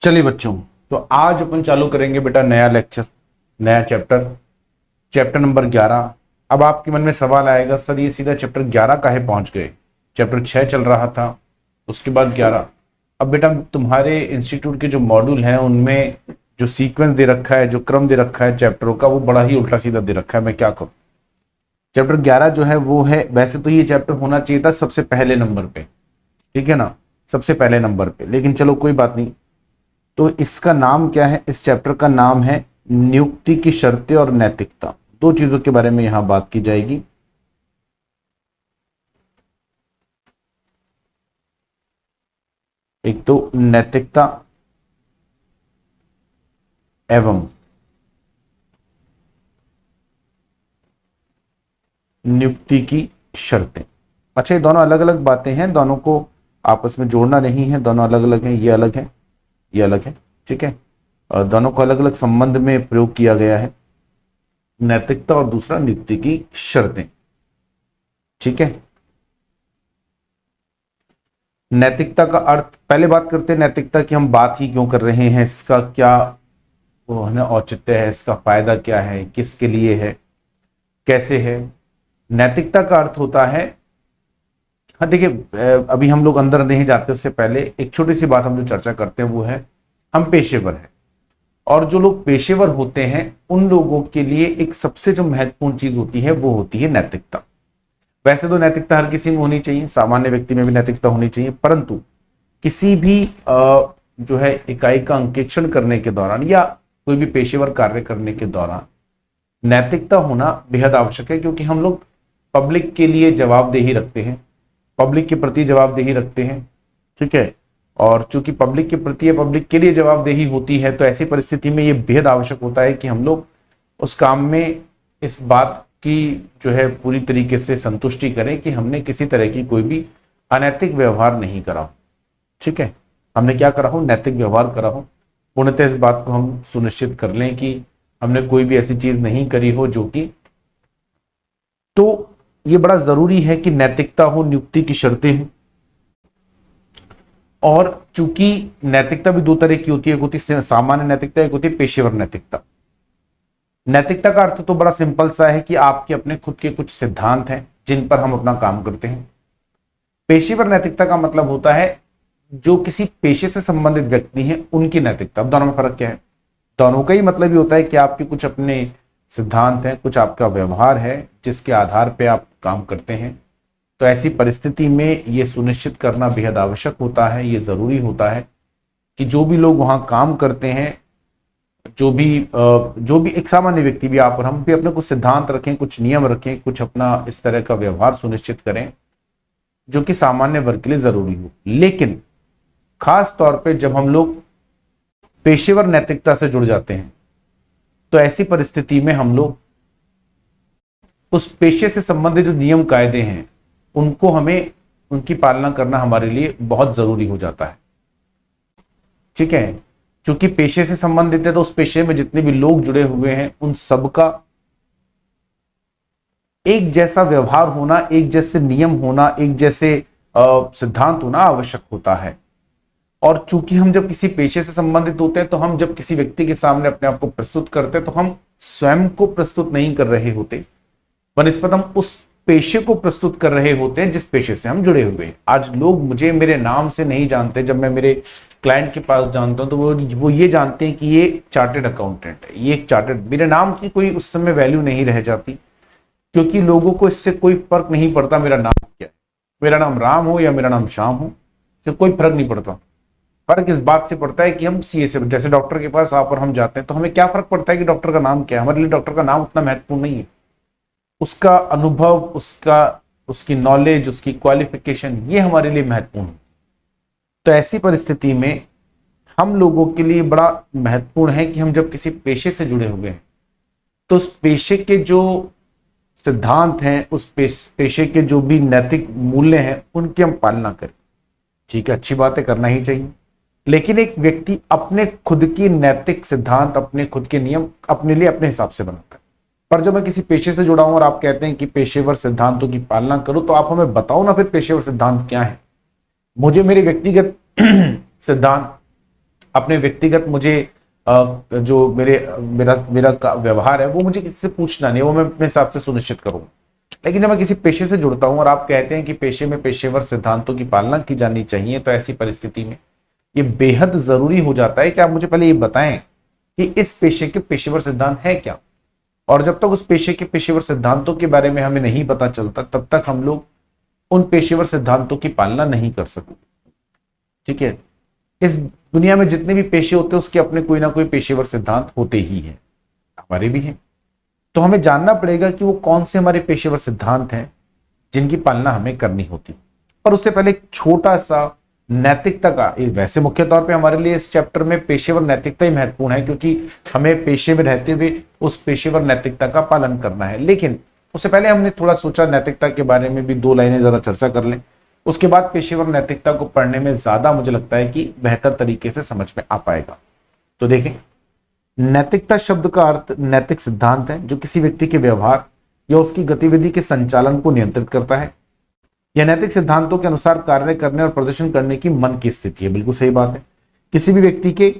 चलिए बच्चों, तो आज अपन चालू करेंगे बेटा नया लेक्चर, नया चैप्टर, चैप्टर नंबर 11। अब आपके मन में सवाल आएगा, सर ये सीधा चैप्टर 11 काहे पहुंच गए? चैप्टर 6 चल रहा था, उसके बाद 11। अब बेटा तुम्हारे इंस्टीट्यूट के जो मॉड्यूल हैं उनमें जो सीक्वेंस दे रखा है, जो क्रम दे रखा है चैप्टरों का, वो बड़ा ही उल्टा सीधा दे रखा है। मैं क्या करूं? चैप्टर 11 जो है वो है, वैसे तो ये चैप्टर होना चाहिए था सबसे पहले नंबर पे, ठीक है ना, सबसे पहले नंबर पे, लेकिन चलो कोई बात नहीं। तो इसका नाम क्या है? इस चैप्टर का नाम है नियुक्ति की शर्तें और नैतिकता। दो चीजों के बारे में यहां बात की जाएगी। एक तो नैतिकता एवं नियुक्ति की शर्तें। अच्छा, ये दोनों अलग अलग बातें हैं, दोनों को आपस में जोड़ना नहीं है, दोनों अलग अलग हैं। ये अलग है, ये अलग है, ठीक है। और दोनों को अलग अलग संबंध में प्रयोग किया गया है, नैतिकता और दूसरा नियुक्ति की शर्तें, ठीक है। नैतिकता का अर्थ पहले बात करते हैं। नैतिकता की हम बात ही क्यों कर रहे हैं, इसका क्या वो है ना औचित्य है, इसका फायदा क्या है, किसके लिए है, कैसे है? नैतिकता का अर्थ होता है, हाँ देखिए, अभी हम लोग अंदर नहीं जाते, उससे पहले एक छोटी सी बात हम जो चर्चा करते हैं वो है, हम पेशेवर हैं, और जो लोग पेशेवर होते हैं उन लोगों के लिए एक सबसे जो महत्वपूर्ण चीज होती है वो होती है नैतिकता। वैसे तो नैतिकता हर किसी में होनी चाहिए, सामान्य व्यक्ति में भी नैतिकता होनी चाहिए, परंतु किसी भी जो है इकाई का अंकेक्षण करने के दौरान या कोई भी पेशेवर कार्य करने के दौरान नैतिकता होना बेहद आवश्यक है, क्योंकि हम लोग पब्लिक के लिए जवाबदेही रखते हैं, पब्लिक के प्रति जवाबदेही रखते हैं, ठीक है। और चूंकि पब्लिक के प्रति या पब्लिक के लिए जवाबदेही होती है, तो ऐसी परिस्थिति में यह बेहद आवश्यक होता है कि हम लोग उस काम में इस बात की जो है पूरी तरीके से संतुष्टि करें कि हमने किसी तरह की कोई भी अनैतिक व्यवहार नहीं करा हो, ठीक है। हमने क्या करा हो? नैतिक व्यवहार करा हो। पूर्णतः इस बात को हम सुनिश्चित कर लें कि हमने कोई भी ऐसी चीज नहीं करी हो जो कि, तो ये बड़ा जरूरी है कि नैतिकता हो, नियुक्ति की शर्तें हो। और चूंकि नैतिकता भी दो तरह की होती है, एक होती है सामान्य नैतिकता, एक होती है पेशेवर नैतिकता। नैतिकता का अर्थ तो बड़ा सिंपल सा है कि आपके अपने खुद के कुछ सिद्धांत हैं जिन पर हम अपना काम करते हैं। पेशेवर नैतिकता का मतलब होता है जो किसी पेशे से संबंधित व्यक्ति हैं उनकी नैतिकता। अब दोनों में फर्क क्या है? दोनों का ही मतलब ये होता है कि आपके कुछ अपने सिद्धांत हैं, कुछ आपका व्यवहार है जिसके आधार पर आप काम करते हैं। तो ऐसी परिस्थिति में यह सुनिश्चित करना बेहद आवश्यक होता है, यह जरूरी होता है कि जो भी लोग वहां काम करते हैं, जो भी एक सामान्य व्यक्ति भी, आप और हम भी अपने कुछ सिद्धांत रखें, कुछ नियम रखें, कुछ अपना इस तरह का व्यवहार सुनिश्चित करें जो कि सामान्य वर्ग के लिए जरूरी हो। लेकिन खास तौर पे जब हम लोग पेशेवर नैतिकता से जुड़ जाते हैं, तो ऐसी परिस्थिति में हम लोग उस पेशे से संबंधित जो नियम कायदे हैं उनको हमें उनकी पालना करना हमारे लिए बहुत जरूरी हो जाता है, ठीक है। चूंकि पेशे से संबंधित है तो उस पेशे में जितने भी लोग जुड़े हुए हैं उन सबका एक जैसा व्यवहार होना, एक जैसे नियम होना, एक जैसे सिद्धांत होना आवश्यक होता है। और चूंकि हम जब किसी पेशे से संबंधित होते हैं, तो हम जब किसी व्यक्ति के सामने अपने आप को प्रस्तुत करते हैं तो हम स्वयं को प्रस्तुत नहीं कर रहे होते, बनिस्बत हम उस पेशे को प्रस्तुत कर रहे होते हैं जिस पेशे से हम जुड़े हुए हैं। आज लोग मुझे मेरे नाम से नहीं जानते, जब मैं मेरे क्लाइंट के पास जानता हूं तो वो ये जानते हैं कि ये चार्टेड अकाउंटेंट है, ये एक चार्टेड, मेरे नाम की कोई उस समय वैल्यू नहीं रह जाती, क्योंकि लोगों को इससे कोई फर्क नहीं पड़ता मेरा नाम क्या है। मेरा नाम राम हो या मेरा नाम श्याम हो, इससे कोई फर्क नहीं पड़ता। फर्क इस बात से पड़ता है कि हम सीए से, जैसे डॉक्टर के पास आप और हम जाते हैं, तो हमें क्या फर्क पड़ता है कि डॉक्टर का नाम क्या है? हमारे लिए डॉक्टर का नाम उतना महत्वपूर्ण नहीं है, उसका अनुभव, उसकी नॉलेज, उसकी क्वालिफिकेशन, ये हमारे लिए महत्वपूर्ण है। तो ऐसी परिस्थिति में हम लोगों के लिए बड़ा महत्वपूर्ण है कि हम जब किसी पेशे से जुड़े हुए हैं तो उस पेशे के जो सिद्धांत हैं, उस पेशे के जो भी नैतिक मूल्य हैं उनकी हम पालना करें, ठीक है। अच्छी बात है, करना ही चाहिए। लेकिन एक व्यक्ति अपने खुद की नैतिक सिद्धांत, अपने खुद के नियम अपने लिए अपने हिसाब से बनाता है। पर जब मैं किसी पेशे से जुड़ा हूं और आप कहते हैं कि पेशेवर सिद्धांतों की पालना करो, तो आप हमें बताओ ना फिर पेशेवर सिद्धांत क्या है। मुझे मेरे व्यक्तिगत सिद्धांत अपने व्यक्तिगत मुझे जो मेरा व्यवहार है वो मुझे किसी से पूछना नहीं, वो मैं अपने हिसाब से सुनिश्चित करूँ। लेकिन जब मैं किसी पेशे से जुड़ता हूं और आप कहते हैं कि पेशे में पेशेवर सिद्धांतों की पालना की जानी चाहिए, तो ऐसी परिस्थिति में ये बेहद जरूरी हो जाता है कि आप मुझे पहले ये बताएं कि इस पेशे के पेशेवर सिद्धांत है क्या। और जब तक उस पेशे के पेशेवर सिद्धांतों के बारे में हमें नहीं पता चलता, तब तक हम लोग उन पेशेवर सिद्धांतों की पालना नहीं कर सकते। ठीक है, इस दुनिया में जितने भी पेशे होते हैं उसके अपने कोई ना कोई पेशेवर सिद्धांत होते ही हैं, हमारे भी हैं। तो हमें जानना पड़ेगा कि वो कौन से हमारे पेशेवर सिद्धांत हैं जिनकी पालना हमें करनी होती। पर उससे पहले एक छोटा सा नैतिकता का, वैसे मुख्य तौर पे हमारे लिए इस चैप्टर में पेशेवर नैतिकता ही महत्वपूर्ण है, क्योंकि हमें पेशे में रहते हुए उस पेशेवर नैतिकता का पालन करना है। लेकिन उससे पहले हमने थोड़ा सोचा नैतिकता के बारे में भी 2 लाइनें जरा चर्चा कर लें, उसके बाद पेशेवर नैतिकता को पढ़ने में ज्यादा मुझे लगता है कि बेहतर तरीके से समझ में आ पाएगा। तो देखें, नैतिकता शब्द का अर्थ नैतिक सिद्धांत है जो किसी व्यक्ति के व्यवहार या उसकी गतिविधि के संचालन को नियंत्रित करता है। यह नैतिक सिद्धांतों के अनुसार कार्य करने और प्रदर्शन करने की मन की स्थिति है। बिल्कुल सही बात है। किसी भी व्यक्ति के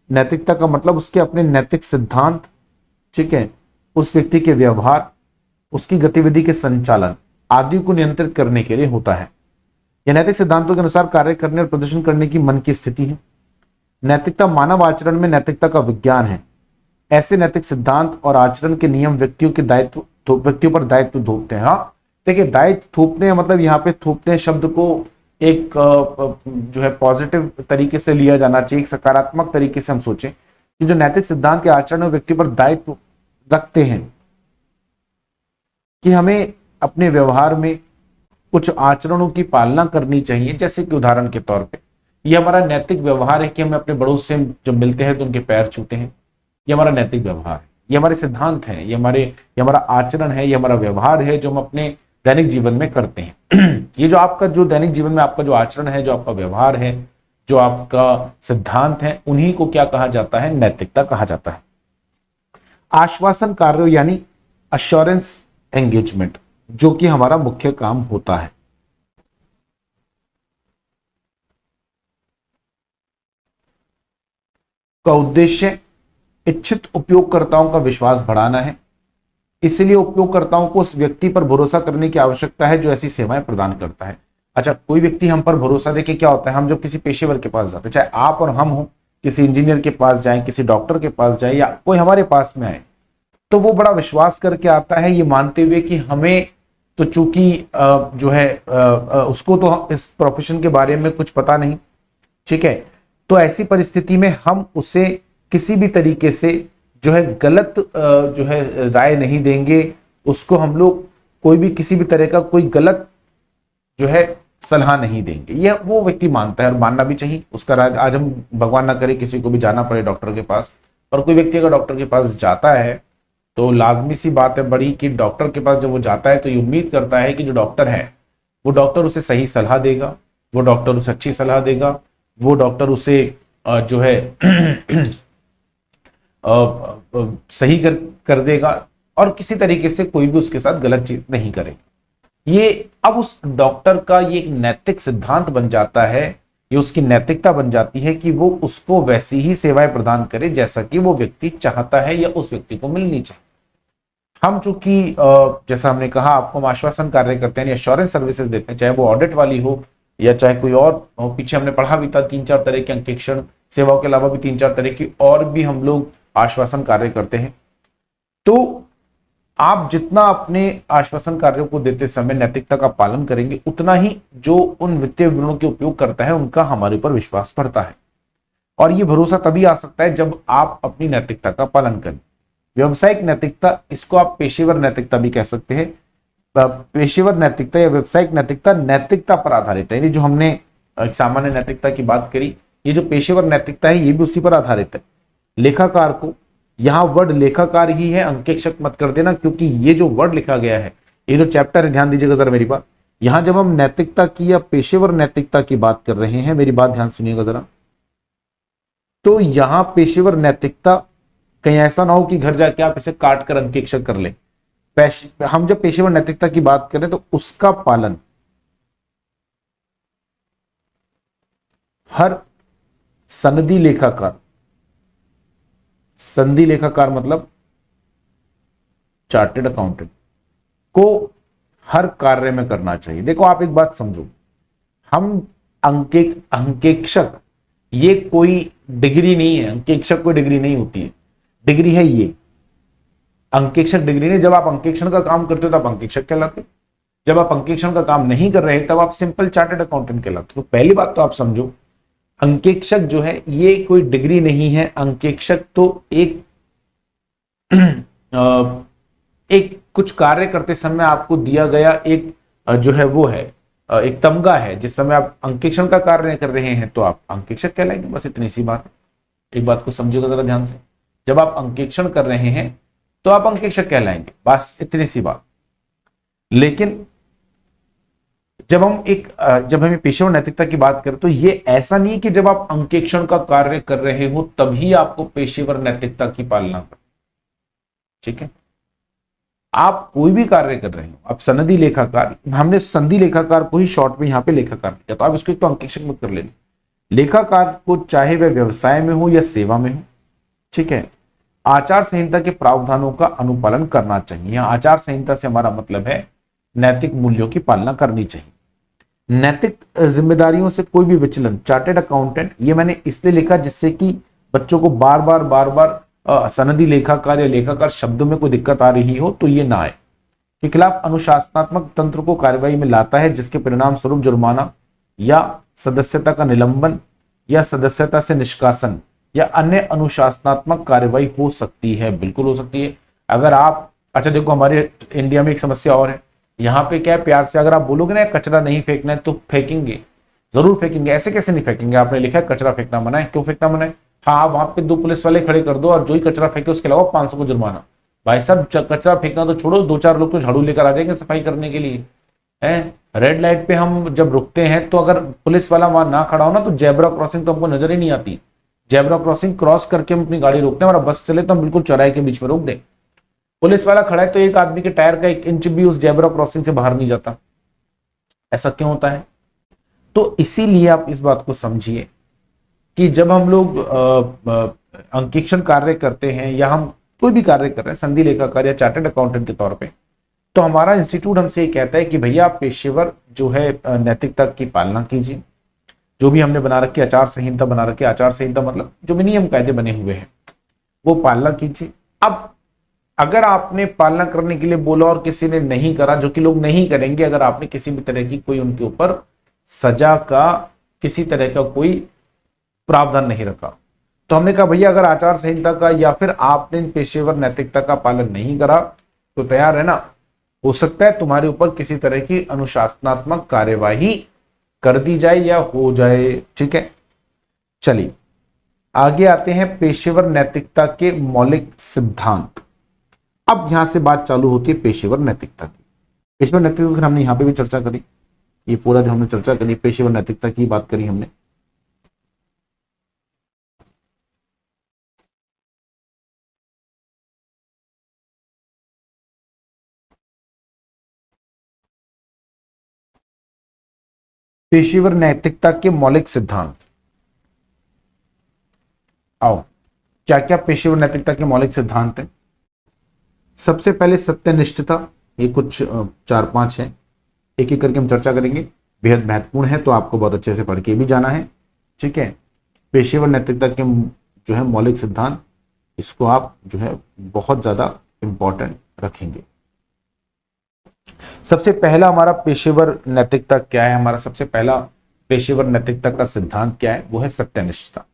नैतिकता का मतलब उसके अपने नैतिक सिद्धांत, ठीक है, उस व्यक्ति के व्यवहार, उसकी गतिविधि के संचालन आदि को नियंत्रित करने के लिए होता है। यह नैतिक सिद्धांतों के अनुसार कार्य करने और प्रदर्शन करने की मन की स्थिति है। नैतिकता मानव आचरण में नैतिकता का विज्ञान है। ऐसे नैतिक सिद्धांत और आचरण के नियम व्यक्तियों पर दायित्व थोपते हैं। हाँ देखिए, दायित्व थोपते हैं मतलब यहाँ पे थोपते हैं शब्द को एक जो है पॉजिटिव तरीके से लिया जाना चाहिए, एक सकारात्मक तरीके से हम सोचें कि जो नैतिक सिद्धांत के आचरण व्यक्ति पर दायित्व रखते हैं कि हमें अपने व्यवहार में कुछ आचरणों की पालना करनी चाहिए। जैसे कि उदाहरण के तौर पे ये हमारा नैतिक व्यवहार है कि हम अपने बड़ों से जब मिलते हैं तो उनके पैर छूते हैं। ये हमारा नैतिक व्यवहार है, ये हमारे सिद्धांत हैं, ये हमारा आचरण है, ये हमारा व्यवहार है जो हम अपने दैनिक जीवन में करते हैं। ये जो आपका जो दैनिक जीवन में आपका जो आचरण है, जो आपका व्यवहार है, जो आपका सिद्धांत है, उन्हीं को क्या कहा जाता है? नैतिकता कहा जाता है। आश्वासन कार्य यानी अश्योरेंस एंगेजमेंट, जो कि हमारा मुख्य काम होता है। का उद्देश्य इच्छित उपयोगकर्ताओं का विश्वास बढ़ाना है। इसलिए उपयोगकर्ताओं को उस व्यक्ति पर भरोसा करने की आवश्यकता है जो ऐसी सेवाएं प्रदान करता है। अच्छा, कोई व्यक्ति हम पर भरोसा देके क्या होता है, हम जब किसी पेशेवर के पास जाते हैं, चाहे आप और हम हो, किसी इंजीनियर के पास जाएं, किसी डॉक्टर के पास जाए या कोई हमारे पास में आए, तो वो बड़ा विश्वास करके आता है, ये मानते हुए कि हमें तो चूंकि जो है उसको तो इस प्रोफेशन के बारे में कुछ पता नहीं, ठीक है, तो ऐसी परिस्थिति में हम उसे किसी भी तरीके से जो है गलत जो है राय नहीं देंगे। उसको हम लोग कोई भी किसी भी तरह का कोई गलत जो है सलाह नहीं देंगे। यह वो व्यक्ति मानता है और मानना भी चाहिए उसका। आज हम भगवान ना करे किसी को भी जाना पड़े डॉक्टर के पास, और कोई व्यक्ति अगर डॉक्टर के पास जाता है तो लाजमी सी बात है बड़ी कि डॉक्टर के पास जब वो जाता है तो ये उम्मीद करता है कि जो डॉक्टर है वो डॉक्टर उसे सही सलाह देगा, वो डॉक्टर उसे अच्छी सलाह देगा, वो डॉक्टर उसे जो है सही कर देगा और किसी तरीके से कोई भी उसके साथ गलत चीज नहीं करेगा। ये अब उस डॉक्टर का ये एक नैतिक सिद्धांत बन जाता है, ये उसकी नैतिकता बन जाती है कि वो उसको वैसी ही सेवाएं प्रदान करे जैसा कि वो व्यक्ति चाहता है या उस व्यक्ति को मिलनी चाहिए। हम चूंकि जैसा हमने कहा आपको हम आश्वासन कार्य करते हैं, एश्योरेंस सर्विसेज देते हैं, चाहे वो ऑडिट वाली हो या चाहे कोई और। पीछे हमने पढ़ा भी था 3-4 तरह के अंकेक्षण सेवाओं के अलावा भी 3-4 तरह की और भी हम लोग आश्वासन कार्य करते हैं। तो आप जितना अपने आश्वासन कार्यों को देते समय नैतिकता का पालन करेंगे, उतना ही जो उन वित्तीय विवरणों के उपयोग करता है उनका हमारे ऊपर विश्वास बढ़ता है। और ये भरोसा तभी आ सकता है जब आप अपनी नैतिकता का पालन करें। व्यवसायिक नैतिकता, इसको आप पेशेवर नैतिकता भी कह सकते हैं। पेशेवर नैतिकता या व्यवसायिक नैतिकता नैतिकता पर आधारित है। जो हमने सामान्य नैतिकता की बात करी, ये जो पेशेवर नैतिकता है ये भी उसी पर आधारित है। लेखाकार को, यहाँ वर्ड लेखाकार ही है, अंकेक्षक मत कर देना, क्योंकि ये जो वर्ड लिखा गया है, ये जो चैप्टर है, ध्यान दीजिएगा जरा मेरी बात। यहां जब हम नैतिकता की या पेशेवर नैतिकता की बात कर रहे हैं, मेरी बात ध्यान सुनिएगा जरा, तो यहां पेशेवर नैतिकता कहीं ऐसा ना हो कि घर जाके आप इसे काट कर अंकेक्षक कर ले। हम जब पेशेवर नैतिकता की बात करें तो उसका पालन हर सनदी लेखाकार, संधि लेखाकार मतलब चार्टेड अकाउंटेंट को हर कार्य में करना चाहिए। देखो आप एक बात समझो, हम अंकेक्षक ये कोई डिग्री नहीं है, अंकेक्षक कोई डिग्री नहीं होती है, डिग्री है ये, अंकेक्षक डिग्री नहीं। जब आप अंकेक्षण का काम करते हो तब अंकेक्षक कहलाते हो, जब आप अंकेक्षण का काम नहीं कर रहे तब आप सिंपल चार्टेड अकाउंटेंट कहलाते हो। तो पहली बात तो आप समझो, अंकेक्षक जो है ये कोई डिग्री नहीं है। अंकेक्षक तो एक कुछ कार्य करते समय आपको दिया गया एक जो है वो है एक तमगा है। जिस समय आप अंकेक्षण का कार्य कर रहे हैं तो आप अंकेक्षक कहलाएंगे, बस इतनी सी बात है। एक बात को समझिएगा जरा ध्यान से, जब आप अंकेक्षण कर रहे हैं तो आप अंकेक्षक कहलाएंगे, बस इतनी सी बात। लेकिन जब हमें पेशेवर नैतिकता की बात करें तो ये ऐसा नहीं कि जब आप अंकेक्षण का कार्य कर रहे हो तभी आपको पेशेवर नैतिकता की पालना कर, ठीक है। आप कोई भी कार्य कर रहे हो, आप सनदी लेखाकार, हमने संधि लेखाकार को ही शॉर्ट में यहां पे लेखाकार किया, तो आप इसको एक तो अंकेक्षक मत कर लेना। लेखाकार को चाहे वह व्यवसाय में हो या सेवा में हो, ठीक है, आचार संहिता के प्रावधानों का अनुपालन करना चाहिए। यहां आचार संहिता से हमारा मतलब है नैतिक मूल्यों की पालना करनी चाहिए। नैतिक जिम्मेदारियों से कोई भी विचलन, चार्टेड अकाउंटेंट, ये मैंने इसलिए लिखा जिससे कि बच्चों को बार बार सनदी लेखाकार या लेखाकार शब्दों में कोई दिक्कत आ रही हो तो ये ना आए। के खिलाफ अनुशासनात्मक तंत्र को कार्रवाई में लाता है जिसके परिणाम स्वरूप जुर्माना या सदस्यता का निलंबन या सदस्यता से निष्कासन या अन्य अनुशासनात्मक कार्रवाई हो सकती है। बिल्कुल हो सकती है। अगर आप, अच्छा देखो हमारे इंडिया में एक समस्या और है, यहाँ पे क्या है, प्यार से अगर आप बोलोगे ना कचरा नहीं फेंकना है तो फेंकेंगे, जरूर फेंकेंगे। ऐसे कैसे नहीं फेंकेंगे, आपने लिखा है कचरा फेंकना मना है, क्यों फेंकना मना है? हाँ, वहां पे 2 पुलिस वाले खड़े कर दो और जो ही कचरा फेंके उसके अलावा 500 को जुर्माना। भाई साहब कचरा फेंकना तो छोड़ो, 2-4 लोग तो झाड़ू लेकर आ जाएंगे सफाई करने के लिए। है रेड लाइट पे हम जब रुकते हैं तो अगर पुलिस वाला वहां ना खड़ा हो ना तो जेब्रा क्रॉसिंग तो हमको नजर ही नहीं आती। जेब्रा क्रॉसिंग क्रॉस करके हम अपनी गाड़ी रोकते हैं, हमारा बस चले तो हम बिल्कुल चौराहे के बीच में रोक दें। पुलिस वाला खड़ा है तो एक आदमी के टायर का 1 इंच भी उस जेब्रा क्रॉसिंग से बाहर नहीं जाता। ऐसा क्यों होता है? तो इसीलिए आप इस बात को समझिए कि जब हम लोग अंकेक्षण कार्य करते हैं या हम कोई भी कार्य कर रहे हैं संधि लेखाकार या चार्टर्ड अकाउंटेंट के तौर पे, तो हमारा इंस्टीट्यूट हमसे ये कहता है कि भैया आप पेशेवर जो है नैतिकता की पालना कीजिए। जो भी हमने बना रखी आचार संहिता बना रखी, आचार संहिता मतलब जो भी नियम कायदे बने हुए हैं वो पालना कीजिए। अब अगर आपने पालना करने के लिए बोला और किसी ने नहीं करा, जो कि लोग नहीं करेंगे अगर आपने किसी भी तरह की कोई उनके ऊपर सजा का किसी तरह का कोई प्रावधान नहीं रखा, तो हमने कहा भैया अगर आचार संहिता का या फिर आपने पेशेवर नैतिकता का पालन नहीं करा तो तैयार है ना, हो सकता है तुम्हारे ऊपर किसी तरह की अनुशासनात्मक कार्यवाही कर दी जाए या हो जाए। ठीक है, चलिए आगे आते हैं पेशेवर नैतिकता के मौलिक सिद्धांत। अब यहां से बात चालू होती है पेशेवर नैतिकता की। पेशेवर नैतिकता फिर हमने यहां पे भी चर्चा करी, ये पूरा जो हमने चर्चा करी पेशेवर नैतिकता की बात करी हमने। पेशेवर नैतिकता के मौलिक सिद्धांत, आओ क्या क्या पेशेवर नैतिकता के मौलिक सिद्धांत हैं। सबसे पहले सत्यनिष्ठता, ये कुछ 4-5 हैं, एक एक करके हम चर्चा करेंगे, बेहद महत्वपूर्ण है तो आपको बहुत अच्छे से पढ़ के भी जाना है। ठीक है, पेशेवर नैतिकता के जो है मौलिक सिद्धांत, इसको आप जो है बहुत ज्यादा इंपॉर्टेंट रखेंगे। सबसे पहला हमारा पेशेवर नैतिकता क्या है, हमारा सबसे पहला पेशेवर नैतिकता का सिद्धांत क्या है, वो है सत्यनिष्ठता।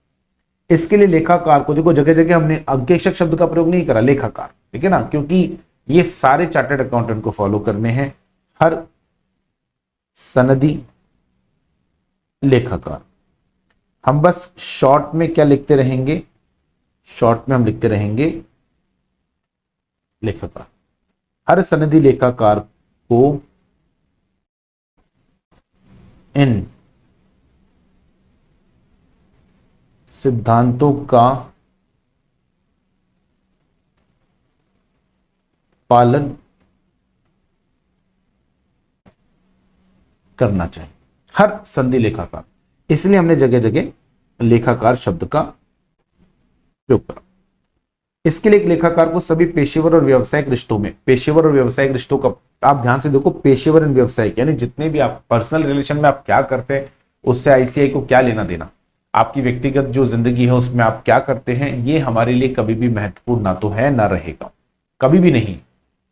इसके लिए लेखाकार को, देखो जगह जगह हमने अंकेक्षक शब्द का प्रयोग नहीं करा, लेखाकार, ठीक है ना, क्योंकि ये सारे चार्टर्ड अकाउंटेंट को फॉलो करने हैं, हर सनदी लेखाकार। हम बस शॉर्ट में क्या लिखते रहेंगे, शॉर्ट में हम लिखते रहेंगे लेखाकार। हर सनदी लेखाकार को इन सिद्धांतों का पालन करना चाहिए, हर संधि लेखाकार। इसलिए हमने जगह जगह लेखाकार शब्द का प्रयोग करा। इसके लिए एक लेखाकार को सभी पेशेवर और व्यावसायिक रिश्तों में, पेशेवर और व्यावसायिक रिश्तों का आप ध्यान से देखो, पेशेवर एंड व्यावसायिक यानी जितने भी आप पर्सनल रिलेशन में आप क्या करते हैं उससे आईसीआई को क्या लेना देना, आपकी व्यक्तिगत जो जिंदगी है उसमें आप क्या करते हैं, ये हमारे लिए कभी भी महत्वपूर्ण ना तो है ना रहेगा, कभी भी नहीं।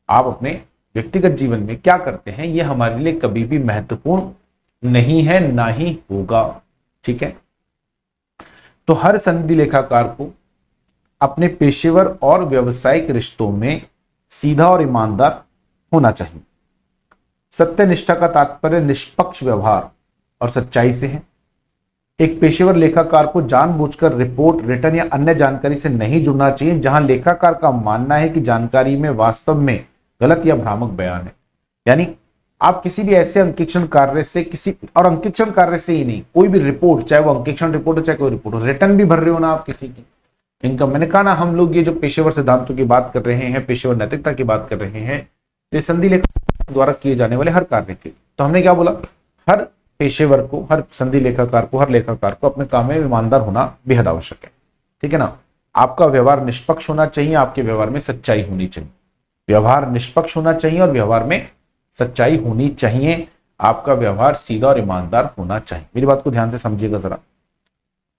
आप अपने व्यक्तिगत जीवन में क्या करते हैं ये हमारे लिए कभी भी महत्वपूर्ण नहीं है, ना ही होगा। ठीक है, तो हर संधि लेखाकार को अपने पेशेवर और व्यावसायिक रिश्तों में सीधा और ईमानदार होना चाहिए। सत्यनिष्ठा का तात्पर्य निष्पक्ष व्यवहार और सच्चाई से है। एक पेशेवर लेखाकार को जानबूझकर रिपोर्ट, रिटर्न या अन्य जानकारी से नहीं जुड़ना चाहिए जहां लेखाकार का मानना है कि जानकारी में वास्तव में गलत या भ्रामक बयान है। यानी आप किसी भी ऐसे अंकेक्षण कार्य से, किसी और अंकेक्षण कार्य से ही नहीं, कोई भी रिपोर्ट, चाहे वो अंकेक्षण रिपोर्ट हो चाहे कोई रिपोर्ट हो, रिटर्न भी भर रहे हो ना आप किसी की इनकम, मैंने कहा ना हम लोग ये जो पेशेवर सिद्धांतों की बात कर रहे हैं, पेशेवर नैतिकता की बात कर रहे हैं, ये संधि लेखाकार द्वारा किए जाने वाले हर कार्य के, तो हमने क्या बोला, हर पेशेवर को, हर संधि लेखाकार को, हर लेखाकार को अपने काम में ईमानदार होना बेहद आवश्यक है। ठीक है ना, आपका व्यवहार निष्पक्ष होना चाहिए, आपके व्यवहार में सच्चाई होनी चाहिए, व्यवहार निष्पक्ष होना चाहिए और व्यवहार में सच्चाई होनी चाहिए, आपका व्यवहार सीधा और ईमानदार होना चाहिए। मेरी बात को ध्यान से समझिएगा जरा।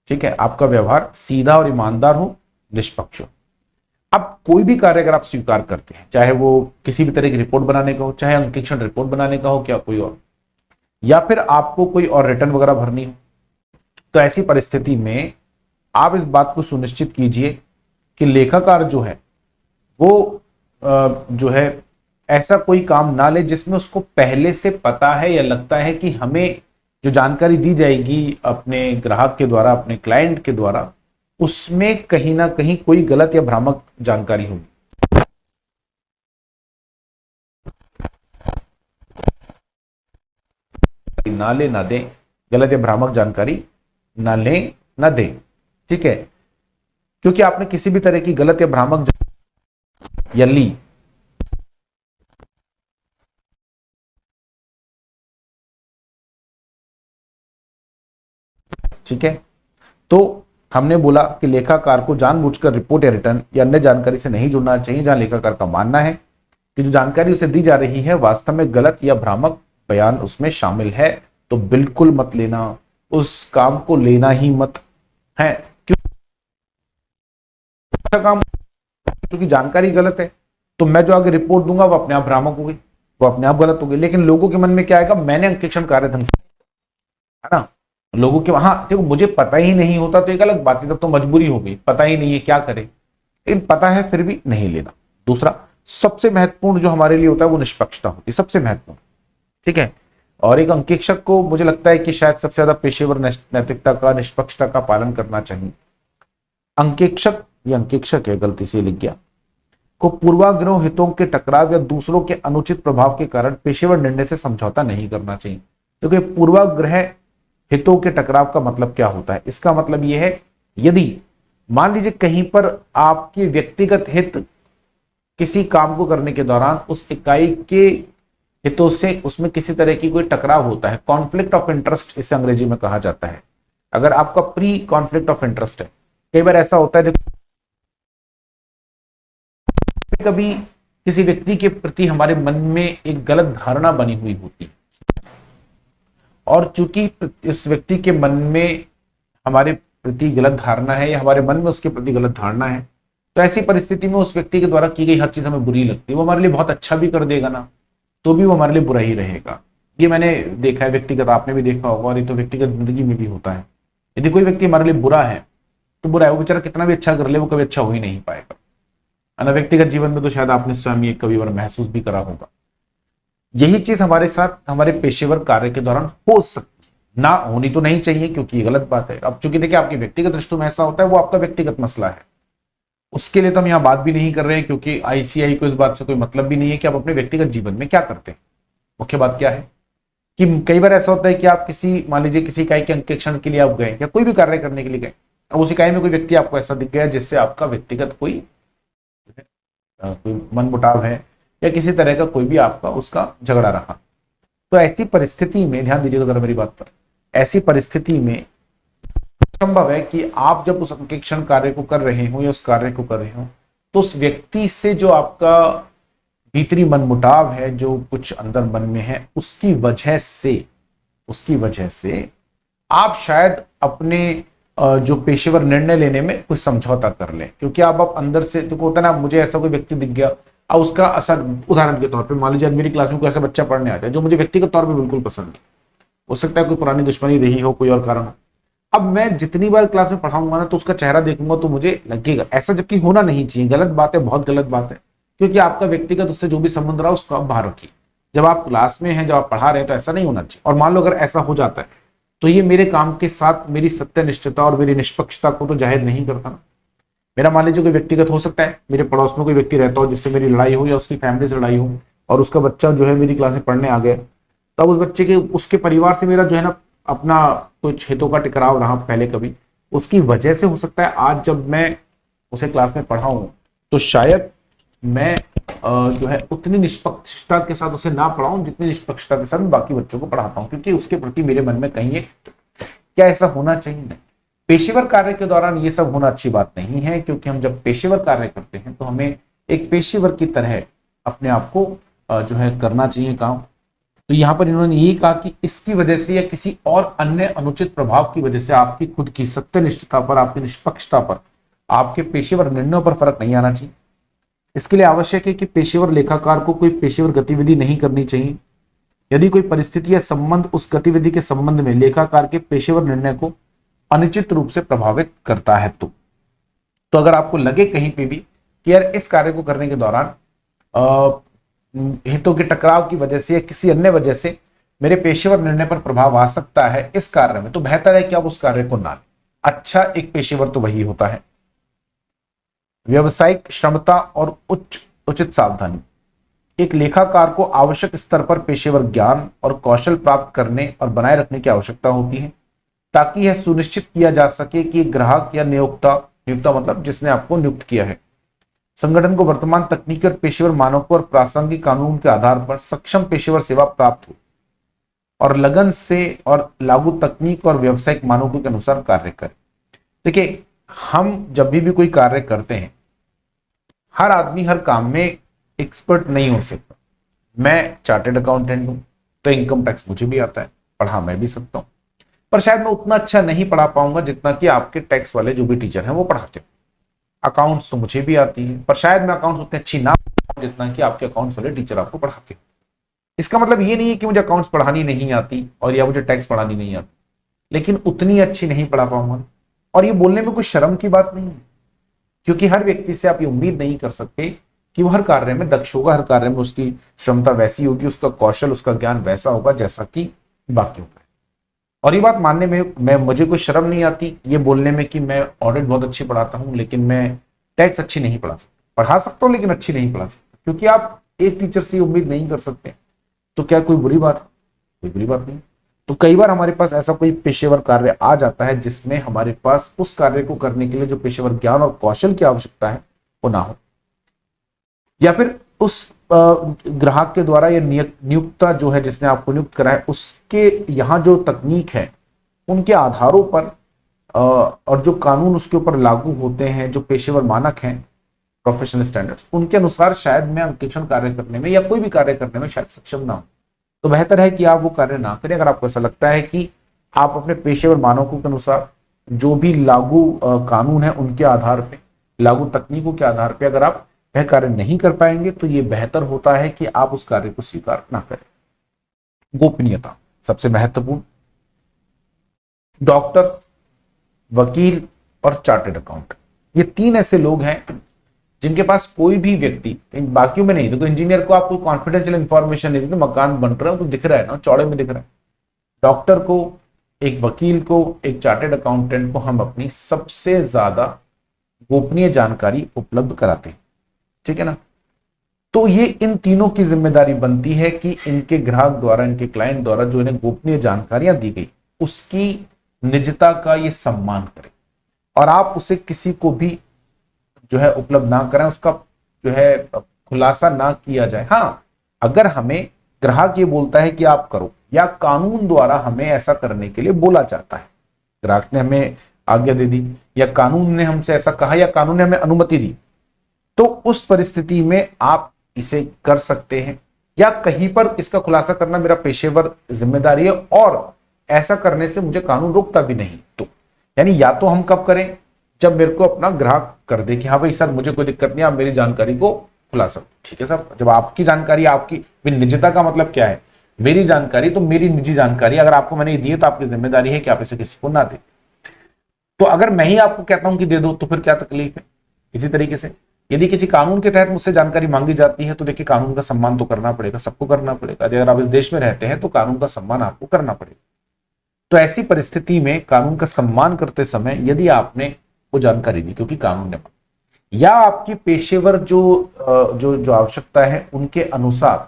ठीक है, आपका व्यवहार सीधा और ईमानदार हो, निष्पक्ष हो। अब कोई भी कार्य अगर आप स्वीकार करते हैं, चाहे वो किसी भी तरह की रिपोर्ट बनाने का हो, चाहे अंकेक्षण रिपोर्ट बनाने का हो, क्या कोई और, या फिर आपको कोई और रिटर्न वगैरह भरनी हो, तो ऐसी परिस्थिति में आप इस बात को सुनिश्चित कीजिए कि लेखाकार जो है वो जो है ऐसा कोई काम ना ले जिसमें उसको पहले से पता है या लगता है कि हमें जो जानकारी दी जाएगी अपने ग्राहक के द्वारा, अपने क्लाइंट के द्वारा, उसमें कहीं ना कहीं कोई गलत या भ्रामक जानकारी होगी। ना ले ना दें, गलत या भ्रामक जानकारी ना लें ना दें। ठीक है, क्योंकि आपने किसी भी तरह की गलत या भ्रामक या ली, ठीक है, तो हमने बोला कि लेखाकार को जानबूझकर रिपोर्ट या रिटर्न या अन्य जानकारी से नहीं जुड़ना चाहिए जहां लेखाकार का मानना है कि जो जानकारी उसे दी जा रही है वास्तव में गलत या भ्रामक बयान उसमें शामिल है, तो बिल्कुल मत लेना, उस काम को लेना ही मत है। क्यों अच्छा काम, क्योंकि जानकारी गलत है, तो मैं जो आगे रिपोर्ट दूंगा वो अपने आप भ्रामक होगी, वो अपने आप गलत होगी। लेकिन लोगों के मन में क्या आएगा, मैंने अंकेक्षण कार्य ढंग से, है ना, लोगों के, हाँ देखो मुझे पता ही नहीं होता तो एक अलग बात है, तब तो मजबूरी हो गई, पता ही नहीं है क्या करे, लेकिन पता है फिर भी नहीं लेना। दूसरा सबसे महत्वपूर्ण जो हमारे लिए होता है वो निष्पक्षता होती है, सबसे महत्वपूर्ण। ठीक है, और एक अंकेक्षक को मुझे लगता है कि शायद सबसे ज्यादा पेशेवर नैतिकता का, निष्पक्षता का पालन करना चाहिए। अंकेक्षक, ये अंकेक्षक है, गलती से लिख गया, को पूर्वाग्रह, हितों के टकराव या दूसरों के अनुचित प्रभाव के कारण पेशेवर निर्णय से समझौता नहीं करना चाहिए। क्योंकि पूर्वाग्रह, हितों के टकराव का मतलब क्या होता है, इसका मतलब यह है यदि मान लीजिए कहीं पर आपके व्यक्तिगत हित किसी काम को करने के दौरान उस इकाई के हितों से उसमें किसी तरह की कोई टकराव होता है, कॉन्फ्लिक्ट ऑफ इंटरेस्ट इसे अंग्रेजी में कहा जाता है। अगर आपका प्री कॉन्फ्लिक्ट ऑफ इंटरेस्ट है, कई बार ऐसा होता है, देखो कभी किसी व्यक्ति के प्रति हमारे मन में एक गलत धारणा बनी हुई होती है, और चूंकि इस व्यक्ति के मन में हमारे प्रति गलत धारणा है या हमारे मन में उसके प्रति गलत धारणा है, तो ऐसी परिस्थिति में उस व्यक्ति के द्वारा की गई हर चीज हमें बुरी लगती है। वो हमारे लिए बहुत अच्छा भी कर देगा ना, तो भी वो हमारे लिए बुरा ही रहेगा। ये मैंने देखा है व्यक्तिगत, आपने भी देखा होगा, और ये तो व्यक्तिगत जिंदगी में भी होता है। यदि कोई व्यक्ति हमारे लिए बुरा है तो बुरा है, वो बेचारा कितना भी अच्छा कर ले वो कभी अच्छा हो ही नहीं पाएगा, है ना। व्यक्तिगत जीवन में तो शायद आपने स्वयं ये कभी बार महसूस भी करा होगा। यही चीज हमारे साथ हमारे पेशेवर कार्य के दौरान हो सकती है, ना होनी तो नहीं चाहिए क्योंकि ये गलत बात है। अब चूंकि देखिए आपके व्यक्तिगत रिश्तों में ऐसा होता है, वो आपका व्यक्तिगत मसला है, उसके लिए तो हम यहाँ बात भी नहीं कर रहे हैं, क्योंकि आईसीआई को इस बात से कोई मतलब भी नहीं है कि आप अपने व्यक्तिगत जीवन में क्या करते हैं। मुख्य बात क्या है कि कई बार ऐसा होता है कि आप किसी, मान लीजिए किसी इकाई के अंकेक्षण के लिए आप गए या कोई भी कार्य करने के लिए गए, अब उस इकाई में कोई व्यक्ति आपको ऐसा दिख गया जिससे आपका व्यक्तिगत कोई मनमुटाव है या किसी तरह का कोई भी आपका उसका झगड़ा रहा, तो ऐसी परिस्थिति में ध्यान दीजिएगा जरा मेरी बात पर, ऐसी परिस्थिति में संभव है कि आप जब उस अंकेक्षण कार्य को कर रहे हो या उस कार्य को कर रहे हो तो उस व्यक्ति से जो आपका भीतरी मनमुटाव है, जो कुछ अंदर मन में है, उसकी वजह से आप शायद अपने जो पेशेवर निर्णय लेने में कुछ समझौता कर लें, क्योंकि आप अंदर से तो होता है ना, मुझे ऐसा कोई व्यक्ति दिख गया और उसका असर, उदाहरण के तौर पे मान लीजिए मेरी क्लास में कोई ऐसा बच्चा पढ़ने आता है जो मुझे व्यक्तिगत तौर पे बिल्कुल पसंद है, हो सकता है कोई पुरानी दुश्मनी रही हो, कोई और कारण हो। अब मैं जितनी बार क्लास में पढ़ाऊंगा ना तो उसका चेहरा देखूंगा तो मुझे लगेगा ऐसा, जबकि होना नहीं चाहिए, गलत बात है, बहुत गलत बात है, क्योंकि आपका व्यक्तिगत उससे जो भी संबंध रहा उसको आप बाहर रखिए। जब आप क्लास में हैं, जब आप पढ़ा रहे हैं तो ऐसा नहीं होना चाहिए। और मान लो अगर ऐसा हो जाता है तो ये मेरे काम के साथ मेरी सत्यनिष्ठता और मेरी निष्पक्षता को तो जाहिर नहीं करता ना। मेरा मान लीजिए कोई व्यक्तिगत हो सकता है, मेरे पड़ोस में कोई व्यक्ति रहता हो जिससे मेरी लड़ाई हो या उसकी फैमिली से लड़ाई हो और उसका बच्चा जो है मेरी क्लास में पढ़ने आ गया, तब उस बच्चे के, उसके परिवार से मेरा जो है ना अपना कुछ हितों का टकराव रहा पहले कभी, उसकी वजह से हो सकता है आज जब मैं उसे क्लास में पढ़ाऊं तो शायद मैं जो है उतनी निष्पक्षता के साथ उसे ना पढ़ाऊं जितनी निष्पक्षता के साथ बाकी बच्चों को पढ़ाता हूं, क्योंकि उसके प्रति मेरे मन में कहीं क्या ऐसा होना चाहिए। नहीं, पेशेवर कार्य के दौरान ये सब होना अच्छी बात नहीं है, क्योंकि हम जब पेशेवर कार्य करते हैं तो हमें एक पेशेवर की तरह अपने आप को जो है करना चाहिए काम। तो यहां पर इन्होंने ये कहा कि इसकी वजह से या किसी और अन्य अनुचित प्रभाव की वजह से आपकी खुद की सत्यनिष्ठता पर, आपकी निष्पक्षता पर, आपके पेशेवर निर्णयों पर फर्क नहीं आना चाहिए। इसके लिए आवश्यक है कि पेशेवर लेखाकार को कोई पेशेवर गतिविधि नहीं करनी चाहिए यदि कोई परिस्थिति या संबंध उस गतिविधि के संबंध में लेखाकार के पेशेवर निर्णय को अनुचित रूप से प्रभावित करता है। तो अगर आपको लगे कहीं पे भी कि यार इस कार्य को करने के दौरान हितों के टकराव की वजह से या किसी अन्य वजह से मेरे पेशेवर निर्णय पर प्रभाव आ सकता है इस कार्य में, तो बेहतर है कि आप उस कार्य को ना लें। अच्छा एक पेशेवर तो वही होता है। व्यावसायिक क्षमता और उचित सावधानी। एक लेखाकार को आवश्यक स्तर पर पेशेवर ज्ञान और कौशल प्राप्त करने और बनाए रखने की आवश्यकता होती है ताकि यह सुनिश्चित किया जा सके कि ग्राहक या नियोक्ता मतलब जिसने आपको नियुक्त किया है, संगठन को वर्तमान तकनीकी और पेशेवर मानकों और प्रासंगिक कानून के आधार पर सक्षम पेशेवर सेवा प्राप्त हो और लगन से और लागू तकनीक और व्यावसायिक मानकों के अनुसार कार्य करें। देखिए, हम जब भी कोई कार्य करते हैं, हर आदमी हर काम में एक्सपर्ट नहीं हो सकता। मैं चार्टेड अकाउंटेंट हूं तो इनकम टैक्स मुझे भी आता है, पढ़ा मैं भी सकता हूं, पर शायद मैं उतना अच्छा नहीं पढ़ा पाऊंगा जितना कि आपके टैक्स वाले जो भी टीचर हैं वो पढ़ाते हैं। अकाउंट्स तो मुझे भी आती है, पर शायद मैं अकाउंट्स उतनी अच्छी ना पढ़ाऊं जितना कि आपके अकाउंट्स वाले टीचर आपको पढ़ाते हैं। इसका मतलब ये नहीं है कि मुझे अकाउंट्स पढ़ानी नहीं आती और या मुझे टैक्स पढ़ानी नहीं आती, लेकिन उतनी अच्छी नहीं पढ़ा पाऊंगा। और ये बोलने में कोई शर्म की बात नहीं है, क्योंकि हर व्यक्ति से आप ये उम्मीद नहीं कर सकते कि वो हर कार्य में दक्ष होगा, हर कार्य में उसकी क्षमता वैसी होगी, उसका कौशल, उसका ज्ञान वैसा होगा जैसा कि बाकी होगा। और ये बात मानने में मुझे कोई शर्म नहीं आती, ये बोलने में कि मैं ऑडिट बहुत अच्छी पढ़ाता हूं लेकिन मैं टैक्स अच्छी नहीं पढ़ा सकता हूं लेकिन अच्छी नहीं पढ़ा सकता, क्योंकि आप एक टीचर से उम्मीद नहीं कर सकते। तो क्या कोई बुरी बात है? कोई बुरी बात नहीं। तो कई बार हमारे पास ऐसा कोई पेशेवर कार्य आ जाता है जिसमें हमारे पास उस कार्य को करने के लिए जो पेशेवर ज्ञान और कौशल की आवश्यकता है वो ना हो, या फिर उस ग्राहक के द्वारा या नियुक्ता जो है जिसने आपको नियुक्त करा है उसके यहाँ जो तकनीक है उनके आधारों पर और जो कानून उसके ऊपर लागू होते हैं, जो पेशेवर मानक हैं, प्रोफेशनल स्टैंडर्ड्स, उनके अनुसार शायद मैं अंकेक्षण कार्य करने में या कोई भी कार्य करने में शायद सक्षम ना हो। तो बेहतर है कि आप वो कार्य ना करें। अगर आपको ऐसा लगता है कि आप अपने पेशेवर मानकों के अनुसार जो भी लागू कानून है उनके आधार पे, लागू तकनीकों के आधार पे अगर आप वह कार्य नहीं कर पाएंगे तो ये बेहतर होता है कि आप उस कार्य को स्वीकार ना करें। गोपनीयता सबसे महत्वपूर्ण। डॉक्टर, वकील और चार्टेड अकाउंटेंट, ये तीन ऐसे लोग हैं जिनके पास कोई भी व्यक्ति, बाकियों में नहीं, देखो इंजीनियर को आपको कॉन्फिडेंशियल इंफॉर्मेशन नहीं, तो मकान बन रहा है तो दिख रहा है ना, चौड़े में दिख रहा है। डॉक्टर को, एक वकील को, एक चार्टेड अकाउंटेंट को हम अपनी सबसे ज्यादा गोपनीय जानकारी उपलब्ध कराते हैं, ठीक है ना। तो ये इन तीनों की जिम्मेदारी बनती है कि इनके ग्राहक द्वारा, इनके क्लाइंट द्वारा जो इन्हें गोपनीय जानकारियां दी गई उसकी निजता का ये सम्मान करें और आप उसे किसी को भी जो है उपलब्ध ना कराएं, उसका जो है खुलासा ना किया जाए। हाँ, अगर हमें ग्राहक ये बोलता है कि आप करो या कानून द्वारा हमें ऐसा करने के लिए बोला जाता है, ग्राहक ने हमें आज्ञा दे दी, या कानून ने हमसे ऐसा कहा, या कानून ने हमें अनुमति दी, तो उस परिस्थिति में आप इसे कर सकते हैं। या कहीं पर इसका खुलासा करना मेरा पेशेवर जिम्मेदारी है और ऐसा करने से मुझे कानून रोकता भी नहीं। तो यानी या तो हम कब करें, जब मेरे को अपना ग्राहक कर दे कि हाँ भाई सर मुझे कोई दिक्कत नहीं, आप मेरी जानकारी को खुला सकते, ठीक है सर। जब आपकी जानकारी, आपकी निजता का मतलब क्या है, मेरी जानकारी तो मेरी निजी जानकारी, अगर आपको मैंने दी है तो आपकी जिम्मेदारी है कि आप इसे किसी को ना दें। तो अगर मैं ही आपको कहता हूं कि दे दो तो फिर क्या तकलीफ है। इसी तरीके से यदि किसी कानून के तहत मुझसे जानकारी मांगी जाती है तो देखिए कानून का सम्मान तो करना पड़ेगा, सबको करना पड़ेगा। अगर आप इस देश में रहते हैं तो कानून का सम्मान आपको करना पड़ेगा। तो ऐसी परिस्थिति में कानून का सम्मान करते समय यदि आपने वो जानकारी दी क्योंकि कानून ने, या आपकी पेशेवर जो आवश्यकता है उनके अनुसार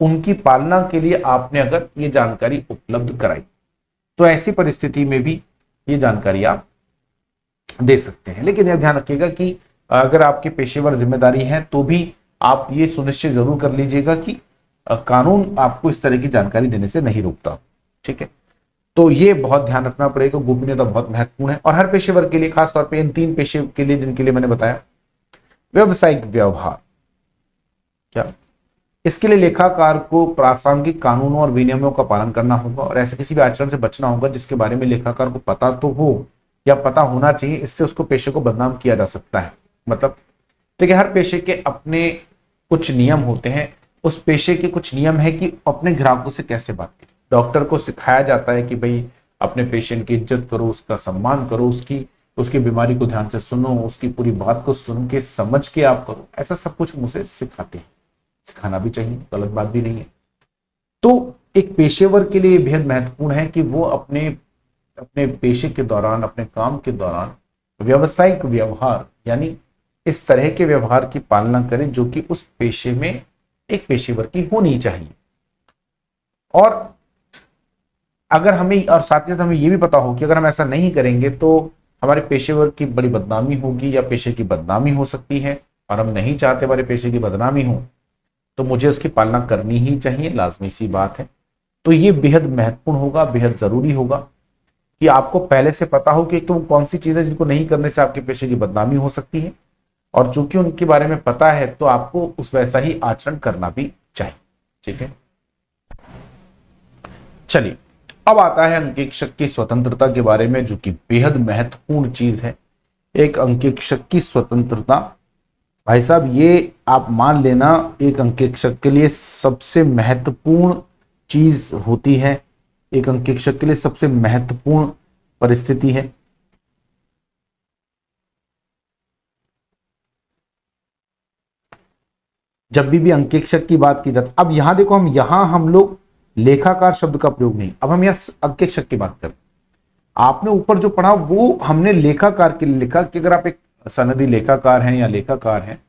उनकी पालना के लिए आपने अगर ये जानकारी उपलब्ध कराई, तो ऐसी परिस्थिति में भी ये जानकारी आप दे सकते हैं। लेकिन यह ध्यान रखिएगा कि अगर आपकी पेशेवर जिम्मेदारी है तो भी आप ये सुनिश्चित जरूर कर लीजिएगा कि कानून आपको इस तरह की जानकारी देने से नहीं रोकता, ठीक है। तो ये बहुत ध्यान रखना पड़ेगा, गोपनीयता बहुत महत्वपूर्ण है। और हर पेशेवर के लिए, खासतौर पे इन 3 पेशे के लिए जिनके लिए मैंने बताया, व्यवसायिक व्यवहार, क्या इसके लिए लेखाकार को प्रासंगिक कानूनों और विनियमों का पालन करना होगा और ऐसे किसी भी आचरण से बचना होगा जिसके बारे में लेखाकार को पता तो हो या पता होना चाहिए, इससे उसको पेशे को बदनाम किया जा सकता है। मतलब देखिए हर पेशे के अपने कुछ नियम होते हैं, उस पेशे के कुछ नियम है कि अपने ग्राहकों से कैसे बात करें। डॉक्टर को सिखाया जाता है कि भाई अपने पेशेंट की इज्जत करो, उसका सम्मान करो, उसकी बीमारी को ध्यान से सुनो, उसकी पूरी बात को सुन के समझ के आप करो। ऐसा सब कुछ मुझे सिखाते हैं, सिखाना भी चाहिए, गलत बात भी नहीं है। तो एक पेशेवर के लिए बेहद महत्वपूर्ण है कि वो अपने अपने पेशे के दौरान, अपने काम के दौरान व्यवसायिक व्यवहार यानी इस तरह के व्यवहार की पालना करें जो कि उस पेशे में एक पेशेवर की होनी चाहिए। और अगर हमें, और साथ ही साथ हमें यह भी पता हो कि अगर हम ऐसा नहीं करेंगे तो हमारे पेशेवर की बड़ी बदनामी होगी या पेशे की बदनामी हो सकती है, और हम नहीं चाहते हमारे पेशे की बदनामी हो, तो मुझे उसकी पालना करनी ही चाहिए, लाजमी सी बात है। तो ये बेहद महत्वपूर्ण होगा, बेहद जरूरी होगा कि आपको पहले से पता हो कि एक तो वो कौन सी चीजें जिनको नहीं करने से आपके पेशे की बदनामी हो सकती है, और चूंकि उनके बारे में पता है तो आपको उस वैसा ही आचरण करना भी चाहिए, ठीक है। चलिए अब आता है अंकेक्षक की स्वतंत्रता के बारे में, जो कि बेहद महत्वपूर्ण चीज है। एक अंकेक्षक की स्वतंत्रता, भाई साहब ये आप मान लेना एक अंकेक्षक के लिए सबसे महत्वपूर्ण चीज होती है, एक अंकेक्षक के लिए सबसे महत्वपूर्ण परिस्थिति है। जब भी अंकेक्षक की बात की जाती, अब यहां देखो, हम लोग लेखाकार शब्द का प्रयोग नहीं, अब हम यहां अंकेक्षक की बात करें। आपने ऊपर जो पढ़ा वो हमने लेखाकार के लिए लिखा कि अगर आप एक सनदी लेखाकार हैं या लेखाकार हैं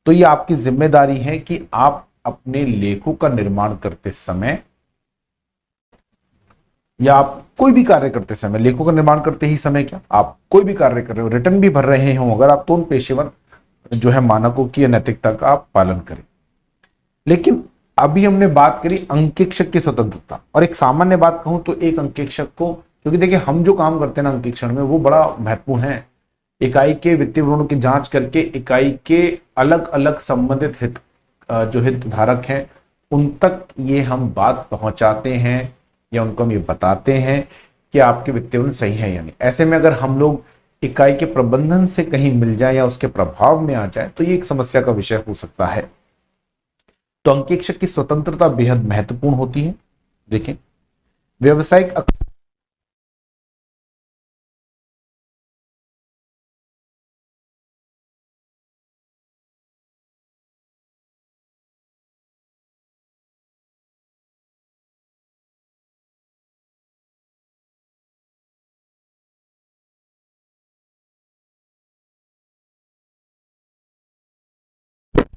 तो ये आपकी जिम्मेदारी है कि आप अपने लेखों का निर्माण करते समय या आप कोई भी कार्य करते समय, लेखों का निर्माण करते ही समय क्या आप कोई भी कार्य कर रहे हो, रिटर्न भी भर रहे हो अगर आप, तो उन पेशेवर जो है मानकों की या नैतिकता का आप पालन करें। लेकिन अभी हमने बात करी अंकेक्षक की स्वतंत्रता, और एक सामान्य बात कहूं तो एक अंकेक्षक को, क्योंकि देखिए हम जो काम करते हैं ना अंकेक्षण में वो बड़ा महत्वपूर्ण है। इकाई के वित्तीय विवरणों की जांच करके इकाई के अलग अलग संबंधित जो हितधारक हैं उन तक ये हम बात पहुंचाते हैं या उनको हम ये बताते हैं कि आपके वित्तीय विवरण सही है या नहीं। ऐसे में अगर हम लोग इकाई के प्रबंधन से कहीं मिल जाए या उसके प्रभाव में आ जाए तो ये एक समस्या का विषय हो सकता है। तो अंकेक्षक की स्वतंत्रता बेहद महत्वपूर्ण होती है। देखें व्यवसायिक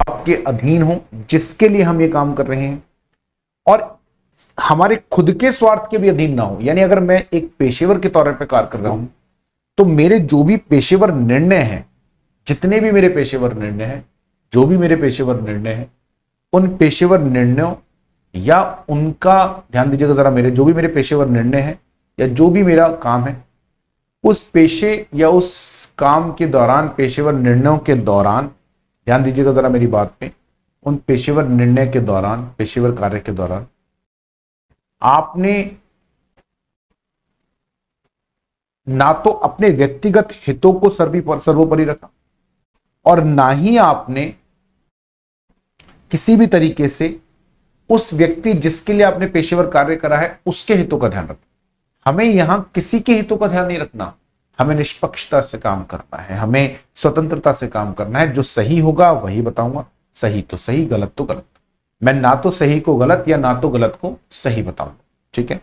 आपके अधीन हो जिसके लिए हम ये काम कर रहे हैं, और हमारे खुद के स्वार्थ के भी अधीन ना हो। यानी अगर मैं एक पेशेवर के तौर पर कार्य कर रहा हूं तो मेरे जो भी पेशेवर निर्णय हैं, जितने भी मेरे पेशेवर निर्णय हैं, जो भी मेरे पेशेवर निर्णय हैं, उन पेशेवर निर्णयों या उनका ध्यान दीजिएगा जरा, मेरे जो भी मेरे पेशेवर निर्णय हैं या जो भी मेरा काम है उस पेशे या उस काम के दौरान, पेशेवर निर्णयों के दौरान, ध्यान दीजिएगा जरा मेरी बात पे, उन पेशेवर निर्णय के दौरान, पेशेवर कार्य के दौरान आपने ना तो अपने व्यक्तिगत हितों को सर्वोपरि रखा और ना ही आपने किसी भी तरीके से उस व्यक्ति जिसके लिए आपने पेशेवर कार्य करा है उसके हितों का ध्यान रखना। हमें यहां किसी के हितों का ध्यान नहीं रखना, हमें निष्पक्षता से काम करना है, हमें स्वतंत्रता से काम करना है। जो सही होगा वही बताऊंगा, सही तो सही, गलत तो गलत। मैं ना तो सही को गलत या ना तो गलत को सही बताऊंगा, ठीक है।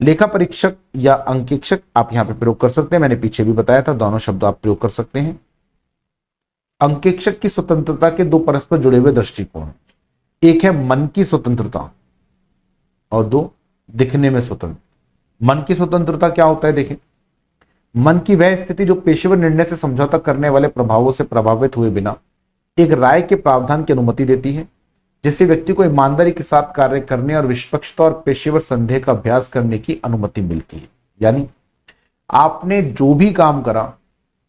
लेखा परीक्षक या अंकेक्षक आप यहां पे प्रयोग कर सकते हैं, मैंने पीछे भी बताया था, दोनों शब्द आप प्रयोग कर सकते हैं। अंकेक्षक की स्वतंत्रता के दो परस्पर जुड़े हुए दृष्टिकोण, एक है मन की स्वतंत्रता और दो दिखने में स्वतंत्र। मन की स्वतंत्रता क्या होता है, देखें, मन की वह स्थिति जो पेशेवर निर्णय से समझौता करने वाले प्रभावों से प्रभावित हुए बिना एक राय के प्रावधान की अनुमति देती है, जिससे व्यक्ति को ईमानदारी के साथ कार्य करने और निष्पक्षता और पेशेवर संदेह का अभ्यास करने की अनुमति मिलती है। यानी आपने जो भी काम करा,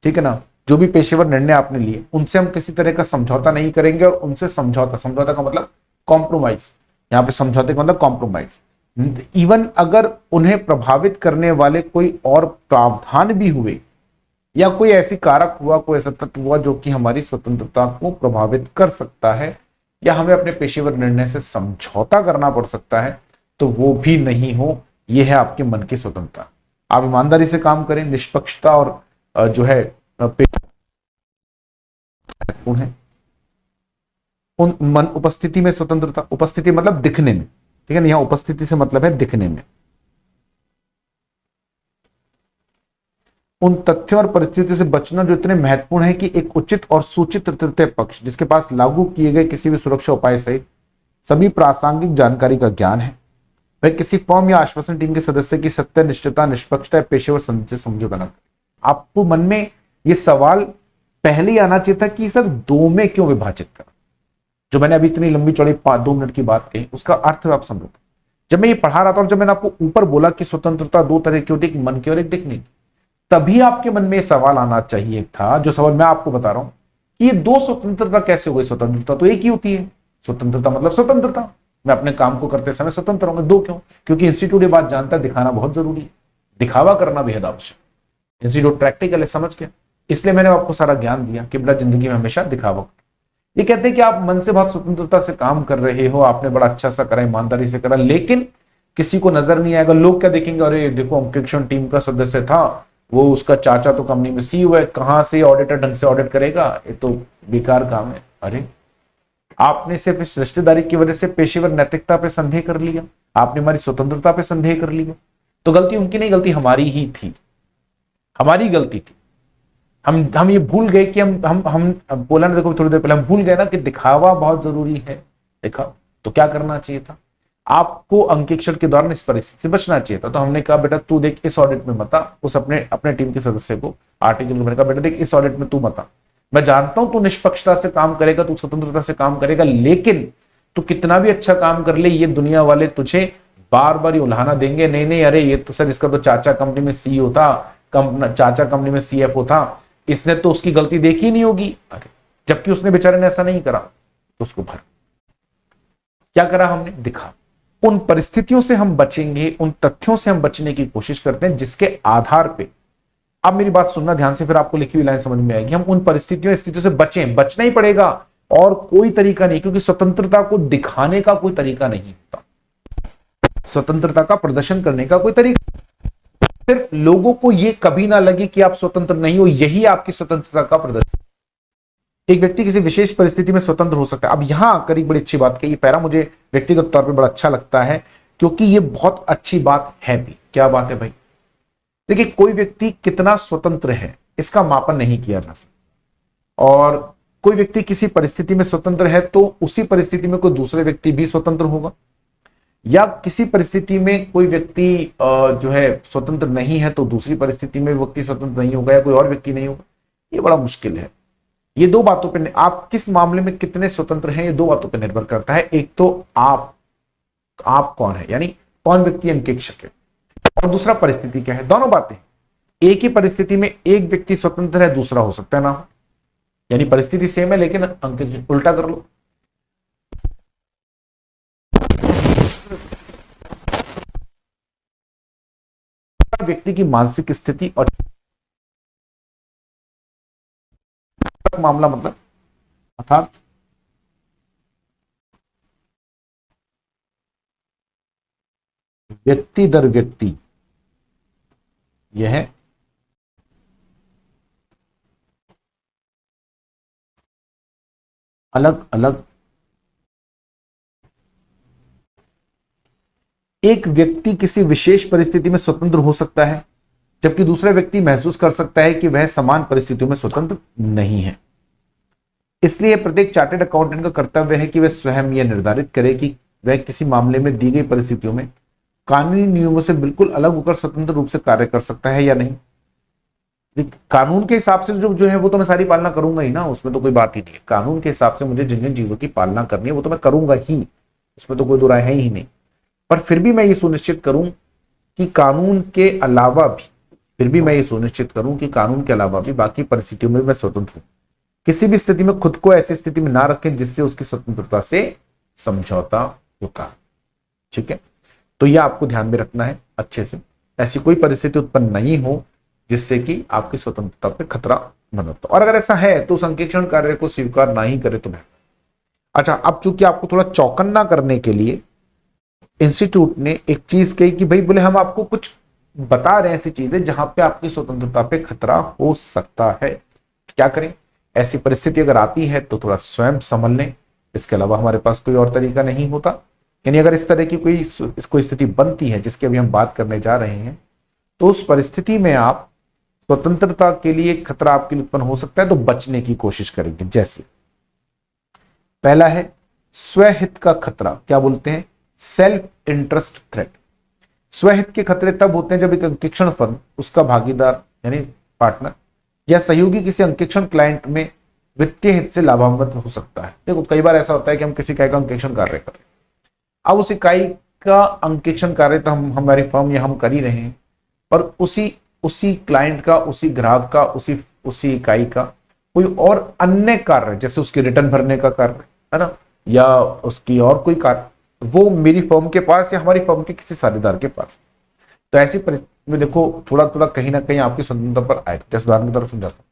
ठीक है ना, जो भी पेशेवर निर्णय आपने लिए, उनसे हम किसी तरह का समझौता नहीं करेंगे और उनसे समझौता का मतलब कॉम्प्रोमाइज, यहां पे समझौते का मतलब कॉम्प्रोमाइज। इवन अगर उन्हें प्रभावित करने वाले कोई और प्रावधान भी हुए या कोई ऐसी कारक हुआ, कोई ऐसा तत्व हुआ जो कि हमारी स्वतंत्रता को प्रभावित कर सकता है या हमें अपने पेशेवर निर्णय से समझौता करना पड़ सकता है, तो वो भी नहीं हो। यह है आपके मन की स्वतंत्रता। आप ईमानदारी से काम करें, निष्पक्षता और जो है महत्वपूर्ण है। उन मन उपस्थिति में स्वतंत्रता, उपस्थिति मतलब दिखने में, ठीक है ना, यहां उपस्थिति से मतलब है दिखने में। उन तथ्यों और परिस्थितियों से बचना जो इतने महत्वपूर्ण है कि एक उचित और सूचित तृतीय पक्ष जिसके पास लागू किए गए किसी भी सुरक्षा उपाय सहित सभी प्रासंगिक जानकारी का ज्ञान है, वह किसी फर्म या आश्वासन टीम के सदस्य की सत्य, निष्ठता, निष्पक्षता, पेशेवर से समझौता न करे। आपको मन में यह सवाल पहले ही आना चाहिए था कि सर दो में क्यों विभाजित कर, जो मैंने अभी इतनी लंबी चौड़ी 2 मिनट की बात कही, उसका अर्थ आप समझो। जब मैं ये पढ़ा रहा था और जब मैंने आपको ऊपर बोला कि स्वतंत्रता दो तरह की होती है, एक मन की और एक दिखने की, तभी आपके मन में सवाल आना चाहिए था, जो सवाल मैं आपको बता रहा हूं कि ये दो स्वतंत्रता कैसे हो गई। स्वतंत्रता तो एक ही होती है, स्वतंत्रता मतलब स्वतंत्रता, मैं अपने काम को करते समय स्वतंत्र हूं। दो क्यों? क्योंकि इंस्टीट्यूट ये बात जानता है दिखाना बहुत जरूरी है, दिखावा करना बेहद आवश्यक। इंस्टीट्यूट प्रैक्टिकल है, समझ गया, इसलिए मैंने आपको सारा ज्ञान दिया कि बेटा जिंदगी में हमेशा दिखावा। ये कहते हैं कि आप मन से बहुत स्वतंत्रता से काम कर रहे हो, आपने बड़ा अच्छा सा करा, ईमानदारी से करा, लेकिन किसी को नजर नहीं आएगा। लोग क्या देखेंगे, अरे देखो अंकेक्षण टीम का सदस्य था, वो उसका चाचा तो कंपनी में सीईओ है, कहां से ऑडिटर ढंग से ऑडिट करेगा, ये तो बेकार काम है। अरे आपने सिर्फ इस रिश्तेदारी की वजह से पेशेवर नैतिकता पे संदेह कर लिया, आपने हमारी स्वतंत्रता पे संदेह कर लिया, तो गलती उनकी नहीं, गलती हमारी ही थी, हमारी गलती थी। हम ये भूल गए कि हम बोला ना, देखो थोड़ी देर पहले हम भूल गए ना कि दिखावा बहुत जरूरी है। देखा तो क्या करना चाहिए था आपको, अंकेक्षण के दौरान इस परिस्थिति से बचना चाहिए था। तो हमने कहा बेटा तू देख इस ऑडिट में मत आ, उस अपने टीम के सदस्य को आर्टिकल में कहा बेटा देख इस ऑडिट में तू मत आ, मैं जानता हूं तू निष्पक्षता से काम करेगा, तू स्वतंत्रता से काम करेगा, लेकिन तू कितना भी अच्छा काम कर ले, ये दुनिया वाले तुझे बार बार ये उल्हाना देंगे, नहीं नहीं अरे ये तो सर इसका तो चाचा कंपनी में सीईओ था, चाचा कंपनी में सीएफओ था, इसने तो उसकी गलती देखी नहीं होगी। अरे जबकि उसने बेचारे ने ऐसा नहीं करा, तो उसको भर क्या करा हमने, दिखा। उन परिस्थितियों से हम बचेंगे, उन तथ्यों से हम बचने की कोशिश करते हैं जिसके आधार पे, अब मेरी बात सुनना ध्यान से, फिर आपको लिखी हुई लाइन समझ में आएगी। हम उन परिस्थितियों स्थितियों से बचें, बचना ही पड़ेगा और कोई तरीका नहीं, क्योंकि स्वतंत्रता को दिखाने का कोई तरीका नहीं होता, स्वतंत्रता का प्रदर्शन करने का कोई तरीका, सिर्फ लोगों को यह कभी ना लगे कि आप स्वतंत्र नहीं हो, यही आपकी स्वतंत्रता का प्रदर्शन। एक व्यक्ति किसी विशेष परिस्थिति में स्वतंत्र हो सकता है। अब यहां आकर एक बड़ी अच्छी बात कही, पैरा मुझे व्यक्तिगत तौर पे बड़ा अच्छा लगता है, क्योंकि ये बहुत अच्छी बात है भी। क्या बात है भाई? देखिए कोई व्यक्ति कितना स्वतंत्र है इसका मापन नहीं किया जा सकता, और कोई व्यक्ति किसी परिस्थिति में स्वतंत्र है तो उसी परिस्थिति में कोई दूसरे व्यक्ति भी स्वतंत्र होगा, या किसी परिस्थिति में कोई व्यक्ति जो है स्वतंत्र नहीं है तो दूसरी परिस्थिति में व्यक्ति स्वतंत्र नहीं होगा, या कोई और व्यक्ति नहीं होगा। ये बड़ा मुश्किल है। ये दो बातों पे, आप किस मामले में कितने स्वतंत्र हैं, ये दो बातों पे निर्भर करता है। एक तो आप कौन है, यानी कौन व्यक्ति अंकेक्षक है, और दूसरा परिस्थिति क्या है। दोनों बातें एक ही परिस्थिति में एक व्यक्ति स्वतंत्र है, दूसरा हो सकता है ना हो, यानी परिस्थिति सेम है लेकिन अंक उल्टा कर लो। व्यक्ति की मानसिक स्थिति और मामला मतलब अर्थात व्यक्ति दर व्यक्ति यह अलग अलग, एक व्यक्ति किसी विशेष परिस्थिति में स्वतंत्र हो सकता है जबकि दूसरा व्यक्ति महसूस कर सकता है कि वह समान परिस्थितियों में स्वतंत्र नहीं है। इसलिए प्रत्येक चार्टेड अकाउंटेंट का कर्तव्य है कि वह स्वयं यह निर्धारित करे कि वह किसी मामले में दी गई परिस्थितियों में कानूनी नियमों से बिल्कुल अलग होकर स्वतंत्र रूप से कार्य कर सकता है या नहीं। कानून के हिसाब से जो जो है वो तो मैं सारी पालना करूंगा ही ना, उसमें तो कोई बात ही नहीं है। कानून के हिसाब से मुझे जिन जिन चीजों की पालना करनी है वो तो मैं करूंगा ही, उसमें तो कोई दो राय है ही नहीं। पर फिर भी मैं ये सुनिश्चित करूं कि कानून के अलावा भी बाकी परिस्थितियों में मैं स्वतंत्र हूं। किसी भी स्थिति में खुद को ऐसी स्थिति में ना रखें जिससे उसकी स्वतंत्रता से समझौता होता। ठीक है, तो यह आपको ध्यान में रखना है अच्छे से, ऐसी कोई परिस्थिति उत्पन्न नहीं हो जिससे कि आपकी स्वतंत्रता पे खतरा बना। और अगर ऐसा है तो उस अंकेक्षण कार्य को स्वीकार ना ही करे तो बेहतर। अच्छा, अब चूंकि आपको थोड़ा चौकन्ना करने के लिए इंस्टीट्यूट ने एक चीज कही कि भाई बोले हम आपको कुछ बता रहे हैं ऐसी चीजें जहां पे आपकी स्वतंत्रता पे खतरा हो सकता है, क्या करें। ऐसी परिस्थिति अगर आती है तो थोड़ा स्वयं संभल लें, इसके अलावा हमारे पास कोई और तरीका नहीं होता। यानी अगर इस तरह की कोई स्थिति बनती है जिसकी अभी हम बात करने जा रहे हैं, तो उस परिस्थिति में आप स्वतंत्रता के लिए खतरा आपके लिए उत्पन्न हो सकता है तो बचने की कोशिश करेंगे। जैसे पहला है स्वहित का खतरा, क्या बोलते हैं, सेल्फ इंटरेस्ट थ्रेट। स्वहित के खतरे तब होते हैं जब एक अंकेक्षण फर्म, उसका भागीदार यानी पार्टनर या सहयोगी किसी अंकेक्षण क्लाइंट में वित्तीय हित से लाभान्वित हो सकता है। देखो कई बार ऐसा होता है कि हम किसी इकाई का अंकेक्षण कार्य कर रहे हैं, अब उस इकाई का अंकेक्षण कार्य तो हमारी फर्म या हम कर ही रहे हैं, पर उसी क्लाइंट का, उसी ग्राहक का, उसी इकाई का कोई और अन्य कार्य, जैसे उसकी रिटर्न भरने का कार्य है ना, या उसकी और कोई कार्य, वो मेरी फर्म के पास या हमारी फर्म के किसी साझेदार के पास, तो ऐसी परिस्थिति में देखो थोड़ा थोड़ा कहीं ना कहीं आपकी स्वतंत्रता पर आएगा। जैसे उदाहरण की तरफ समझाता हूं,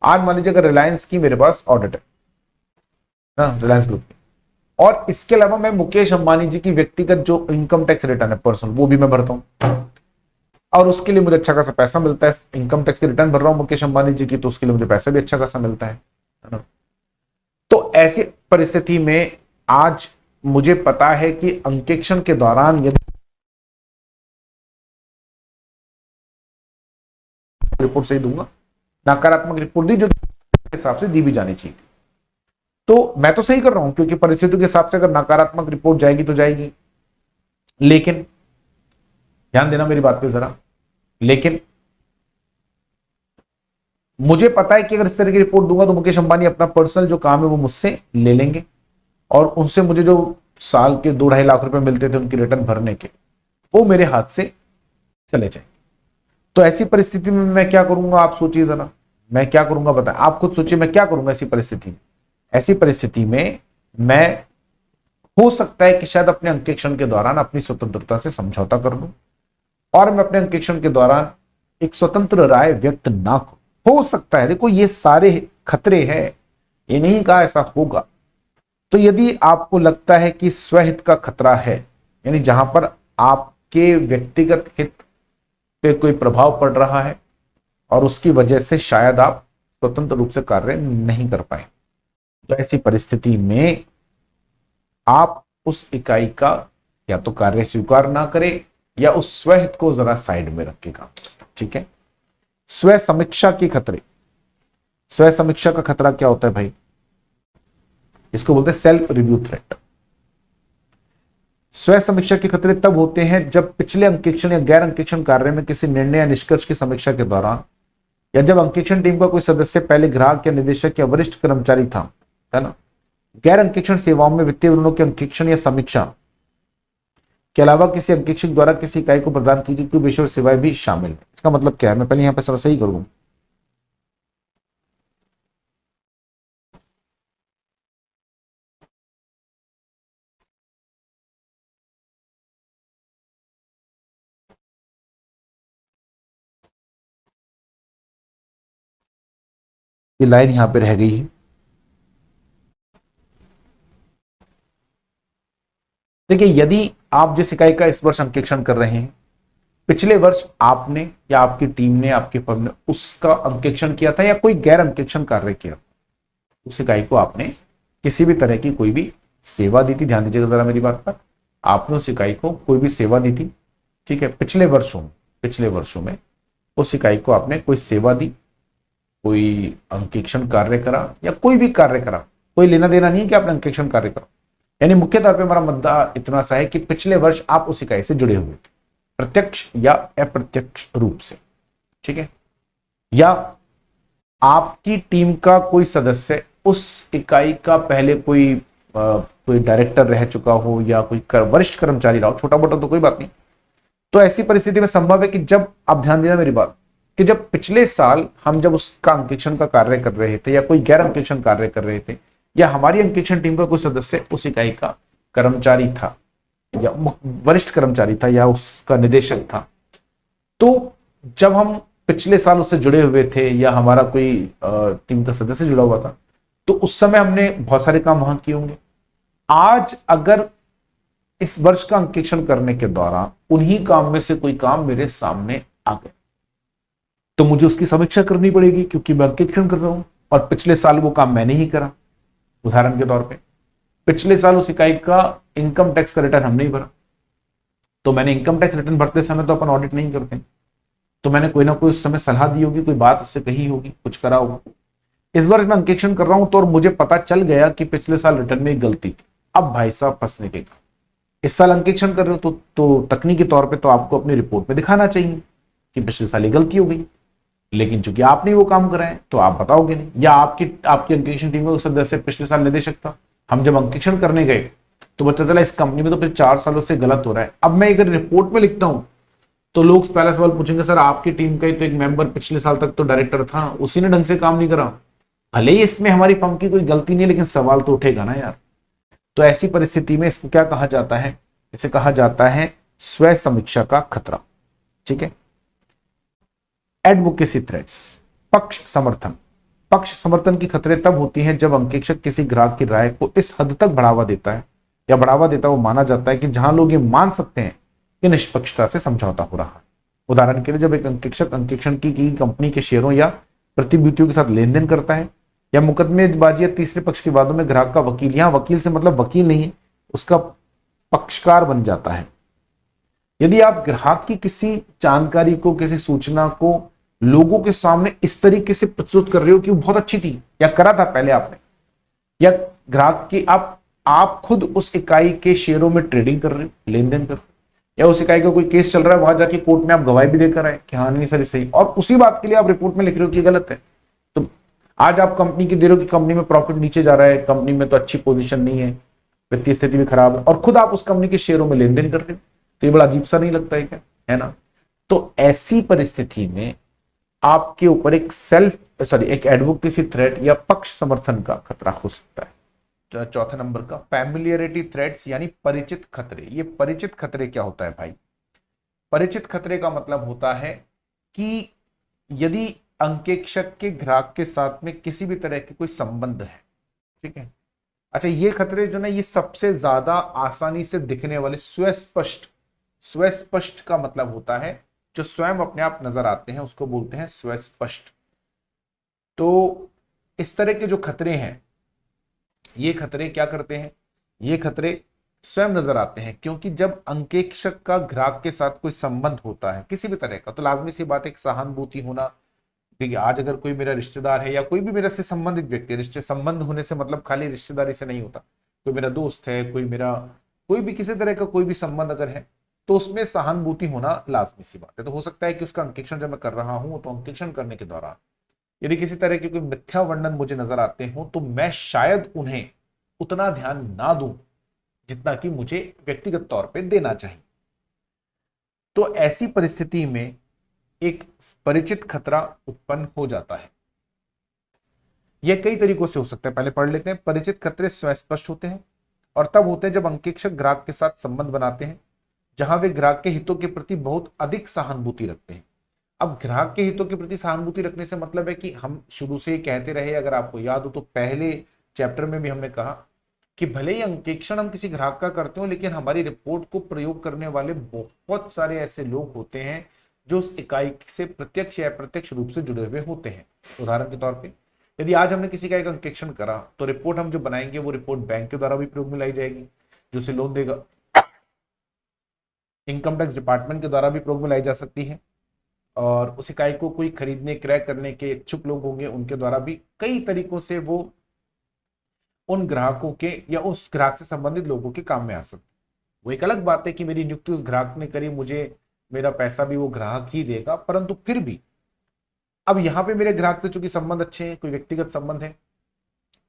आज मान लीजिए अगर रिलायंस की मेरे पास ऑडिट है ना, रिलायंस ग्रुप की, और इसके अलावा मैं मुकेश अंबानी जी की व्यक्तिगत जो इनकम टैक्स रिटर्न है पर्सनल, वो भी मैं भरता हूं और उसके लिए मुझे अच्छा खासा पैसा मिलता है। इनकम टैक्स की रिटर्न भर रहा हूं मुकेश अंबानी जी की, तो उसके लिए मुझे पैसा भी अच्छा खासा मिलता है ना। तो ऐसी परिस्थिति में आज मुझे पता है कि अंकेक्षण के दौरान यदि रिपोर्ट सही दूंगा, नकारात्मक रिपोर्ट दी जो हिसाब से दी भी जानी चाहिए, तो मैं तो सही कर रहा हूं क्योंकि परिस्थितियों के हिसाब से अगर नकारात्मक रिपोर्ट जाएगी तो जाएगी। लेकिन ध्यान देना मेरी बात पे जरा, लेकिन मुझे पता है कि अगर इस तरह की रिपोर्ट दूंगा तो मुकेश अंबानी अपना पर्सनल जो काम है वो मुझसे ले लेंगे और उनसे मुझे जो साल के 2-2.5 लाख रुपए मिलते थे उनकी रिटर्न भरने के, वो मेरे हाथ से चले जाएंगे। तो ऐसी परिस्थिति में मैं क्या करूंगा, आप सोचिए जरा, मैं क्या करूंगा बताएं, आप खुद सोचिए मैं क्या करूंगा ऐसी परिस्थिति में। ऐसी परिस्थिति में मैं, हो सकता है कि शायद अपने अंकेक्षण के दौरान अपनी स्वतंत्रता से समझौता कर लूं और मैं अपने अंकेक्षण के दौरान एक स्वतंत्र राय व्यक्त ना करूं। हो सकता है, देखो ये सारे खतरे हैं, ये नहीं कहा ऐसा होगा। तो यदि आपको लगता है कि स्वहित का खतरा है, यानी जहां पर आपके व्यक्तिगत हित पे कोई प्रभाव पड़ रहा है और उसकी वजह से शायद आप स्वतंत्र रूप से कार्य नहीं कर पाए, तो ऐसी परिस्थिति में आप उस इकाई का या तो कार्य स्वीकार ना करें या उस स्वहित को जरा साइड में रखेगा। ठीक है, स्व समीक्षा के खतरे। स्व समीक्षा का खतरा क्या होता है भाई, इसको बोलते हैं सेल्फ रिव्यू थ्रेट। स्व समीक्षा के खतरे तब होते हैं जब पिछले अंकेक्षण या गैर अंकेक्षण कार्य में किसी निर्णय या निष्कर्ष की समीक्षा के दौरान या जब अंकेक्षण टीम का कोई सदस्य पहले ग्राहक या निदेशक या वरिष्ठ कर्मचारी था, है ना, गैर अंकेक्षण सेवाओं में वित्तीय विवरणों के अंकेक्षण या समीक्षा के अलावा किसी अंकेक्षक द्वारा किसी इकाई को प्रदान की गई कोई पेशेवर सेवाएं भी शामिल है। इसका मतलब क्या है, मैं पहले यहाँ पे सब सही करूँ। ये लाइन यहाँ पे रह गई है। देखिए, यदि आप जिस इकाई का इस वर्ष अंकेक्षण कर रहे हैं, पिछले वर्ष आपने या आपकी टीम ने, आपकी फर्म ने उसका अंकेक्षण किया था या कोई गैर अंकेक्षण कार्य किया, उस इकाई को आपने किसी भी तरह की कोई भी सेवा दी थी, ध्यान दीजिएगा जरा मेरी बात पर, आपने उस इकाई को कोई भी सेवा दी थी, ठीक है, पिछले वर्षों में उस इकाई को आपने कोई सेवा दी, कोई अंकेक्षण कार्य करा या कोई भी कार्य करा, कोई लेना देना नहीं है कि आपने अंकेक्षण कार्य करा। यानी मुख्य तौर पे हमारा मुद्दा इतना सा है कि पिछले वर्ष आप उस इकाई से जुड़े हुए थे, प्रत्यक्ष या अप्रत्यक्ष रूप से, ठीक है, या आपकी टीम का कोई सदस्य उस इकाई का पहले कोई डायरेक्टर रह चुका हो या कोई वरिष्ठ कर्मचारी रहा हो, छोटा मोटा तो कोई बात नहीं। तो ऐसी परिस्थिति में संभव है कि जब आप ध्यान देना मेरी बात, कि जब पिछले साल हम जब उसका अंकेक्षण का कार्य कर रहे थे या कोई गैर अंकेक्षण कार्य कर रहे थे, या हमारी अंकेक्षण टीम का कोई सदस्य उस इकाई का कर्मचारी था या वरिष्ठ कर्मचारी था या उसका निदेशक था, तो जब हम पिछले साल उससे जुड़े हुए थे या हमारा कोई टीम का सदस्य जुड़ा हुआ था, तो उस समय हमने बहुत सारे काम वहां किए होंगे। आज अगर इस वर्ष का अंकेक्षण करने के दौरान उन्हीं काम में से कोई काम मेरे सामने आ गए, तो मुझे उसकी समीक्षा करनी पड़ेगी क्योंकि मैं अंकेक्षण कर रहा हूं और पिछले साल वो काम मैंने ही करा। उदाहरण के तौर पे, पिछले साल उस इकाई का इनकम टैक्स का रिटर्न हमने ही भरा, तो मैंने इनकम टैक्स रिटर्न भरते समय तो अपन ऑडिट नहीं करते, तो मैंने कोई ना कोई उस समय सलाह दी होगी, कोई बात उससे कही होगी, कुछ करा होगा। इस वर्ष मैं अंकेक्षण कर रहा हूं तो और मुझे पता चल गया कि पिछले साल रिटर्न में एक गलती थी। अब भाई साहब फंसने के, इस साल अंकेक्षण कर रहे हो तो तकनीकी तौर पे तो आपको अपनी रिपोर्ट में दिखाना चाहिए कि पिछले साल ये गलती हो गई, लेकिन चूंकि आपने वो काम करा है तो आप बताओगे नहीं, या आपकी अंकेक्षण टीम का सदस्य पिछले साल निदेशक था, हम जब अंकेक्षण करने गए तो पता चला इस कंपनी में तो पिछले 4 सालों से गलत हो रहा है। अब मैं अगर रिपोर्ट में लिखता हूं तो लोग पहला सवाल पूछेंगे, सर आपकी टीम का ही तो एक मेंबर पिछले साल तक तो डायरेक्टर था, उसी ने ढंग से काम नहीं करा। भले ही इसमें हमारी फर्म की कोई गलती नहीं, लेकिन सवाल तो उठेगा ना यार। तो ऐसी परिस्थिति में इसको क्या कहा जाता है, इसे कहा जाता है स्व समीक्षा का खतरा, ठीक है। एडवोकेसी थ्रेट्स, पक्ष समर्थन की खतरे तब होती हैं जब अंकेक्षक किसी ग्राहक की राय को इस हद तक बढ़ावा देता है या बढ़ावा देता वो माना जाता है कि जहां लोग ये मान सकते हैं कि निष्पक्षता से समझौता हो रहा है। उदाहरण के लिए, जब एक अंकेक्षक अंकेक्षण की कंपनी के शेयरों या प्रतिभूतियों के साथ लेन देन करता है या मुकदमेबाजी या तीसरे पक्ष के वादों में ग्राहक का वकील, यहां वकील से मतलब वकील नहीं है, उसका पक्षकार बन जाता है। यदि आप ग्राहक की किसी जानकारी को, किसी सूचना को लोगों के सामने इस तरीके से प्रस्तुत कर रहे हो कि वो बहुत अच्छी थी या करा था पहले आपने, या ग्राहक की आप खुद उस इकाई के शेयरों में ट्रेडिंग कर रहे हो, लेन देन कर रहे हो, या उस इकाई का कोई केस चल रहा है, वहां जाके कोर्ट में आप गवाही भी देकर आए कि हाँ नहीं सर सही, और उसी बात के लिए आप रिपोर्ट में लिख रहे हो कि गलत है। तो आज आप कंपनी की दे रहे हो कि कंपनी में प्रॉफिट नीचे जा रहा है, कंपनी में तो अच्छी पोजीशन नहीं है, वित्तीय स्थिति भी खराब है, और खुद आप उस कंपनी के शेयरों में लेन देन कर रहे हो, तो ये बड़ा अजीब सा नहीं लगता है क्या, है ना। तो ऐसी परिस्थिति में आपके ऊपर एक एडवोकेसी थ्रेट या पक्ष समर्थन का खतरा हो सकता है। चौथे नंबर का फैमिलियरिटी थ्रेट्स यानी परिचित खतरे। ये परिचित खतरे क्या होता है भाई? परिचित खतरे का मतलब होता है कि यदि अंकेक्षक के ग्राहक के साथ में किसी भी तरह के कोई संबंध है, ठीक है। अच्छा, ये खतरे जो ना, ये सबसे ज्यादा आसानी से दिखने वाले स्वस्पष्ट का मतलब होता है जो स्वयं अपने आप नजर आते हैं, उसको बोलते हैं स्वस्पष्ट। तो इस तरह के जो खतरे हैं, ये खतरे क्या करते हैं, ये खतरे स्वयं नजर आते हैं, क्योंकि जब अंकेक्षक का ग्राहक के साथ कोई संबंध होता है किसी भी तरह का, तो लाजमी सी बात है एक सहानुभूति होना। देखिए, आज अगर कोई मेरा रिश्तेदार है या कोई भी मेरे से संबंधित व्यक्ति है, रिश्ते संबंध होने से मतलब खाली रिश्तेदारी से नहीं होता, कोई मेरा दोस्त है, कोई भी किसी तरह का कोई भी संबंध अगर है, तो उसमें सहानुभूति होना लाजमी सी बात है। तो हो सकता है कि उसका अंकेक्षण जब मैं कर रहा हूं, तो अंकेक्षण करने के दौरान यदि किसी तरह के कोई मिथ्या वर्णन मुझे नजर आते हो, तो मैं शायद उन्हें उतना ध्यान ना दूं जितना कि मुझे व्यक्तिगत तौर पे देना चाहिए। तो ऐसी परिस्थिति में एक परिचित खतरा उत्पन्न हो जाता है। यह कई तरीकों से हो सकता है, पहले पढ़ लेते हैं। परिचित खतरे स्वस्पष्ट होते हैं और तब होते हैं जब अंकेक्षक ग्राहक के साथ संबंध बनाते हैं जहां वे ग्राहक के हितों के प्रति बहुत अधिक सहानुभूति रखते हैं। अब ग्राहक के हितों के प्रति सहानुभूति रखने से मतलब है कि हम शुरू से ही कहते रहे, अगर आपको याद हो तो पहले चैप्टर में भी हमने कहा कि भले ही अंकेक्षण हम किसी ग्राहक का करते हो, लेकिन हमारी रिपोर्ट को प्रयोग करने वाले बहुत सारे ऐसे लोग होते हैं जो उस इकाई से प्रत्यक्ष या अप्रत्यक्ष रूप से जुड़े हुए होते हैं। उदाहरण के तौर पर यदि आज हमने किसी का एक अंकेक्षण करा तो रिपोर्ट हम जो बनाएंगे वो रिपोर्ट बैंक के द्वारा भी प्रयोग में लाई जाएगी जो उसे लोन देगा, इनकम टैक्स डिपार्टमेंट के द्वारा भी प्रयोग में लाई जा सकती है, और उस इकाई को कोई खरीदने क्रय करने के इच्छुक लोग होंगे उनके द्वारा भी कई तरीकों से वो उन ग्राहकों के या उस ग्राहक से संबंधित लोगों के काम में आ सकते। वो एक अलग बात है कि मेरी नियुक्ति उस ग्राहक ने करी, मुझे मेरा पैसा भी वो ग्राहक ही देगा, परंतु फिर भी अब यहां पे मेरे ग्राहक से चूंकि संबंध अच्छे हैं, कोई व्यक्तिगत संबंध है,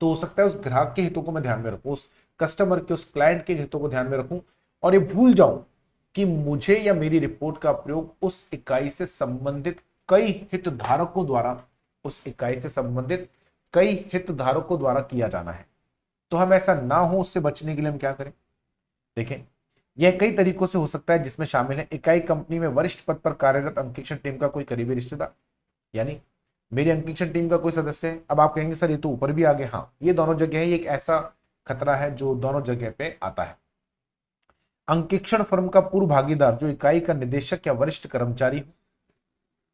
तो हो सकता है उस ग्राहक के हितों को मैं ध्यान में रखूं, उस कस्टमर के, उस क्लाइंट के हितों को ध्यान में रखूं और ये भूल जाऊं कि मुझे या मेरी रिपोर्ट का प्रयोग उस इकाई से संबंधित कई हितधारकों द्वारा, उस इकाई से संबंधित कई हितधारकों द्वारा किया जाना है। तो हम ऐसा ना हो, उससे बचने के लिए हम क्या करें? देखें, यह कई तरीकों से हो सकता है जिसमें शामिल है इकाई कंपनी में वरिष्ठ पद पर कार्यरत अंकेक्षण टीम का कोई करीबी रिश्तेदार, यानी मेरी अंकेक्षण टीम का कोई सदस्य है। अब आप कहेंगे सर ये तो ऊपर भी आ गए। हाँ, ये दोनों जगह है, ये एक ऐसा खतरा है जो दोनों जगह पे आता है। अंकेक्षण फर्म का पूर्व भागीदार जो इकाई का निदेशक या वरिष्ठ कर्मचारी हो,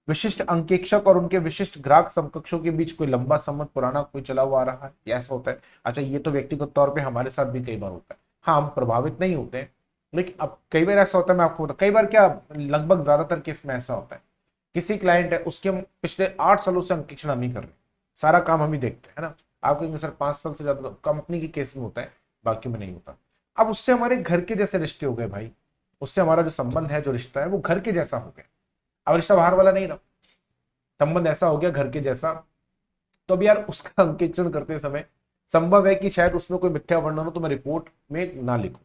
विशिष्ट अंकेक्षक और उनके विशिष्ट ग्राहक समकक्षों के बीच कोई लंबा संबंध पुराना कोई चला हुआ आ रहा है, ऐसा होता है। अच्छा, ये तो व्यक्तिगत तौर पे हमारे साथ भी कई बार होता है। हाँ, हम प्रभावित नहीं होते हैं, लेकिन अब कई बार ऐसा होता है, मैं आपको बता, कई बार क्या, लगभग ज्यादातर केस में ऐसा होता है, किसी क्लाइंट है उसके हम पिछले 8 सालों से अंकेक्षण हम ही कर रहे हैं, सारा काम हम ही देखते हैं, है ना। आप कहेंगे सर 5 साल से ज्यादा, कंपनी के केस में होता है, बाकी में नहीं होता। अब उससे हमारे घर के जैसे रिश्ते हो गए भाई, उससे हमारा जो संबंध है, जो रिश्ता है, वो घर के जैसा हो गया। अब रिश्ता बाहर वाला नहीं रहा, संबंध ऐसा हो गया घर के जैसा। तो अब यार उसका अंकेक्षण करते समय संभव है कि शायद उसमें कोई मिथ्या वर्णन हो तो मैं रिपोर्ट में ना लिखूं,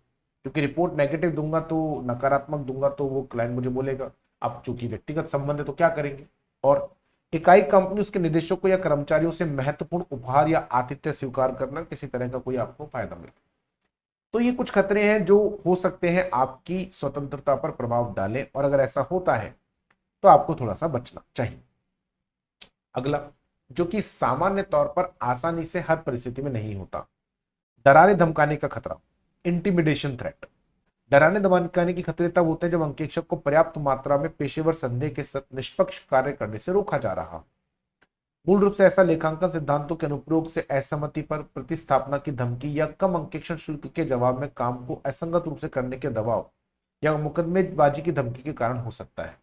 क्योंकि रिपोर्ट नेगेटिव दूंगा तो, नकारात्मक दूंगा तो वो क्लाइंट मुझे बोलेगा। अब चूंकि व्यक्तिगत संबंध है तो क्या करेंगे। और इकाई कंपनी उसके निदेशकों या कर्मचारियों से महत्वपूर्ण उपहार या आतिथ्य स्वीकार करना, किसी तरह का कोई आपको फायदा मिले, तो ये कुछ खतरे हैं जो हो सकते हैं आपकी स्वतंत्रता पर प्रभाव डालें, और अगर ऐसा होता है तो आपको थोड़ा सा बचना चाहिए। अगला, जो कि सामान्य तौर पर आसानी से हर परिस्थिति में नहीं होता, डराने धमकाने का खतरा, इंटिमिडेशन थ्रेट। डराने धमकाने के खतरे तब होते हैं जब अंकेक्षक को पर्याप्त मात्रा में पेशेवर संदेह के साथ निष्पक्ष कार्य करने से रोका जा रहा। मूल रूप से ऐसा लेखांकन सिद्धांतों के अनुप्रयोग से असहमति पर प्रतिस्थापना की धमकी या कम अंकेक्षण शुल्क के जवाब में काम को असंगत रूप से करने के दबाव या मुकदमेबाजी की धमकी के कारण हो सकता है।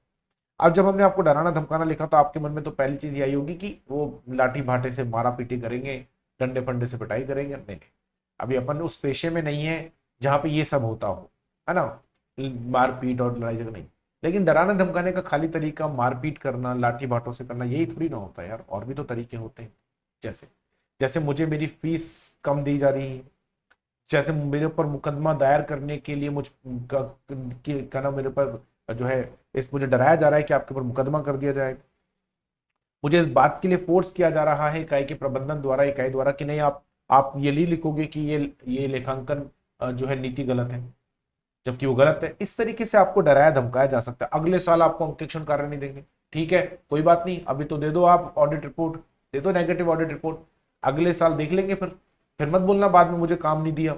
अब जब हमने आपको डराना धमकाना लिखा तो आपके मन में तो पहली चीज यही होगी कि वो लाठी भाटे से मारा पीटी करेंगे, डंडे फंडे से पिटाई करेंगे। नहीं, अभी अपन उस पेशे में नहीं है जहां पे ये सब होता हो, है ना, मारपीट और लड़ाई झगड़ा नहीं। लेकिन डराने धमकाने का खाली तरीका मारपीट करना, लाठी भाटों से करना, यही थोड़ी ना होता है यार, और भी तो तरीके होते हैं। जैसे जैसे मुझे मेरी फीस कम दी जा रही है, जैसे मेरे ऊपर मुकदमा दायर करने के लिए का ना, मेरे ऊपर जो है, इस मुझे डराया जा रहा है कि आपके ऊपर मुकदमा कर दिया जाएगा। मुझे इस बात के लिए फोर्स किया जा रहा है इकाई के प्रबंधन द्वारा, इकाई द्वारा, कि नहीं आप ये नहीं लिखोगे कि ये लेखांकन जो है नीति गलत है, जबकि वो गलत है। इस तरीके से आपको डराया धमकाया जा सकता है। अगले साल आपको अंकेक्षण कार्य नहीं देंगे, ठीक है कोई बात नहीं, अभी तो दे दो, आप ऑडिट रिपोर्ट दे दो, नेगेटिव ऑडिट रिपोर्ट, अगले साल देख लेंगे, फिर मत बोलना बाद में मुझे काम नहीं दिया।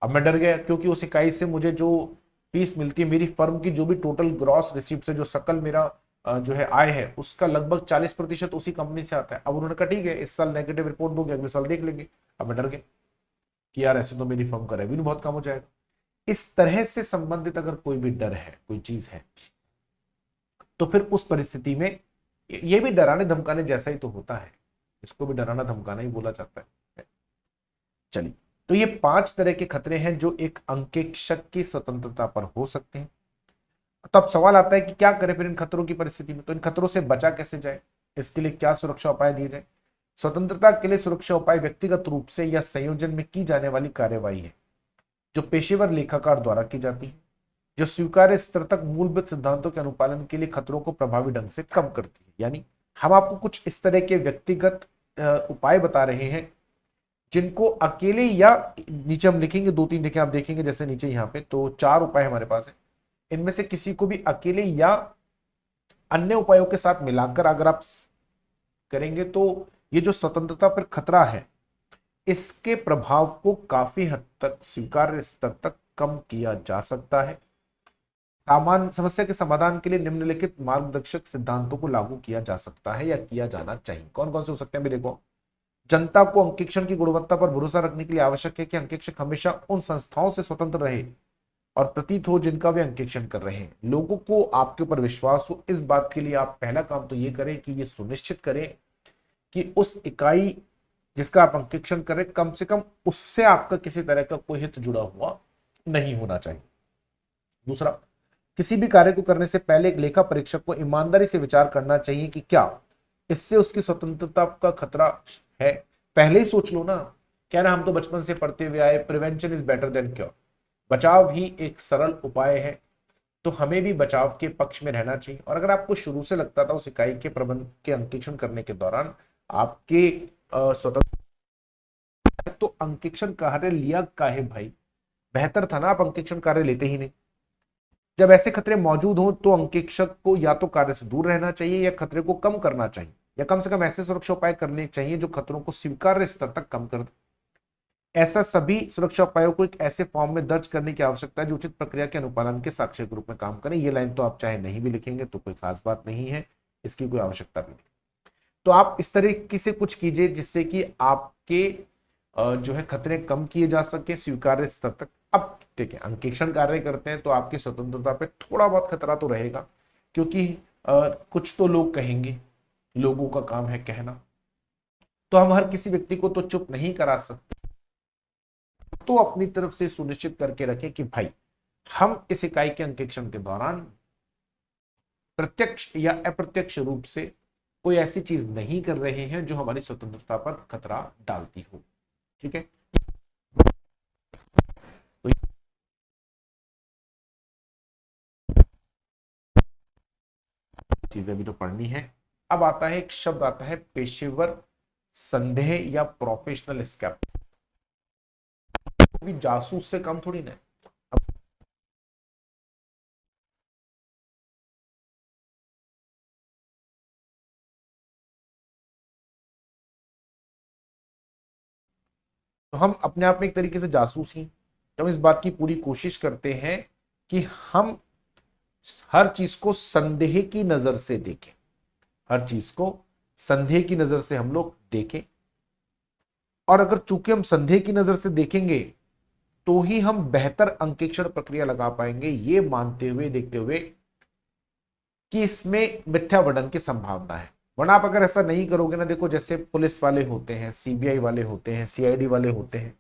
अब मैं डर गया, क्योंकि उस इकाई से मुझे जो फीस मिलती है, मेरी फर्म की जो भी टोटल ग्रॉस रिसिप्ट से जो सकल मेरा जो है आय है, उसका लगभग 40% उसी कंपनी से आता है। अब उन्होंने कहा ठीक है इस साल नेगेटिव रिपोर्ट दोगे, अगले साल देख लेंगे। अब मैं डर गया कि यार ऐसे तो मेरी फर्म का रेवेन्यू बहुत कम हो जाएगा। इस तरह से संबंधित अगर कोई भी डर है, कोई चीज है, तो फिर उस परिस्थिति में ये भी डराने धमकाने जैसा ही तो होता है, इसको भी डराना धमकाना ही बोला जाता है। चलिए, तो ये 5 तरह के खतरे हैं जो एक अंकेक्षक की स्वतंत्रता पर हो सकते हैं। तो अब सवाल आता है कि क्या करें फिर इन खतरों की परिस्थिति में, तो इन खतरों से बचा कैसे जाए, इसके लिए क्या सुरक्षा उपाय दिए जाए। स्वतंत्रता के लिए सुरक्षा उपाय व्यक्तिगत रूप से या संयोजन में की जाने वाली कार्यवाही है जो पेशेवर लेखाकार द्वारा की जाती है, जो स्वीकार्य स्तर तक मूलभूत सिद्धांतों के अनुपालन के लिए खतरों को प्रभावी ढंग से कम करती है। यानी हम आपको कुछ इस तरह के व्यक्तिगत उपाय बता रहे हैं जिनको अकेले या नीचे हम लिखेंगे, दो तीन देखें आप देखेंगे जैसे नीचे यहाँ पे, तो 4 उपाय हमारे पास है। इनमें से किसी को भी अकेले या अन्य उपायों के साथ मिलाकर अगर आप करेंगे तो ये जो स्वतंत्रता पर खतरा है इसके प्रभाव को काफी हद तक स्वीकार्य स्तर तक कम किया जा सकता है। सामान्य समस्या के समाधान के लिए निम्नलिखित मार्गदर्शक सिद्धांतों को लागू किया जा सकता है या किया जाना चाहिए। कौन कौन से हो सकते हैं? देखो, जनता को अंकेक्षण की गुणवत्ता पर भरोसा रखने के लिए आवश्यक है कि अंकेक्षक हमेशा उन संस्थाओं से स्वतंत्र रहे और प्रतीत हो जिनका वे अंकेक्षण कर रहे हैं। लोगों को आपके ऊपर विश्वास हो, इस बात के लिए आप पहला काम तो ये करें कि ये सुनिश्चित करें कि उस इकाई जिसका आप अंकेक्षण करें कम से कम उससे आपका किसी तरह का कोई हित जुड़ा हुआ नहीं होना चाहिए। दूसरा, किसी भी कार्य को करने से पहले एक लेखा परीक्षक को ईमानदारी से विचार करना चाहिए कि क्या इससे उसकी स्वतंत्रता का खतरा है। पहले ही सोच लो ना, क्या ना, हम तो बचपन से पढ़ते हुए आए, prevention is better than cure. बचाव ही एक सरल उपाय है, तो हमें भी बचाव के पक्ष में रहना चाहिए। और अगर आपको शुरू से लगता था उस इकाई के प्रबंध के अंकेक्षण करने के दौरान आपके स्वतंत्र, तो अंकेक्षण कार्य लिया काहे भाई? बेहतर था ना आप अंकेक्षण कार्य लेते ही नहीं। जब ऐसे खतरे मौजूद हो तो अंकेक्षक को या तो कार्य से दूर रहना चाहिए या खतरे को कम करना चाहिए, या कम से कम ऐसे सुरक्षा उपाय करने चाहिए जो खतरों को स्वीकार्य स्तर तक कम कर दे। ऐसा सभी सुरक्षा उपायों को एक ऐसे फॉर्म में दर्ज करने की आवश्यकता है जो उचित प्रक्रिया के अनुपालन के साक्ष्य के रूप में काम करें। ये लाइन तो आप चाहे नहीं भी लिखेंगे तो कोई खास बात नहीं है, इसकी कोई आवश्यकता भी नहीं। तो आप इस तरीके से कुछ कीजिए जिससे कि आपके जो है खतरे कम किए जा सके स्वीकार्य स्तर तक। अब ठीक है, अंकेक्षण कार्य करते हैं तो आपकी स्वतंत्रता पे थोड़ा बहुत खतरा तो रहेगा, क्योंकि कुछ तो लोग कहेंगे, लोगों का काम है कहना, तो हम हर किसी व्यक्ति को तो चुप नहीं करा सकते। तो अपनी तरफ से सुनिश्चित करके रखें कि भाई हम इस इकाई के अंकेक्षण के दौरान प्रत्यक्ष या अप्रत्यक्ष रूप से कोई ऐसी चीज नहीं कर रहे हैं जो हमारी स्वतंत्रता पर खतरा डालती हो। ठीक है, तो चीजें भी तो पढ़नी है। अब आता है एक शब्द आता है पेशेवर संदेह या प्रोफेशनल स्कैप। भी जासूस से कम थोड़ी ना। तो हम अपने आप में एक तरीके से जासूस ही, तो हम इस बात की पूरी कोशिश करते हैं कि हम हर चीज को संदेह की नजर से देखें, हर चीज को संदेह की नजर से हम लोग देखें। और अगर चूंकि हम संदेह की नजर से देखेंगे तो ही हम बेहतर अंकेक्षण प्रक्रिया लगा पाएंगे, ये मानते हुए देखते हुए कि इसमें मिथ्या वर्णन की संभावना है। वरना आप अगर ऐसा नहीं करोगे ना, देखो जैसे पुलिस वाले होते हैं, सीबीआई वाले होते हैं, सीआईडी वाले होते हैं,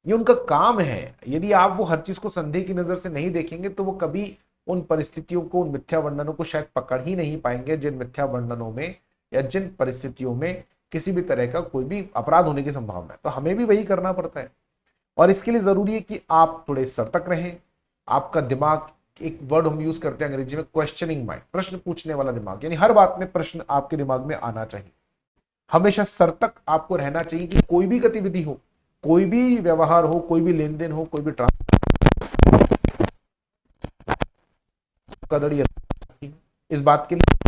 ये उनका काम है। यदि आप वो हर चीज को संदेह की नजर से नहीं देखेंगे तो वो कभी उन परिस्थितियों को, उन मिथ्या वर्णनों को शायद पकड़ ही नहीं पाएंगे जिन मिथ्या वर्णनों में या जिन परिस्थितियों में किसी भी तरह का कोई भी अपराध होने की संभावना है। तो हमें भी वही करना पड़ता है, और इसके लिए जरूरी है कि आप थोड़े सतर्क रहें। आपका दिमाग, एक वर्ड हम यूज करते हैं अंग्रेजी में, क्वेश्चनिंग माइंड, प्रश्न पूछने वाला दिमाग, यानी हर बात में प्रश्न आपके दिमाग में आना चाहिए। हमेशा सतर्क आपको रहना चाहिए कि कोई भी गतिविधि हो, कोई भी व्यवहार हो, कोई भी लेन देन हो, कोई भी धोखाधड़ी, इस बात के लिए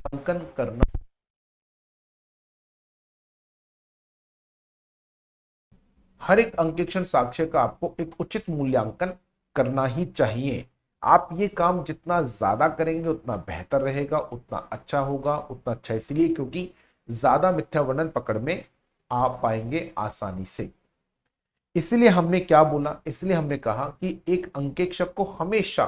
अंकन करना, हर एक अंकेक्षण साक्ष्य का आपको एक उचित मूल्यांकन करना ही चाहिए। आप ये काम जितना ज्यादा करेंगे उतना बेहतर रहेगा, उतना अच्छा होगा, उतना अच्छा इसलिए क्योंकि ज्यादा मिथ्या वर्णन पकड़ में आ पाएंगे आसानी से। इसलिए हमने क्या बोला, इसलिए हमने कहा कि एक अंकेक्षक को हमेशा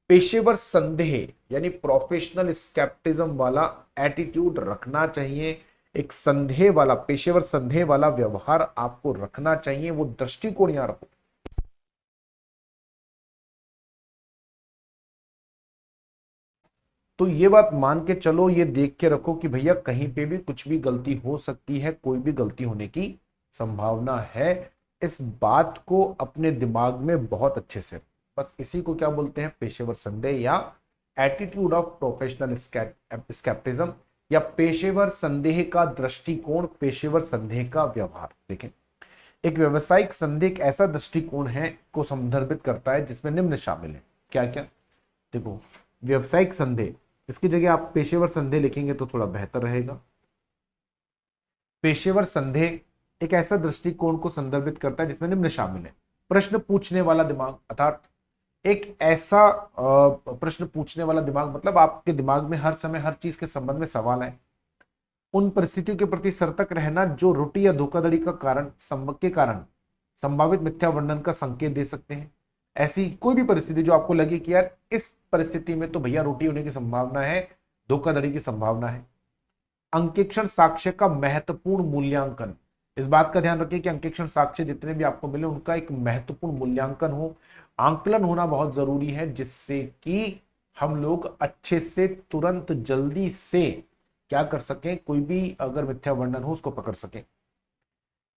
पेशेवर संदेह यानी प्रोफेशनल स्केप्टिज्म वाला एटीट्यूड रखना चाहिए। एक संदेह वाला, पेशेवर संदेह वाला व्यवहार आपको रखना चाहिए, वो दृष्टिकोण यहां रखो। तो ये बात मान के चलो, ये देख के रखो कि भैया कहीं पे भी कुछ भी गलती हो सकती है, कोई भी गलती होने की संभावना है। इस बात को अपने दिमाग में बहुत अच्छे से, बस इसी को क्या बोलते हैं, पेशेवर संदेह या एटीट्यूड ऑफ प्रोफेशनल स्केप्टिज्म, या पेशेवर संदेह का दृष्टिकोण, पेशेवर संदेह का व्यवहार। देखें, एक व्यवसायिक संदेह एक ऐसा दृष्टिकोण है को संदर्भित करता है जिसमें निम्न शामिल है। क्या क्या? देखो, व्यवसायिक संदेह, इसकी जगह आप पेशेवर संदेह लिखेंगे तो थोड़ा बेहतर रहेगा। पेशेवर संदेह एक ऐसा दृष्टिकोण को संदर्भित करता है जिसमें निम्न शामिल है। प्रश्न पूछने वाला दिमाग, अर्थात एक ऐसा प्रश्न पूछने वाला दिमाग, मतलब आपके दिमाग में हर समय हर चीज के संबंध में सवाल है। उन परिस्थितियों के प्रति सतर्क रहना जो रोटी या धोखाधड़ी का कारण के कारण संभावित मिथ्या वर्णन का संकेत दे सकते हैं। ऐसी कोई भी परिस्थिति जो आपको लगे कि यार इस परिस्थिति में तो भैया रोटी होने की संभावना है, धोखाधड़ी की संभावना है। अंकेक्षण साक्ष्य का महत्वपूर्ण मूल्यांकन, इस बात का ध्यान रखिए कि अंकेक्षण साक्ष्य जितने भी आपको मिले उनका एक महत्वपूर्ण मूल्यांकन हो, आंकलन होना बहुत जरूरी है, जिससे कि हम लोग अच्छे से तुरंत जल्दी से क्या कर सकें, कोई भी अगर मिथ्या वर्णन हो उसको पकड़ सकें।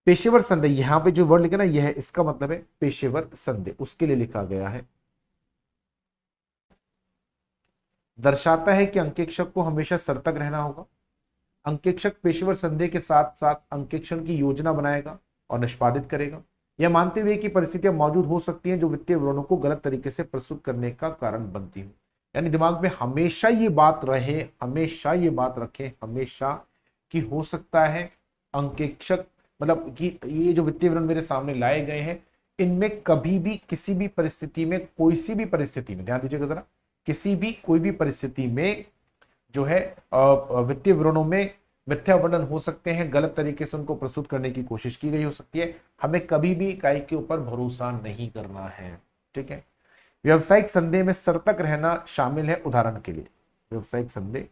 पेशेवर संदेह, यहां पे जो वर्ड लिखा ना, यह इसका मतलब है पेशेवर संदेह, उसके लिए लिखा गया है। दर्शाता है कि अंकेक्षक को हमेशा सतर्क रहना होगा। अंकेक्षक पेशेवर संदेह के साथ साथ अंकेक्षण की योजना बनाएगा और निष्पादित करेगा, यह मानते हुए कि परिस्थितियां मौजूद हो सकती हैं जो वित्तीय विवरणों को गलत तरीके से प्रस्तुत करने का कारण बनती हो। यानी दिमाग में हमेशा ये बात रहे, हमेशा ये बात रखें, हमेशा कि हो सकता है अंकेक्षक, मतलब कि ये जो वित्तीय विवरण मेरे सामने लाए गए हैं, इनमें कभी भी किसी भी परिस्थिति में, कोई सी भी परिस्थिति में, ध्यान दीजिएगा जरा, किसी भी कोई भी परिस्थिति में जो है वित्तीय विवरणों में मिथ्या वर्णन हो सकते हैं, गलत तरीके से उनको प्रस्तुत करने की कोशिश की गई हो सकती है। हमें कभी भी इकाई के ऊपर भरोसा नहीं करना है, ठीक है। व्यवसायिक संदेह में सतर्क रहना शामिल है। उदाहरण के लिए व्यवसायिक संदेह,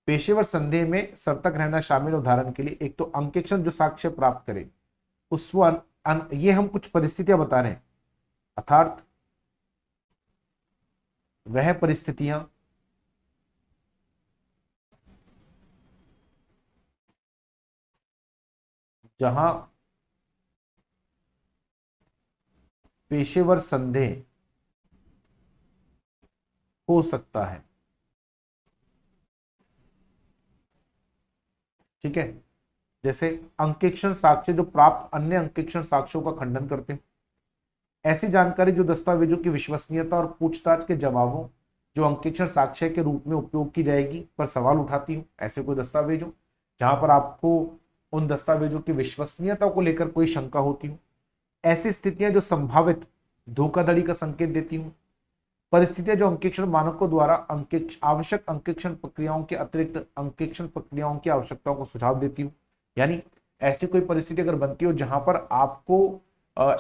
पेशेवर संदेह में सतर्क रहना शामिल, उदाहरण के लिए एक तो अंकेक्षण जो साक्ष्य प्राप्त करे उसको ये हम कुछ परिस्थितियां बता रहे हैं, अर्थात वह परिस्थितियां जहां पेशेवर संदेह हो सकता है, ठीक है। जैसे अंकेक्षण साक्ष्य जो प्राप्त अन्य अंकेक्षण साक्ष्यों का खंडन करते हैं, ऐसी जानकारी जो दस्तावेजों की विश्वसनीयता और पूछताछ के जवाबों जो अंकेक्षण साक्ष्य के रूप में उपयोग की जाएगी पर सवाल उठाती हो। ऐसे कोई दस्तावेज हो जहां पर आपको उन दस्तावेजों की विश्वसनीयता को लेकर कोई शंका होती हो। ऐसी स्थितियां जो संभावित धोखाधड़ी का संकेत देती हो। परिस्थितियां जो अंकेक्षण मानकों द्वारा आवश्यक अंकेक्षण प्रक्रियाओं के अतिरिक्त अंकेक्षण प्रक्रियाओं की आवश्यकताओं को सुझाव देती हो। यानी ऐसी कोई परिस्थिति अगर बनती हो जहां पर आपको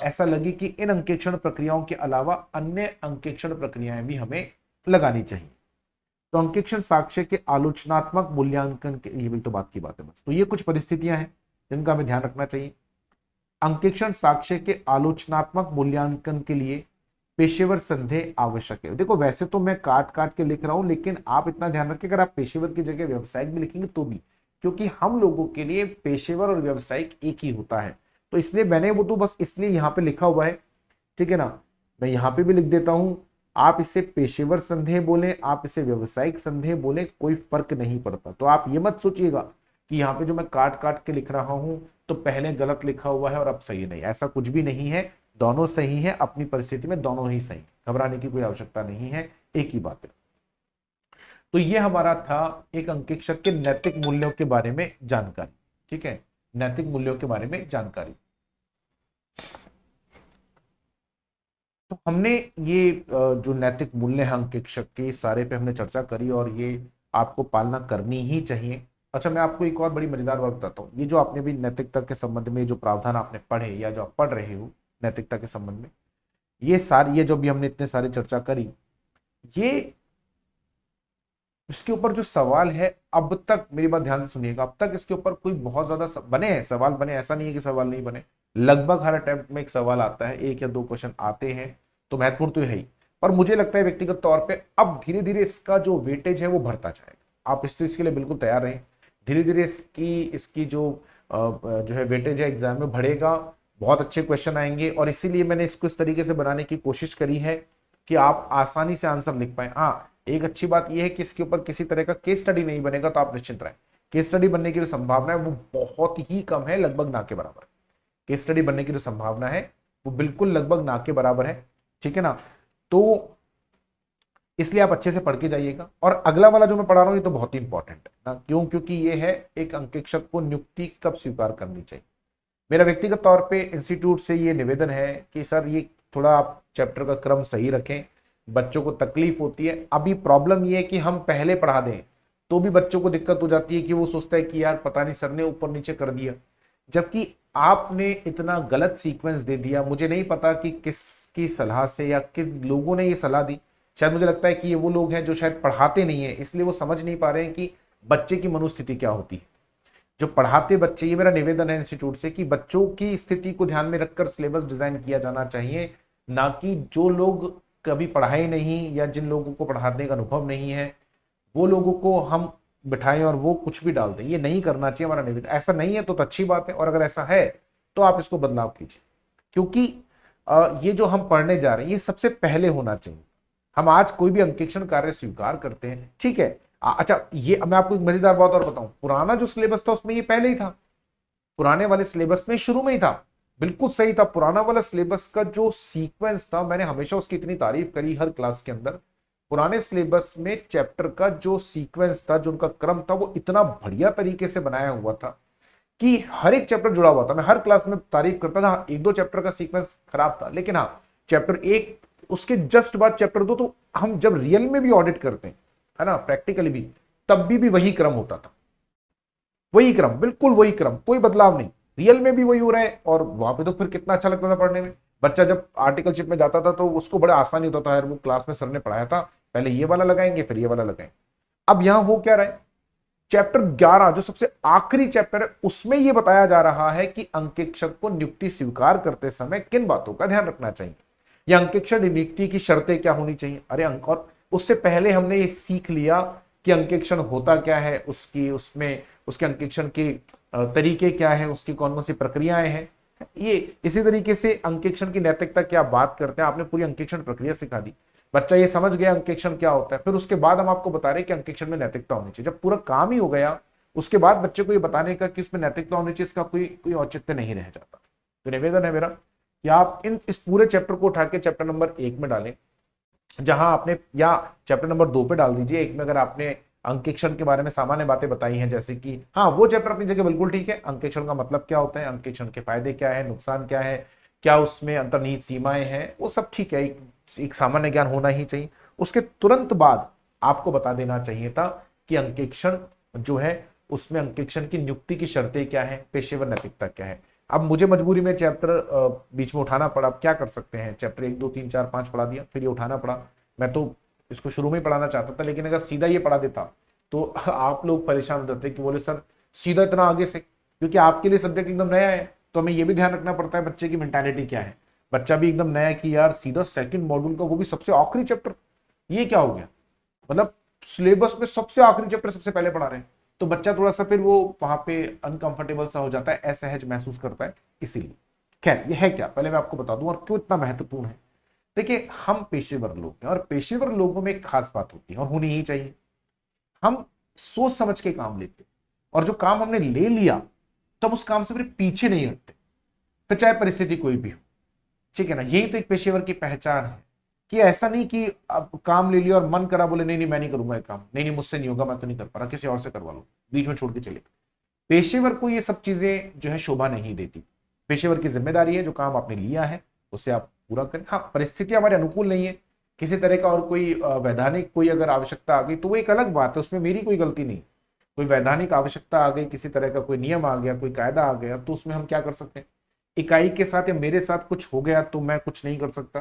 ऐसा लगे कि इन अंकेक्षण प्रक्रियाओं के अलावा अन्य अंकेक्षण प्रक्रियाएं भी हमें लगानी चाहिए, तो अंकेक्षण साक्ष्य के आलोचनात्मक मूल्यांकन के, ये भी तो बात की बात है बस। तो ये कुछ परिस्थितियां हैं जिनका हमें ध्यान रखना चाहिए। अंकेक्षण साक्ष्य के आलोचनात्मक मूल्यांकन के लिए पेशेवर संदेह आवश्यक है। देखो वैसे तो मैं काट काट के लिख रहा हूं, लेकिन आप इतना ध्यान रखें, अगर आप पेशेवर की जगह व्यवसायिक भी लिखेंगे तो भी, क्योंकि हम लोगों के लिए पेशेवर और व्यवसायिक एक ही होता है, तो इसलिए मैंने वो तो बस इसलिए यहाँ पे लिखा हुआ है, ठीक है ना। मैं यहाँ पे भी लिख देता हूं, आप इसे पेशेवर संदेह बोले, आप इसे व्यवसायिक संदेह बोले, कोई फर्क नहीं पड़ता। तो आप ये मत सोचिएगा कि यहाँ पे जो मैं काट काट के लिख रहा हूं तो पहले गलत लिखा हुआ है और अब सही नहीं, ऐसा कुछ भी नहीं है। दोनों सही है, अपनी परिस्थिति में दोनों ही सही, घबराने की कोई आवश्यकता नहीं है, एक ही बात है। तो ये हमारा था एक अंकेक्षक के नैतिक मूल्यों के बारे में जानकारी, ठीक है, नैतिक मूल्यों के बारे में जानकारी। तो हमने ये जो नैतिक मूल्य है अंकेक्षक के, सारे पे हमने चर्चा करी और ये आपको पालना करनी ही चाहिए। अच्छा, मैं आपको एक और बड़ी मजेदार बात बताता हूँ। ये जो आपने भी नैतिकता के संबंध में जो प्रावधान आपने पढ़े या जो आप पढ़ रहे हो नैतिकता के संबंध में, ये सारी, ये जो भी हमने इतने सारे चर्चा करी, ये इसके ऊपर जो सवाल है, अब तक मेरी बात ध्यान से सुनिएगा, अब तक इसके ऊपर कोई बहुत ज्यादा बने हैं, सवाल बने, ऐसा नहीं है कि सवाल नहीं बने। लगभग हर अटेम्प्ट में एक सवाल आता है, एक या दो क्वेश्चन आते हैं, तो महत्वपूर्ण तो है ही। और मुझे लगता है व्यक्तिगत तौर पे अब धीरे धीरे इसका जो वेटेज है वो बढ़ता जाएगा। आप इस चीज के लिए बिल्कुल तैयार रहें। धीरे धीरे इसकी इसकी जो है वेटेज है एग्जाम में बढ़ेगा, बहुत अच्छे क्वेश्चन आएंगे, और इसीलिए मैंने इसको इस तरीके से बनाने की कोशिश करी है कि आप आसानी से आंसर लिख पाए। हाँ, एक अच्छी बात यह है कि इसके ऊपर किसी तरह का केस स्टडी नहीं बनेगा, तो आप निश्चिंत रहें। केस स्टडी बनने की जो संभावना है वो बहुत ही कम है, लगभग ना के बराबर। केस स्टडी बनने की जो संभावना है वो बिल्कुल लगभग ना के बराबर है, ठीक है ना। तो इसलिए आप अच्छे से पढ़ के जाइएगा। और अगला वाला जो मैं पढ़ा रहा हूं ये तो बहुत ही इंपॉर्टेंट है ना, क्यों? क्योंकि ये है एक अंकेक्षक को नियुक्ति कब स्वीकार करनी चाहिए। मेरा व्यक्तिगत तौर पे इंस्टीट्यूट से ये निवेदन है कि सर ये थोड़ा आप चैप्टर का क्रम सही रखें, बच्चों को तकलीफ होती है। अभी प्रॉब्लम ये है कि हम पहले पढ़ा दें तो भी बच्चों को दिक्कत हो जाती है कि वो सोचता है कि यार पता नहीं सर ने ऊपर नीचे कर दिया, जबकि आपने इतना गलत सीक्वेंस दे दिया। मुझे नहीं पता कि किसकी सलाह से या किन लोगों ने ये सलाह दी। शायद मुझे लगता है कि ये वो लोग हैं जो शायद पढ़ाते नहीं है, इसलिए वो समझ नहीं पा रहे हैं कि बच्चे की मनोस्थिति क्या होती है। जो पढ़ाते बच्चे, ये मेरा निवेदन है इंस्टीट्यूट से कि बच्चों की स्थिति को ध्यान में रखकर सिलेबस डिजाइन किया जाना चाहिए, ना कि जो लोग कभी पढ़ाए नहीं या जिन लोगों को पढ़ाने का अनुभव नहीं है वो लोगों को हम बिठाएं और वो कुछ भी डाल दें। ये नहीं करना चाहिए हमारा निवेदन। ऐसा नहीं है तो अच्छी बात है, और अगर ऐसा है तो आप इसको बदलाव कीजिए, क्योंकि ये जो हम पढ़ने जा रहे हैं ये सबसे पहले होना चाहिए। हम आज कोई भी अंकेक्षण कार्य स्वीकार करते हैं, ठीक है। अच्छा, ये मैं आपको एक मजेदार बात और बताऊं, पुराना जो सिलेबस था उसमें ये पहले ही था, पुराने वाले सिलेबस में शुरू में ही था, बिल्कुल सही था। पुराना वाला सिलेबस का जो सीक्वेंस था, मैंने हमेशा उसकी इतनी तारीफ करी हर क्लास के अंदर। पुराने सिलेबस में चैप्टर का जो सीक्वेंस था, जो उनका क्रम था, वो इतना बढ़िया तरीके से बनाया हुआ था कि हर एक चैप्टर जुड़ा हुआ था। मैं हर क्लास में तारीफ करता था। एक दो चैप्टर का सीक्वेंस खराब था, लेकिन हाँ, चैप्टर एक उसके जस्ट बाद चैप्टर दो, तो हम जब रियल में भी ऑडिट करते हैं, है ना, प्रैक्टिकली भी, तब भी वही क्रम होता था, वही क्रम, बिल्कुल वही क्रम, कोई बदलाव नहीं। रियल में भी वही हो रहा है, और वहां पे तो फिर कितना अच्छा लगता था पढ़ने में। बच्चा जब आर्टिकलशिप में जाता था तो उसको बड़ा आसानी होता था, यार वो क्लास में सर ने पढ़ाया था, पहले ये वाला लगाएंगे फिर ये वाला लगाएंगे। अब यहां हो क्या रहा है, चैप्टर 11 जो सबसे आखिरी चैप्टर है, उसमें यह बताया जा रहा है कि अंकेक्षक को नियुक्ति स्वीकार करते समय किन बातों का ध्यान रखना चाहिए, या अंकेक्षण नियुक्ति की शर्तें क्या होनी चाहिए। अरे अंक, और उससे पहले हमने ये सीख लिया कि अंकेक्षण होता क्या है, उसकी उसमें उसके अंकेक्षण के तरीके क्या है, उसकी कौन कौन सी प्रक्रियाएं हैं। ये इसी तरीके से अंकेक्षण की नैतिकता क्या बात करते हैं, आपने पूरी अंकेक्षण प्रक्रिया सिखा दी, बच्चा ये समझ गया अंकेक्षण क्या होता है। फिर उसके बाद हम आपको बता रहे हैं कि अंकेक्षण में नैतिकता होनी चाहिए। जब पूरा काम ही हो गया, उसके बाद बच्चे को ये बताने का कि उसमें नैतिकता होनी चाहिए, इसका कोई औचित्य नहीं रह जाता। तो निवेदन है मेरा कि आप इस पूरे चैप्टर को उठा के चैप्टर नंबर 1 में डालें, जहां आपने, या चैप्टर नंबर 2 पे डाल दीजिए। एक में अगर आपने अंकेक्षण के बारे में सामान्य बातें बताई हैं, जैसे कि हाँ, वो चैप्टर अपनी जगह बिल्कुल ठीक है, अंकेक्षण का मतलब क्या होता है, अंकेक्षण के फायदे क्या है, नुकसान क्या है, क्या उसमें अंतर्निहित सीमाएं हैं, वो सब ठीक है, एक सामान्य ज्ञान होना ही चाहिए। उसके तुरंत बाद आपको बता देना चाहिए था कि अंकेक्षण जो है उसमें अंकेक्षण की नियुक्ति की शर्तें क्या है, पेशेवर नैतिकता क्या है। अब मुझे मजबूरी में चैप्टर बीच में उठाना पड़ा, अब क्या कर सकते हैं, चैप्टर 1 2 3 4 5 पढ़ा दिया, फिर ये उठाना पड़ा। मैं तो इसको शुरू में ही पढ़ाना चाहता था, लेकिन अगर सीधा ये पढ़ा देता तो आप लोग परेशान हो जाते कि बोले सर सीधा इतना आगे से, क्योंकि आपके लिए सब्जेक्ट एकदम नया है, तो हमें ये भी ध्यान रखना पड़ता है बच्चे की मेंटालिटी क्या है। बच्चा भी एकदम नया कि यार सीधा सेकंड मॉड्यूल का, वो भी सबसे आखिरी चैप्टर, ये क्या हो गया, मतलब सिलेबस में सबसे आखिरी चैप्टर सबसे पहले पढ़ा रहे हैं। तो बच्चा थोड़ा सा फिर वो वहां पे अनकंफर्टेबल सा हो जाता है, असहज महसूस करता है। इसीलिए खैर ये है क्या, पहले मैं आपको बता दूं और क्यों इतना महत्वपूर्ण है। देखिए, हम पेशेवर लोग हैं, और पेशेवर लोगों में एक खास बात होती है और होनी ही चाहिए, हम सोच समझ के काम लेते, और जो काम हमने ले लिया तब उस काम से फिर पीछे नहीं हटते, फिर चाहे परिस्थिति कोई भी हो, ठीक है ना। यही तो एक पेशेवर की पहचान है, कि ऐसा नहीं कि अब काम ले लिया और मन करा बोले नहीं नहीं मैं नहीं करूंगा ये काम, नहीं नहीं मुझसे नहीं होगा, मैं तो नहीं कर पा रहा, किसी और से करवा लो, बीच में छोड़ के चले। पेशेवर को ये सब चीजें जो है शोभा नहीं देती। पेशेवर की जिम्मेदारी है जो काम आपने लिया है उसे आप पूरा करें। हाँ, परिस्थिति हमारे अनुकूल नहीं है, किसी तरह का और कोई वैधानिक कोई अगर आवश्यकता आ गई तो वो एक अलग बात है, उसमें मेरी कोई गलती नहीं। कोई वैधानिक आवश्यकता आ गई, किसी तरह का कोई नियम आ गया, कोई कायदा आ गया, तो उसमें हम क्या कर सकते हैं। इकाई के साथ या मेरे साथ कुछ हो गया तो मैं कुछ नहीं कर सकता,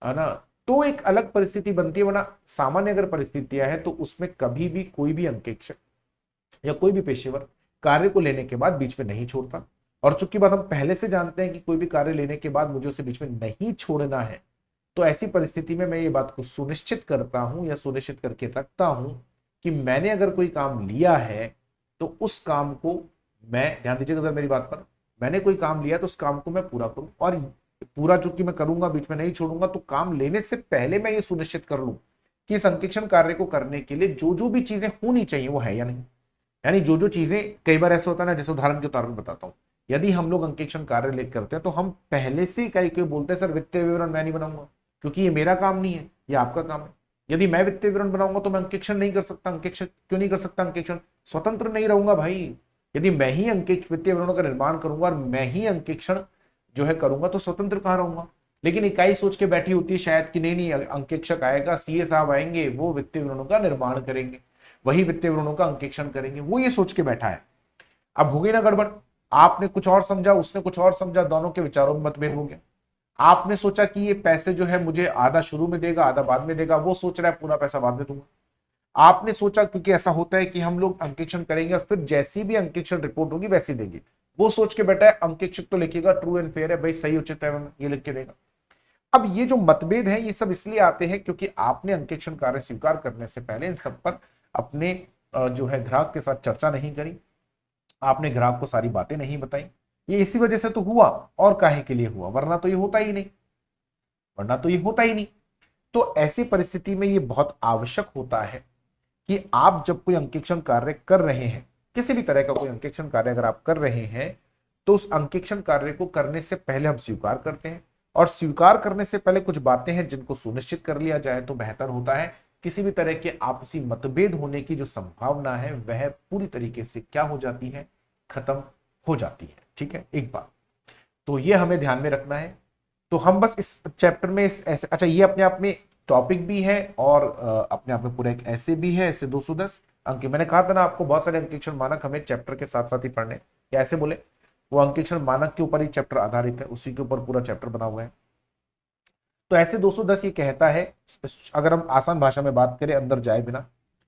है ना, तो एक अलग परिस्थिति बनती है। वरना सामान्य अगर परिस्थितियां है तो उसमें कभी भी कोई भी अंकेक्षक या कोई भी पेशेवर कार्य को लेने के बाद बीच में नहीं छोड़ता। और चूंकि बात हम पहले से जानते हैं कि कोई भी कार्य लेने के बाद मुझे उसे बीच में नहीं छोड़ना है, तो ऐसी परिस्थिति में मैं ये बात को सुनिश्चित करता हूं या सुनिश्चित करके रखता हूं कि मैंने अगर कोई काम लिया है तो उस काम को, मैं ध्यान दीजिएगा अगर मेरी बात पर, मैंने कोई काम लिया तो उस काम को मैं पूरा करूं, और पूरा चूंकि मैं करूंगा, बीच में नहीं छोड़ूंगा, तो काम लेने से पहले मैं ये सुनिश्चित कर लूं कि इस अंकेक्षण कार्य को करने के लिए जो जो भी चीजें होनी चाहिए वो है या नहीं। यानी जो जो चीजें, कई बार ऐसा होता है ना, जैसे उदाहरण के तौर पर बताता हूं, यदि हम लोग अंकेक्षण कार्य लेकर करते हैं तो हम पहले से कई कोई बोलते हैं सर वित्तीय विवरण मैं नहीं बनाऊंगा क्योंकि ये मेरा काम नहीं है, ये आपका काम है। यदि मैं वित्तीय विवरण बनाऊंगा तो मैं अंकेक्षण नहीं कर सकता। अंकेक्षण क्यों नहीं कर सकता? अंकेक्षण स्वतंत्र नहीं रहूंगा भाई। यदि मैं ही वित्तीय विवरणों का निर्माण करूंगा और मैं ही अंकेक्षण जो है करूंगा तो स्वतंत्र कहां रहूंगा। लेकिन इकाई सोच के बैठी होती है शायद कि नहीं नहीं, अंकेक्षक आएगा, सीए साहब आएंगे, वो वित्तीय विवरणों का निर्माण करेंगे, वही वित्तीय विवरणों का अंकेक्षण करेंगे, वो ये सोच के बैठा है। अब हो गई ना गड़बड़। आपने कुछ और समझा, उसने कुछ और समझा, दोनों के विचारों में मतभेद हो गया। आपने सोचा कि ये पैसे जो है मुझे आधा शुरू में देगा आधा बाद में देगा, वो सोच रहा है पूरा पैसा बाद में दूंगा। आपने सोचा, क्योंकि ऐसा होता है कि हम लोग अंकेक्षण करेंगे फिर जैसी भी अंकेक्षण रिपोर्ट होगी वैसी देगी, वो सोच के बैठा है अंकेक्षक तो लिखेगा ट्रू एंड फेयर है भाई, सही उचित है, ये लिख के देगा। अब ये जो मतभेद है ये सब इसलिए आते हैं क्योंकि आपने अंकेक्षण कार्य स्वीकार करने से पहले इन सब पर अपने जो है ग्राहक के साथ चर्चा नहीं करी, आपने ग्राहक को सारी बातें नहीं बताई। ये इसी वजह से तो हुआ, और काहे के लिए हुआ, वरना तो ये होता ही नहीं, वरना तो ये होता ही नहीं। तो ऐसी परिस्थिति में ये बहुत आवश्यक होता है कि आप जब कोई अंकेक्षण कार्य कर रहे हैं, किसी भी तरह का कोई अंकेक्षण कार्य अगर आप कर रहे हैं, तो उस अंकेक्षण कार्य को करने से पहले हम स्वीकार करते हैं, और स्वीकार करने से पहले कुछ बातें हैं जिनको सुनिश्चित कर लिया जाए तो बेहतर होता है। किसी भी तरह के आपसी मतभेद होने की जो संभावना है वह पूरी तरीके से क्या हो जाती है, खत्म हो जाती है। ठीक है, एक बात तो ये हमें ध्यान में रखना है। तो हम बस इस चैप्टर में इस ऐसे, अच्छा ये अपने आप में टॉपिक भी है और अपने आप में पूरा एक ऐसे भी है, ऐसे 210 अंक। मैंने कहा था ना आपको बहुत सारे अंकेक्षण मानक हमें चैप्टर के साथ साथ ही पढ़ने, या ऐसे बोले वो अंकेक्षण मानक के ऊपर ही चैप्टर आधारित है, उसी के ऊपर पूरा चैप्टर बना हुआ है। तो ऐसे 210 ये कहता है, अगर हम आसान भाषा में बात करें अंदर जाए बिना,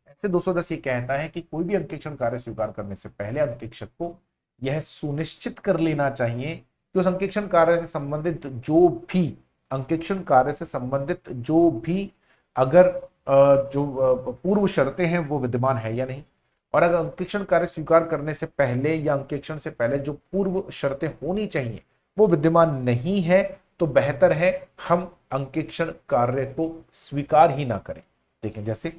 ऐसे 210 ये कहता है कि कोई भी अंकेक्षण कार्य स्वीकार करने से पहले अंकेक्षक को यह सुनिश्चित कर लेना चाहिए कि उस अंकेक्षण कार्य से संबंधित जो भी अंकेक्षण कार्य से संबंधित जो भी अगर जो पूर्व शर्तें हैं वो विद्यमान है या नहीं, और अगर अंकेक्षण कार्य स्वीकार करने से पहले या अंकेक्षण से पहले जो पूर्व शर्तें होनी चाहिए वो विद्यमान नहीं है तो बेहतर है हम अंकेक्षण कार्य को स्वीकार ही ना करें। देखें जैसे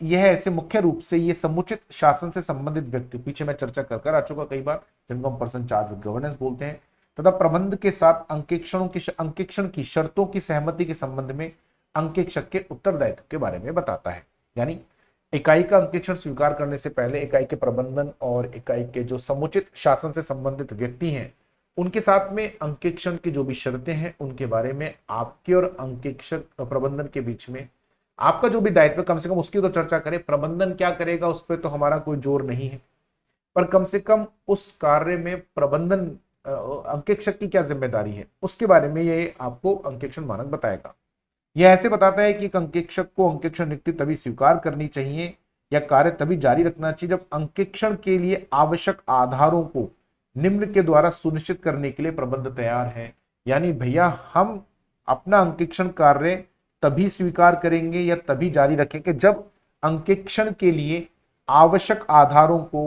यह ऐसे मुख्य रूप से ये समुचित शासन से संबंधित व्यक्ति, पीछे मैं चर्चा कर आ चुका कई बार, जिनको हम पर्सन चार्ज विद गवर्नेंस बोलते हैं, तथा प्रबंध के साथ अंकेक्षण की शर्तों की सहमति के संबंध में अंकेक्षक के उत्तरदायित्व के बारे में बताता है। यानी इकाई का अंकेक्षण स्वीकार करने से पहले इकाई के प्रबंधन और इकाई के जो समुचित शासन से संबंधित व्यक्ति हैं उनके साथ में अंकेक्षण की जो भी शर्तें हैं उनके बारे में आपके और अंकेक्षक प्रबंधन के बीच में आपका जो भी दायित्व कम से कम उसकी तो चर्चा करें। प्रबंधन क्या करेगा उस पर तो हमारा कोई जोर नहीं है, पर कम से कम उस कार्य में प्रबंधन अंकेक्षक की क्या जिम्मेदारी है उसके बारे में ये आपको अंकेक्षण मानक बताएगा। यह ऐसे बताता है कि एक अंकेक्षक को अंकेक्षण नियुक्ति तभी स्वीकार करनी चाहिए या कार्य तभी जारी रखना चाहिए जब अंकेक्षण के लिए आवश्यक आधारों को निम्न के द्वारा सुनिश्चित करने के लिए प्रबंध तैयार है। यानी भैया हम अपना अंकेक्षण कार्य तभी स्वीकार करेंगे या तभी जारी रखेंगे जब अंकेक्षण के लिए आवश्यक आधारों को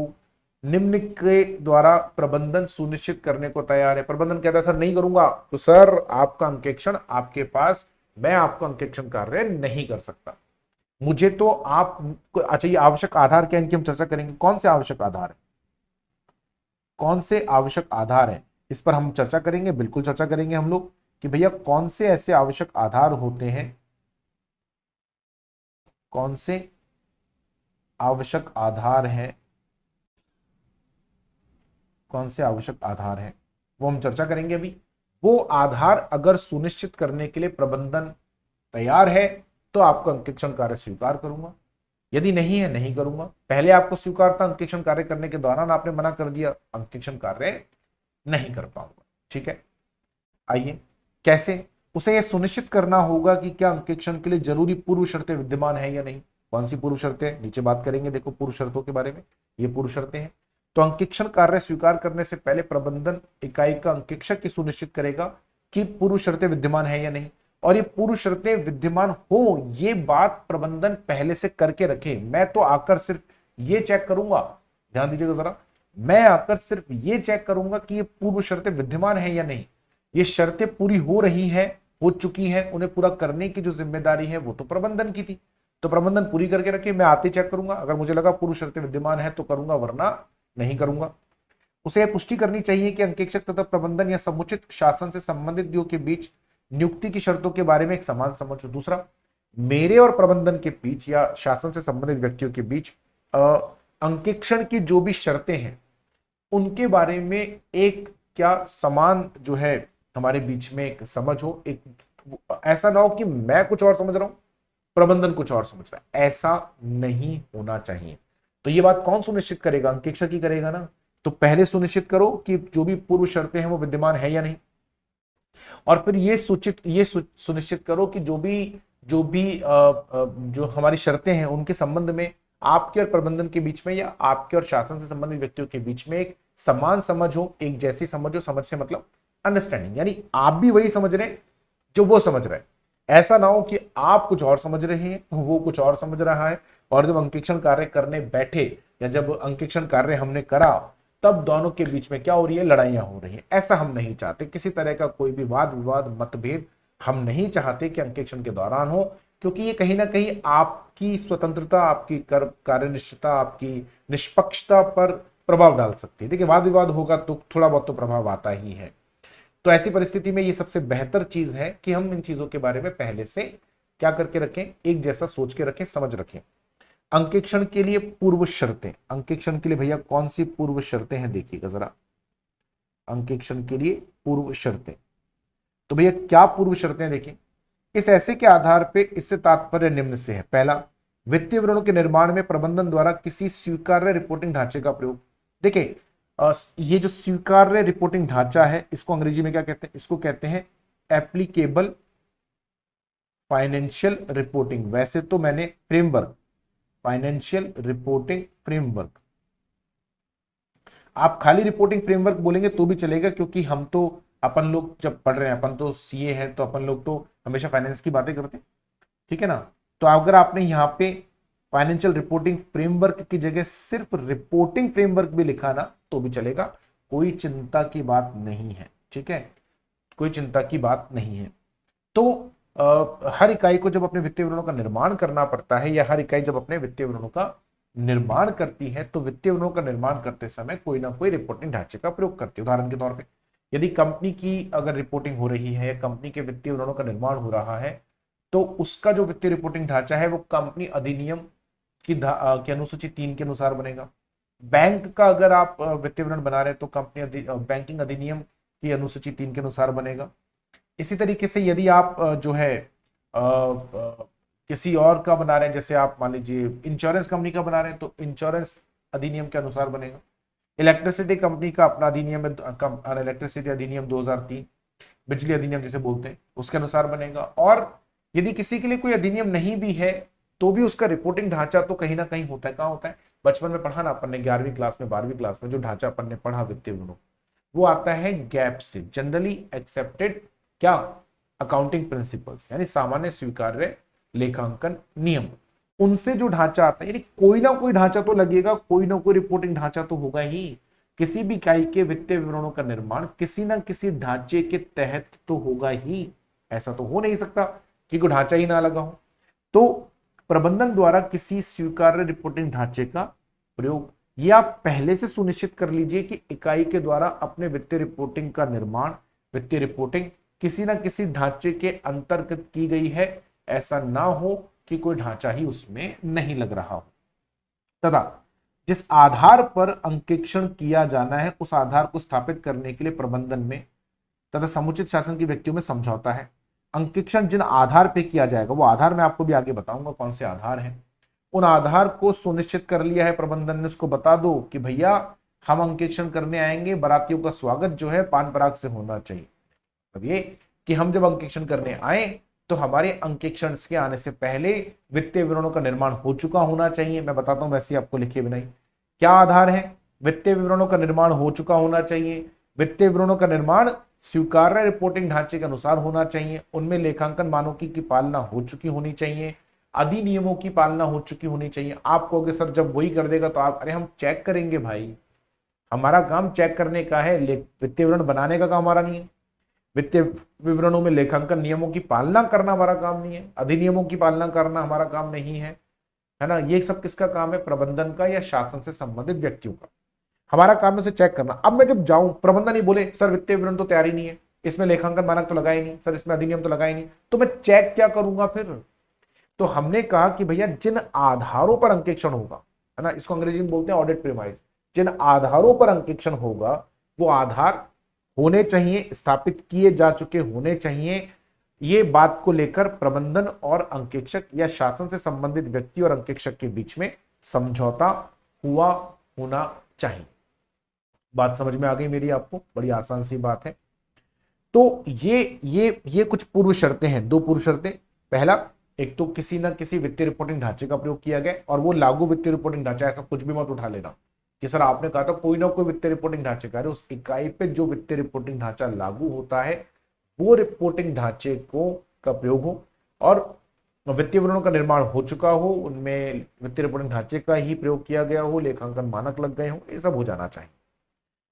निम्न के द्वारा प्रबंधन सुनिश्चित करने को तैयार है। प्रबंधन कहता है सर नहीं करूंगा तो सर आपका अंकेक्षण आपके पास, मैं आपको अंकेक्षण कार्य नहीं कर सकता, मुझे तो आप, अच्छा ये आवश्यक आधार क्या, इनकी हम चर्चा करेंगे। कौन से आवश्यक आधार है, कौन से आवश्यक आधार है, इस पर हम चर्चा करेंगे, बिल्कुल चर्चा करेंगे हम लोग कि भैया कौन से ऐसे आवश्यक आधार होते हैं, कौन से आवश्यक आधार है, कौन से आवश्यक आधार है वो हम चर्चा करेंगे अभी। वो आधार अगर सुनिश्चित करने के लिए प्रबंधन तैयार है तो आपका अंकेक्षण कार्य स्वीकार करूंगा, यदि नहीं है नहीं करूंगा। पहले आपको स्वीकार था, अंकेक्षण कार्य करने के दौरान आपने मना कर दिया, अंकेक्षण कार्य नहीं कर पाऊंगा। ठीक है, आइए कैसे, उसे यह सुनिश्चित करना होगा कि क्या अंकेक्षण के लिए जरूरी पूर्व शर्तें विद्यमान है या नहीं। कौन सी पूर्व शर्तें, नीचे बात करेंगे, देखो पूर्व शर्तों के बारे में, ये पूर्व शर्तें हैं। तो अंकेक्षण कार्य स्वीकार करने से पहले प्रबंधन इकाई का अंकेक्षक की सुनिश्चित करेगा कि पूर्व शर्तें विद्यमान है या नहीं, और ये पूर्व शर्तें विद्यमान हो ये बात प्रबंधन पहले से करके रखे। मैं तो आकर सिर्फ ये चेक करूंगा, ध्यान दीजिएगा जरा, मैं आकर सिर्फ ये चेक करूंगा कि ये पूर्व शर्तें विद्यमान है या नहीं। ये शर्तें पूरी हो रही है, हो चुकी है, उन्हें पूरा करने की जो जिम्मेदारी है वो तो प्रबंधन की थी, तो प्रबंधन पूरी करके रखे। मैं आते चेक करूंगा, अगर मुझे लगा पूर्व शर्तें विद्यमान है तो करूंगा, वरना नहीं करूंगा। उसे पुष्टि करनी चाहिए कि अंकेक्षक तथा प्रबंधन या समुचित शासन से संबंधित व्यक्तियों के बीच नियुक्ति की शर्तों के बारे में एक समान समझ हो। दूसरा, मेरे और प्रबंधन के बीच या शासन से संबंधित व्यक्तियों के बीच अंकेक्षण की जो भी शर्तें हैं उनके बारे में एक क्या समान जो है हमारे बीच में एक समझ हो। एक ऐसा ना हो कि मैं कुछ और समझ रहा हूं, प्रबंधन कुछ और समझ रहा है, ऐसा नहीं होना चाहिए। तो ये बात कौन सुनिश्चित करेगा? अंकेक्षक ही करेगा ना। तो पहले सुनिश्चित करो कि जो भी पूर्व शर्तें हैं वो विद्यमान है या नहीं, और फिर ये सुनिश्चित करो कि जो भी जो हमारी शर्तें हैं उनके संबंध में आपके और प्रबंधन के बीच में या आपके और शासन से संबंधित व्यक्तियों के बीच में एक समान समझ हो, एक जैसी समझ हो। समझ से मतलब अंडरस्टैंडिंग, यानी आप भी वही समझ रहे हैं जो वो समझ रहे हैं। ऐसा ना हो कि आप कुछ और समझ रहे हैं, वो कुछ और समझ रहा है, और जब अंकेक्षण कार्य करने बैठे या जब अंकेक्षण कार्य हमने करा तब दोनों के बीच में क्या हो रही है? लड़ाइयां हो रही हैं। ऐसा हम नहीं चाहते, किसी तरह का कोई भी वाद विवाद मतभेद हम नहीं चाहते कि अंकेक्षण के दौरान हो, क्योंकि ये कहीं ना कहीं आपकी स्वतंत्रता, आपकी कार्यनिष्ठता, आपकी निष्पक्षता पर प्रभाव डाल सकती है। देखिए, वाद विवाद होगा तो थोड़ा बहुत तो प्रभाव आता ही है। तो ऐसी परिस्थिति में ये सबसे बेहतर चीज है कि हम इन चीजों के बारे में पहले से क्या करके रखें, एक जैसा सोच के रखें, समझ रखें। अंकेक्षण के लिए पूर्व शर्तें, अंकेक्षण के लिए भैया कौन सी पूर्व शर्तें हैं देखिएगा जरा। अंकेक्षण के लिए पूर्व शर्तें, तो भैया क्या पूर्व शर्तें देखिए। इस ऐसे के आधार पे इससे तात्पर्य निम्न से है। पहला, वित्तीय विवरणों के निर्माण में प्रबंधन द्वारा किसी स्वीकार्य रिपोर्टिंग ढांचे का प्रयोग। देखिए, ये जो स्वीकार्य रिपोर्टिंग ढांचा है इसको अंग्रेजी में क्या कहते हैं? इसको कहते हैं एप्लीकेबल फाइनेंशियल रिपोर्टिंग। वैसे तो मैंने फ्रेमवर्क, फाइनेंशियल रिपोर्टिंग फ्रेमवर्क, आप खाली रिपोर्टिंग फ्रेमवर्क बोलेंगे तो भी चलेगा, क्योंकि हम तो अपन लोग जब पढ़ रहे हैं, अपन तो सीए है, तो अपन लोग तो हमेशा फाइनेंस की बातें करते हैं, ठीक है ना। तो अगर आपने यहाँ पे फाइनेंशियल रिपोर्टिंग फ्रेमवर्क की जगह सिर्फ रिपोर्टिंग फ्रेमवर्क भी लिखा ना तो भी चलेगा, कोई चिंता की बात नहीं है, ठीक है, कोई चिंता की बात नहीं है। तो हर इकाई को जब अपने वित्तीय विवरणों का निर्माण करना पड़ता है, या हर इकाई जब अपने वित्तीय विवरणों का निर्माण करती है, तो वित्तीय विवरणों का निर्माण करते समय कोई ना कोई रिपोर्टिंग ढांचे का प्रयोग करती है। उदाहरण के तौर पे यदि कंपनी की अगर रिपोर्टिंग हो रही है या कंपनी के वित्तीय विवरणों का निर्माण हो रहा है, तो उसका जो वित्तीय रिपोर्टिंग ढांचा है वो कंपनी अधिनियम की अनुसूची 3 के अनुसार बनेगा। बैंक का अगर आप वित्तीय विवरण बना रहे हैं तो कंपनी बैंकिंग अधिनियम की अनुसूची 3 के अनुसार बनेगा। इसी तरीके से यदि आप जो है किसी और का बना रहे हैं, जैसे आप मान लीजिए इंश्योरेंस कंपनी का बना रहे हैं, तो इंश्योरेंस अधिनियम के अनुसार बनेगा। इलेक्ट्रिसिटी कंपनी का अपना अधिनियम है, इलेक्ट्रिसिटी अधिनियम 2003, बिजली अधिनियम जिसे बोलते हैं, उसके अनुसार बनेगा। और यदि किसी के लिए कोई अधिनियम नहीं भी है तो भी उसका रिपोर्टिंग ढांचा तो कहीं ना कहीं होता है। कहाँ होता है? बचपन में पढ़ा ना अपन ने, 11वीं क्लास में, 12वीं क्लास में जो ढांचा अपन ने पढ़ा वित्तीय विवरणों, वो आता है गैप से, जनरली एक्सेप्टेड क्या अकाउंटिंग प्रिंसिपल्स, यानी सामान्य स्वीकार्य लेखांकन नियम, उनसे जो ढांचा आता है। यानी कोई ना कोई ढांचा तो लगेगा, कोई ना कोई रिपोर्टिंग ढांचा तो होगा ही। किसी भी इकाई के वित्तीय विवरणों का निर्माण किसी ना किसी ढांचे के तहत तो होगा ही, ऐसा तो हो नहीं सकता कि कोई ढांचा ही ना लगा हो। तो प्रबंधन द्वारा किसी स्वीकार्य रिपोर्टिंग ढांचे का प्रयोग, ये आप पहले से सुनिश्चित कर लीजिए कि इकाई के द्वारा अपने वित्तीय रिपोर्टिंग का निर्माण, वित्तीय रिपोर्टिंग किसी ना किसी ढांचे के अंतर्गत की गई है। ऐसा ना हो कि कोई ढांचा ही उसमें नहीं लग रहा हो। तथा जिस आधार पर अंकेक्षण किया जाना है उस आधार को स्थापित करने के लिए प्रबंधन में तथा समुचित शासन के व्यक्तियों में समझौता है। अंकेक्षण जिन आधार पे किया जाएगा, वो आधार मैं आपको भी आगे बताऊंगा कौन से आधार हैं, उन आधार को सुनिश्चित कर लिया है प्रबंधन ने। उसको बता दो कि भैया हम अंकेक्षण करने आएंगे, बारातियों का स्वागत जो है पान पराग से होना चाहिए। अब ये कि हम जब अंकेक्षण करने आए तो हमारे अंकेक्षण के आने से पहले वित्तीय विवरणों का निर्माण हो चुका होना चाहिए। मैं बताता हूं वैसे आपको लिखे बिना ही, क्या आधार है? वित्तीय विवरणों का निर्माण हो चुका होना चाहिए। वित्तीय विवरणों का निर्माण स्वीकार्य रिपोर्टिंग ढांचे के अनुसार होना चाहिए, उनमें लेखांकन मानकों की पालना हो चुकी होनी चाहिए, अधिनियमों की पालना हो चुकी होनी चाहिए। आप कहोगे सर जब वही कर देगा तो आप, अरे हम चेक करेंगे भाई, हमारा काम चेक करने का है, वित्तीय विवरण बनाने का काम हमारा नहीं है। वित्तीय विवरणों में लेखांकन नियमों की पालना करना हमारा काम नहीं है, अधिनियमों की पालना करना हमारा काम नहीं है ना। ये सब किसका काम है? प्रबंधन का या शासन से संबंधित व्यक्तियों का। हमारा काम है उसे चेक करना। अब मैं जब जाऊं, प्रबंधन ही बोले सर वित्तीय विवरण तो तैयार ही नहीं है, इसमें लेखांकन मानक तो लगा ही नहीं, सर इसमें अधिनियम तो लगा ही नहीं, तो मैं चेक क्या करूंगा फिर? तो हमने कहा कि भैया जिन आधारों पर अंकेक्षण होगा, है ना, इसको अंग्रेजी में बोलते हैं ऑडिट प्रीमाइस, जिन आधारों पर अंकेक्षण होगा वो आधार होने चाहिए, स्थापित किए जा चुके होने चाहिए। ये बात को लेकर प्रबंधन और अंकेक्षक या शासन से संबंधित व्यक्ति और अंकेक्षक के बीच में समझौता हुआ होना चाहिए। बात समझ में आ गई मेरी आपको? बड़ी आसान सी बात है। तो ये कुछ पूर्व शर्तें हैं, दो पूर्व शर्तें। पहला, एक तो किसी ना किसी वित्तीय रिपोर्टिंग ढांचे का प्रयोग किया गया, और वो लागू वित्तीय रिपोर्टिंग ढांचा, ऐसा कुछ भी मत उठा लेना कि सर आपने कहा था कोई ना कोई वित्तीय रिपोर्टिंग ढांचे का, उस इकाई पे जो वित्तीय रिपोर्टिंग ढांचा लागू होता है वो रिपोर्टिंग ढांचे को का प्रयोग हो, और वित्तीय विवरणों का निर्माण हो चुका हो, उनमें वित्तीय रिपोर्टिंग ढांचे का ही प्रयोग किया गया हो, लेखांकन मानक लग गए हो, ये सब हो जाना चाहिए।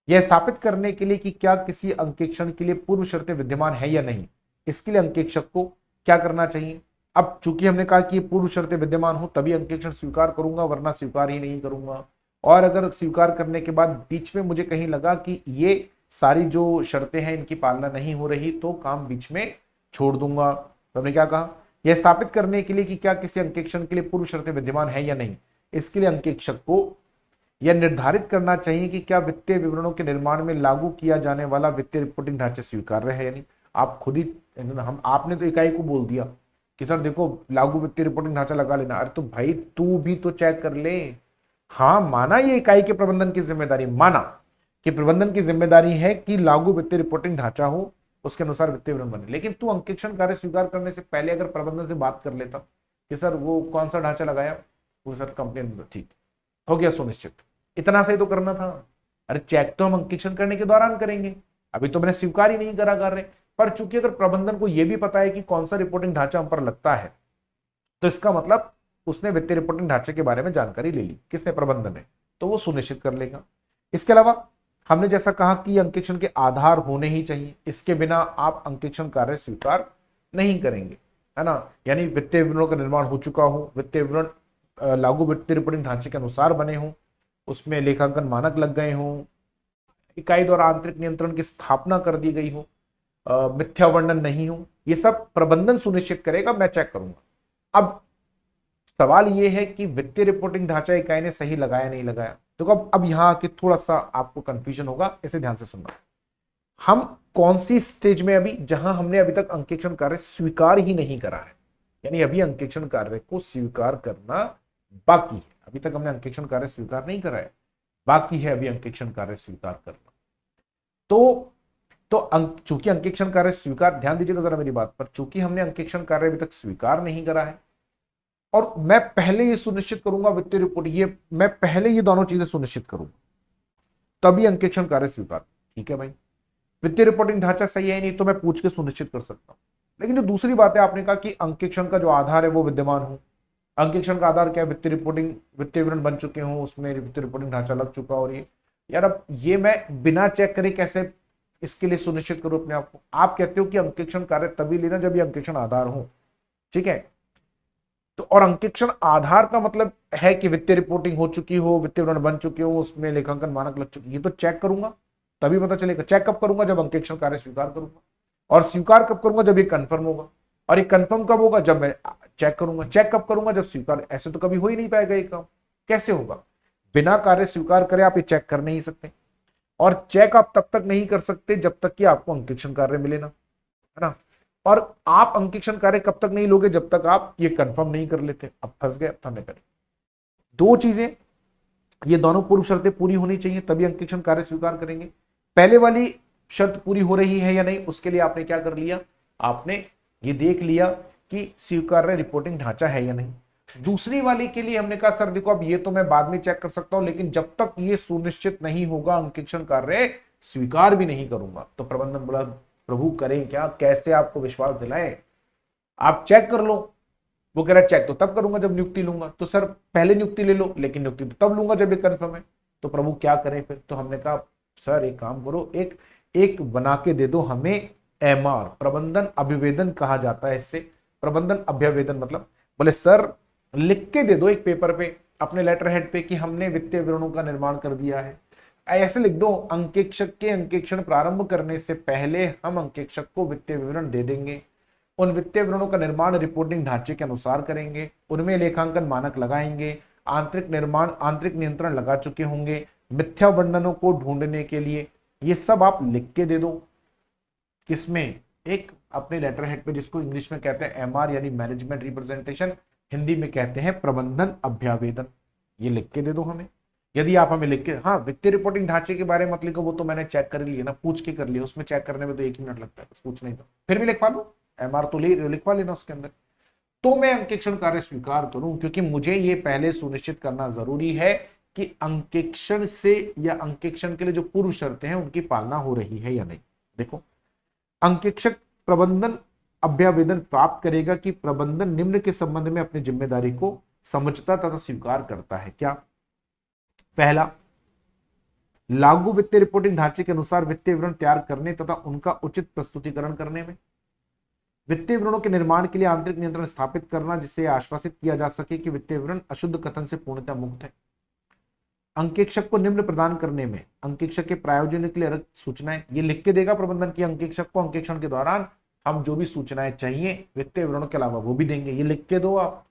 यह स्थापित करने के लिए कि क्या किसी अंकेक्षण के लिए पूर्व शर्तें विद्यमान है या नहीं, इसके लिए अंकेक्षक को क्या करना चाहिए? अब चूंकि हमने कहा कि पूर्व शर्तें विद्यमान हो तभी अंकेक्षण स्वीकार करूंगा, वरना स्वीकार ही नहीं करूंगा। और अगर स्वीकार करने के बाद बीच में मुझे कहीं लगा कि ये सारी जो शर्तें हैं इनकी पालना नहीं हो रही, तो काम बीच में छोड़ दूंगा। तो हमने क्या कहा? यह स्थापित करने के लिए कि क्या किसी अंकेक्षण के लिए पूर्व शर्तें विद्यमान है या नहीं, इसके लिए अंकेक्षक को यह निर्धारित करना चाहिए कि क्या वित्तीय विवरणों के निर्माण में लागू किया जाने वाला वित्तीय रिपोर्टिंग ढांचा स्वीकार्य है या नहीं। आप खुद ही, आपने तो इकाई को बोल दिया कि सर देखो लागू वित्तीय रिपोर्टिंग ढांचा लगा लेना, अरे तो भाई तू भी तो चेक कर ले। हाँ माना ये इकाई के प्रबंधन की जिम्मेदारी, माना कि प्रबंधन की जिम्मेदारी है कि लागू वित्तीय रिपोर्टिंग ढांचा हो, उसके अनुसार वित्तीय विवरण बने, लेकिन तू अंकेक्षण कार्य स्वीकार करने से पहले अगर प्रबंधन से बात कर लेता कि सर वो कौन सा ढांचा लगाया, वो सर कंप्लेन, ठीक हो गया सुनिश्चित, इतना सही तो करना था। अरे चेक तो हम अंकेक्षण करने के दौरान करेंगे, अभी तो मैंने स्वीकार ही नहीं करा कार्य। पर चूंकि अगर प्रबंधन को यह भी पता है कि कौन सा रिपोर्टिंग ढांचा हम पर लगता है, तो इसका मतलब उसने वित्तीय रिपोर्टिंग ढांचे के बारे में जानकारी ले ली। किसने? प्रबंधन ने। तो वो सुनिश्चित कर लेगा। इसके अलावा हमने जैसा कहा कि अंकेक्षण के आधार होने ही चाहिए, इसके बिना आप अंकेक्षण कार्य स्वीकार नहीं करेंगे, है ना। यानी वित्तीय विवरणों का निर्माण हो चुका हो, वित्तीय विवरण लागू वित्तीय रिपोर्टिंग ढांचे के अनुसार बने हों, उसमें लेखांकन मानक लग गए हों, इकाई द्वारा आंतरिक नियंत्रण की स्थापना कर दी गई हो, मिथ्या वर्णन नहीं हो, ये सब प्रबंधन सुनिश्चित करेगा, मैं चेक करूंगा। अब सवाल ये है कि वित्तीय रिपोर्टिंग ढांचा इकाई ने सही लगाया नहीं लगाया। तो अब यहां आके थोड़ा सा आपको कंफ्यूजन होगा, इसे ध्यान से सुनना। हम कौन सी स्टेज में अभी, जहां हमने अभी तक अंकेक्षण कार्य स्वीकार ही नहीं करा है, यानी अभी अंकेक्षण कार्य को स्वीकार करना बाकी है, अभी तक हमने अंकेक्षण कार्य स्वीकार नहीं करा है, बाकी है अभी अंकेक्षण कार्य स्वीकार करना। तो चूंकि अंकेक्षण कार्य स्वीकार, ध्यान दीजिएगा जरा मेरी बात पर, चूंकि हमने अंकेक्षण कार्य अभी तक स्वीकार नहीं करा है, और मैं पहले ये सुनिश्चित करूंगा वित्तीय रिपोर्ट, ये मैं पहले ये दोनों चीजें सुनिश्चित करूंगा, तभी अंकेक्षण कार्य स्वीकार। ठीक है भाई, वित्तीय रिपोर्टिंग ढांचा सही है नहीं तो मैं पूछ के सुनिश्चित कर सकता हूं। लेकिन जो दूसरी बात है, आपने कहा कि अंकेक्षण का जो आधार है वो विद्यमान हो। अंकेक्षण का आधार क्या है? वित्तीय रिपोर्टिंग, वित्तीय विवरण बन चुके हो, उसमें वित्तीय रिपोर्टिंग ढांचा लग चुका। और ये यार, अब ये मैं बिना चेक करे कैसे इसके लिए सुनिश्चित करूं अपने आप को? आप कहते हो कि अंकेक्षण कार्य तभी लेना जब ये अंकेक्षण आधार हो, ठीक है। तो और अंकेक्षण आधार का मतलब है कि वित्तीय रिपोर्टिंग हो चुकी हो, वित्तीय विवरण बन चुके हो, उसमें लेखांकन मानक लग चुके, ये तो चेक करूंगा तभी पता चलेगा। चेक कब करूंगा? जब अंकेक्षण कार्य स्वीकार करूंगा। और स्वीकार कब करूंगा? जब ये कंफर्म होगा। और ये कंफर्म कब होगा? जब मैं चेक करूंगा। चेक कब करूंगा? जब स्वीकार। ऐसे तो कभी हो ही नहीं पाएगा ये काम। कैसे होगा? बिना कार्य स्वीकार करे आप ये चेक कर नहीं सकते, और चेक आप तब तक नहीं कर सकते जब तक कि आपको अंकेक्षण कार्य मिले ना, है ना। और आप अंकेक्षण कार्य कब तक नहीं लोगे? जब तक आप ये कंफर्म नहीं कर लेते। अब फंस गए, अब हमने करी दो चीजें, ये दोनों पूर्व शर्तें पूरी होनी चाहिए तभी अंकेक्षण कार्य स्वीकार करेंगे। पहले वाली शर्त पूरी हो रही है या नहीं, उसके लिए आपने क्या कर लिया? आपने ये देख लिया कि स्वीकार्य रिपोर्टिंग ढांचा है या नहीं। दूसरी वाली के लिए हमने कहा सर देखो अब ये तो मैं बाद में चेक कर सकता हूं, लेकिन जब तक ये सुनिश्चित नहीं होगा अंकेक्षण कार्य स्वीकार भी नहीं करूंगा। तो प्रबंधन बोला प्रभु करें क्या, कैसे आपको विश्वास दिलाएं, आप चेक कर लो। वो कह रहा चेक तो तब करूंगा जब नियुक्ति लूंगा। तो सर पहले नियुक्ति ले लो, लेकिन नियुक्ति तो तब लूंगा जब ये कन्फर्म है। तो प्रभु क्या करें फिर? तो हमने कहा सर एक काम करो, एक एक बना के दे दो हमें, एमआर, प्रबंधन अभिवेदन कहा जाता है इससे, प्रबंधन अभ्यावेदन मतलब। बोले सर लिख के दे दो एक पेपर पे अपने लेटर हेड पे कि हमने वित्तीय विवरणों का निर्माण कर दिया है। ऐसे लिख दो, अंकेक्षक के अंकेक्षण प्रारंभ करने से पहले हम अंकेक्षक को वित्तीय विवरण दे देंगे। उन वित्तीय विवरणों का निर्माण रिपोर्टिंग ढांचे के अनुसार करेंगे, उनमें लेखांकन मानक लगाएंगे, आंतरिक निर्माण आंतरिक नियंत्रण लगा चुके होंगे मिथ्या वर्णनों को ढूंढने के लिए। ये सब आप लिख के दे दो। किसमें? एक अपने लेटर हेड पे, जिसको इंग्लिश में कहते हैं एमआर यानी मैनेजमेंट रिप्रेजेंटेशन, हिंदी में कहते हैं प्रबंधन अभ्यावेदन। ये लिख के दे दो हमें। यदि आप हमें लिख के, हाँ वित्तीय रिपोर्टिंग ढांचे के बारे में मत लिखो, वो तो मैंने चेक कर लिया ना, पूछ के कर लिया, उसमें चेक करने में तो 1 मिनट लगता है, बस पूछना ही था। फिर भी लिखवा लो, एमआर तो लिखवा लेना उसके अंदर। तो मैं अंकेक्षण कार्य स्वीकार करूं, क्योंकि मुझे ये पहले सुनिश्चित करना जरूरी है कि अंकेक्षण से या अंकेक्षण के लिए जो पूर्व शर्तें हैं उनकी पालना हो रही है या नहीं। देखो, अंकेक्षक प्रबंधन अभ्यावेदन प्राप्त करेगा कि प्रबंधन निम्न के संबंध में अपनी जिम्मेदारी को समझता तथा स्वीकार करता है। क्या? पहला, लागू वित्तीय रिपोर्टिंग ढांचे के अनुसार वित्तीय विवरण तैयार करने तथा उनका उचित प्रस्तुतिकरण करने में, वित्तीय विवरणों के निर्माण के लिए आंतरिक नियंत्रण स्थापित करना जिससे आश्वासित किया जा सके कि वित्तीय विवरण अशुद्ध कथन से पूर्णतः मुक्त है। अंकेक्षक को निम्न प्रदान करने में अंकेक्षक के प्रायोजन के लिए सूचनाएं, ये लिख के देगा प्रबंधन की अंकेक्षक को अंकेक्षण के दौरान हम जो भी सूचनाएं चाहिए वित्तीय विवरणों के अलावा वो भी देंगे। ये लिख के दो आप।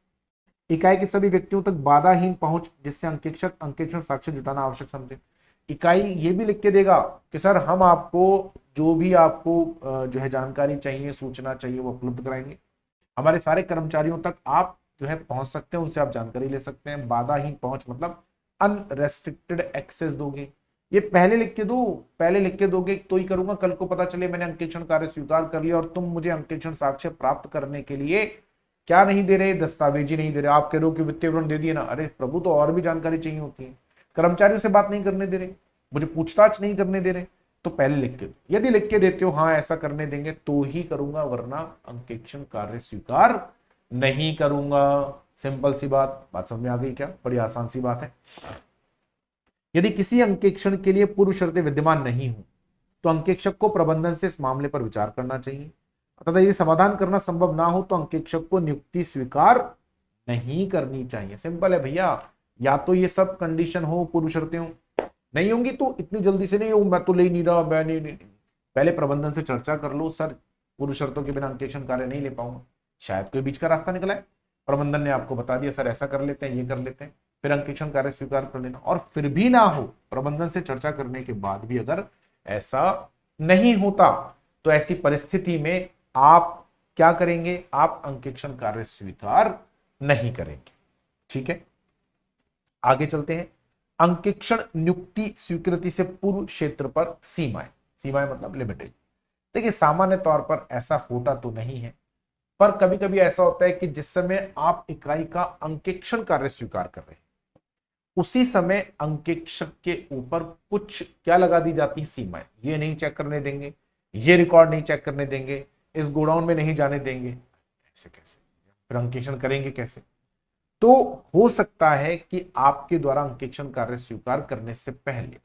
इकाई के सभी व्यक्तियों तक बाधाहीन पहुंच जिससे अंकेक्षक अंकेक्षण साक्ष्य जुटाना आवश्यक समझे। इकाई ये भी लिख के देगा कि सर हम आपको जो भी आपको जो है जानकारी चाहिए, सूचना चाहिए, वो उपलब्ध कराएंगे। हमारे सारे कर्मचारियों तक आप जो है पहुंच सकते हैं, उनसे आप जानकारी ले सकते हैं। बाधाहीन पहुंच मतलब अनरेस्ट्रिक्टेड एक्सेस दोगे। ये पहले लिख के दो, पहले लिख के दोगे तो ही करूंगा। कल को पता चले मैंने अंकेक्षण कार्य स्वीकार कर लिया और तुम मुझे अंकेक्षण साक्ष्य प्राप्त करने के लिए क्या नहीं दे रहे, दस्तावेज ही नहीं दे रहे। आप कह रहे हो कि वित्तीय विवरण दे दिए ना, अरे प्रभु तो और भी जानकारी चाहिए होती है। कर्मचारियों से बात नहीं करने दे रहे, मुझे पूछताछ नहीं करने दे रहे, तो पहले लिख के दो। यदि लिख के देते हो हाँ ऐसा करने देंगे तो ही करूंगा, वरना अंकेक्षण कार्य स्वीकार नहीं करूंगा। सिंपल सी बात समझ में आ गई क्या? बड़ी आसान सी बात है। यदि किसी अंकेक्षण के लिए पूर्व शर्तें विद्यमान नहीं हो तो अंकेक्षक को प्रबंधन से इस मामले पर विचार करना चाहिए तथा यदि समाधान करना संभव ना हो तो अंकेक्षक को नियुक्ति स्वीकार नहीं करनी चाहिए। सिंपल है भैया। या तो ये सब कंडीशन हो, पूर्व शर्तें हो, नहीं होंगी तो इतनी जल्दी से नहीं हो, मैं तो ले नहीं रहा, मैं नहीं। पहले प्रबंधन से चर्चा कर लो, सर पूर्व शर्तों के बिना अंकेक्षण कार्य नहीं ले पाऊंगा, शायद कोई बीच का रास्ता निकला है, प्रबंधन ने आपको बता दिया सर ऐसा कर लेते हैं, ये कर लेते हैं, फिर अंकेक्षण कार्य स्वीकार कर लेना। और फिर भी ना हो, प्रबंधन से चर्चा करने के बाद भी अगर ऐसा नहीं होता तो ऐसी परिस्थिति में आप क्या करेंगे? आप अंकेक्षण कार्य स्वीकार नहीं करेंगे। ठीक है, आगे चलते हैं। अंकेक्षण नियुक्ति स्वीकृति से पूर्व क्षेत्र पर सीमाएं, सीमाएं मतलब लिमिटेड। देखिए सामान्य तौर पर ऐसा होता तो नहीं है, पर कभी कभी ऐसा होता है कि जिस समय आप इकाई का अंकेक्षण कार्य स्वीकार कर रहे हैं उसी समय अंकेक्षक के ऊपर कुछ क्या लगा दी जाती है? सीमाएं। ये नहीं चेक करने देंगे, ये रिकॉर्ड नहीं चेक करने देंगे, इस गोडाउन में नहीं जाने देंगे। ऐसे कैसे? फिर अंकेक्षण करेंगे कैसे? तो हो सकता है कि आपके द्वारा अंकेक्षण कार्य स्वीकार करने से पहले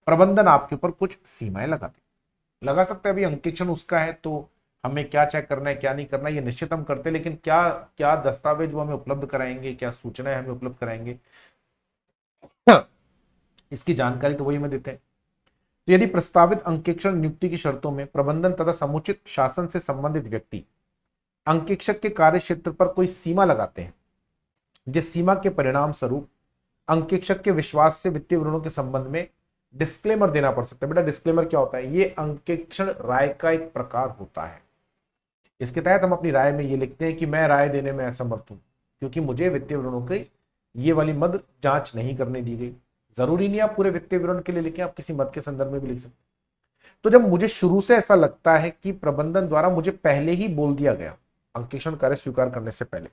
प्रबंधन आपके ऊपर कुछ सीमाएं लगा सकता है। अभी अंकेक्षण उसका है तो हमें क्या चेक करना है, क्या नहीं करना है, ये निश्चित हम करते हैं, लेकिन क्या क्या दस्तावेज वो हमें उपलब्ध कराएंगे, क्या सूचनाएं हमें उपलब्ध कराएंगे, इसकी जानकारी तो वही हमें देते हैं। तो यदि प्रस्तावित अंकेक्षण नियुक्ति की शर्तों में प्रबंधन तथा समुचित शासन से संबंधित व्यक्ति अंकेक्षक के कार्य क्षेत्र पर कोई सीमा लगाते हैं जिस सीमा के परिणाम स्वरूप अंकेक्षक के विश्वास से वित्तीय विवरणों के संबंध में डिस्क्लेमर देना पड़ सकता है। बेटा डिस्क्लेमर क्या होता है? ये अंकेक्षण राय का एक प्रकार होता है। इसके तहत हम अपनी राय में ये लिखते हैं कि मैं राय देने में असमर्थ हूं क्योंकि मुझे वित्तीय विवरणों की ये वाली मद जांच नहीं करने दी गई। जरूरी नहीं आप पूरे वित्तीय विवरण के लिए लिखें, आप किसी मद के संदर्भ में भी लिख सकते हैं। तो जब मुझे शुरू से ऐसा लगता है कि प्रबंधन द्वारा मुझे पहले ही बोल दिया गया अंकेक्षण कार्य स्वीकार करने से पहले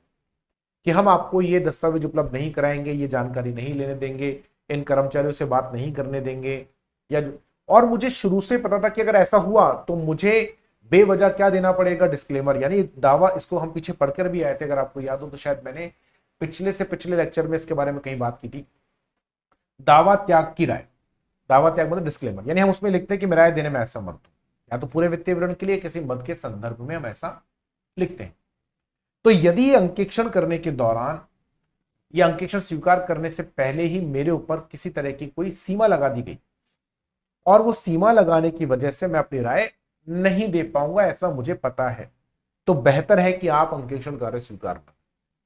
कि हम आपको ये दस्तावेज उपलब्ध नहीं कराएंगे, ये जानकारी नहीं लेने देंगे, इन कर्मचारियों से बात नहीं करने देंगे, या और मुझे शुरू से पता था कि अगर ऐसा हुआ तो मुझे बेवजह क्या देना पड़ेगा, डिस्क्लेमर, यानी दावा। इसको हम पीछे पढ़कर भी आए थे, अगर आपको याद हो तो शायद मैंने पिछले से पिछले लेक्चर में इसके बारे में कहीं बात की थी। दावा त्याग की राय, दावा त्याग मतलब डिस्क्लेमर, यानी हम उसमें लिखते हैं कि मैं राय देने में असमर्थ हूं, या तो पूरे वित्तीय विवरण के लिए किसी मद के संदर्भ में हम ऐसा लिखते हैं। तो यदि अंकेक्षण करने के दौरान या अंकेक्षण स्वीकार करने से पहले ही मेरे ऊपर किसी तरह की कोई सीमा लगा दी गई और वो सीमा लगाने की वजह से मैं अपनी राय नहीं दे पाऊंगा, ऐसा मुझे पता है, तो बेहतर है कि आप अंकेक्षण कार्य स्वीकार करें।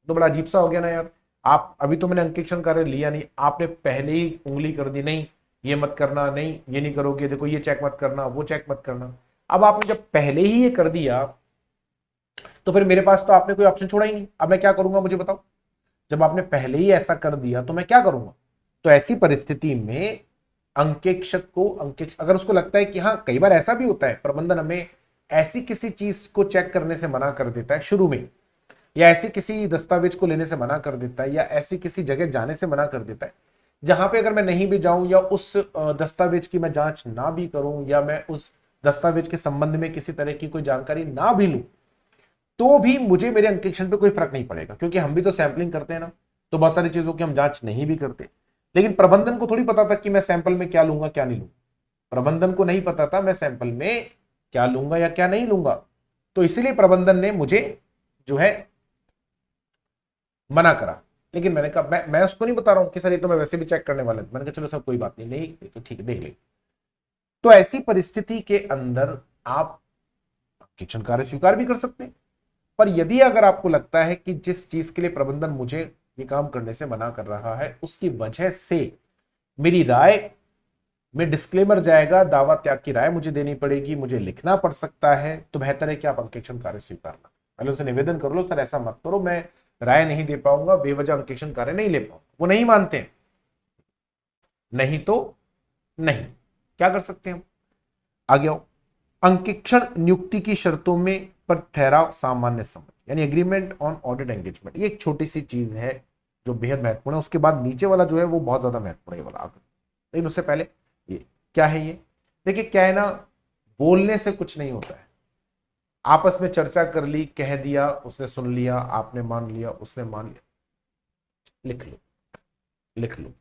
तो बड़ा अजीब सा हो गया ना यार। आप अभी तो मैंने अंकेक्षण कार्य लिया नहीं, आपने पहले ही उंगली कर दी, नहीं ये मत करना, नहीं ये नहीं करोगे, देखो ये चेक मत करना, वो चेक मत करना। अब आपने जब पहले ही ये कर दिया तो फिर मेरे पास तो आपने कोई ऑप्शन छोड़ा ही नहीं। अब मैं क्या करूंगा मुझे बताओ। जब आपने पहले ही ऐसा कर दिया तो मैं क्या करूंगा। तो ऐसी परिस्थिति में अंकेक्षक को अगर उसको लगता है कि हाँ, कई बार ऐसा भी होता है प्रबंधन हमें ऐसी किसी चीज को चेक करने से मना कर देता है शुरू में, या ऐसी किसी दस्तावेज को लेने से मना कर देता है, या ऐसी किसी जगह जाने से मना कर देता है जहां पे अगर मैं नहीं भी जाऊं या उस दस्तावेज की मैं जांच ना भी करूं या मैं उस दस्तावेज के संबंध में किसी तरह की कोई जानकारी ना भी लूं, तो भी मुझे मेरे अंकेक्षण पे कोई फर्क नहीं पड़ेगा, क्योंकि हम भी तो सैंपलिंग करते हैं ना। तो बहुत सारी चीजों की हम जांच नहीं भी करते। लेकिन प्रबंधन को थोड़ी पता था कि मैं सैंपल में क्या लूंगा क्या नहीं लूंगा। प्रबंधन को नहीं पता था मैं सैंपल में क्या लूंगा या क्या नहीं लूंगा। तो इसीलिए प्रबंधन ने मुझे जो है मना करा। लेकिन मैंने कहा मैं उसको नहीं बता रहा हूं कि सर ये तो मैं वैसे भी चेक करने वाला था। मैंने कहा चलो सर कोई बात नहीं, नहीं तो ठीक है देख ले। तो ऐसी परिस्थिति के अंदर आप अंकेक्षण कार्य स्वीकार भी कर सकते हैं। पर यदि अगर आपको लगता है कि जिस चीज के लिए प्रबंधन मुझे ये काम करने से मना कर रहा है उसकी वजह से मेरी राय में डिस्क्लेमर जाएगा, दावा त्याग की राय मुझे देनी पड़ेगी, मुझे लिखना पड़ सकता है, तो बेहतर है कि आप अंकेक्षण कार्य स्वीकार ना। पहले उनसे निवेदन कर लो, सर ऐसा मत करो, मैं राय नहीं दे पाऊंगा, बेवजह अंकेक्षण कार्य नहीं ले पाऊंगा। वो नहीं मानते हैं, नहीं तो नहीं, क्या कर सकते हैं हम। आगे आओ। अंकेक्षण नियुक्ति की शर्तों में पर ठहराव सामान्य समझ, यानी एग्रीमेंट ऑन ऑडिट एंगेजमेंट। ये एक छोटी सी चीज है जो बेहद महत्वपूर्ण है। उसके बाद नीचे वाला जो है वो बहुत ज्यादा महत्वपूर्ण है, ये वाला आगे। लेकिन उससे पहले ये क्या है, ये देखिए क्या है ना, बोलने से कुछ नहीं होता है। आपस में चर्चा कर ली, कह दिया, उसने सुन लिया, आपने मान लिया, उसने मान लिया, लिख लो, लिख लो।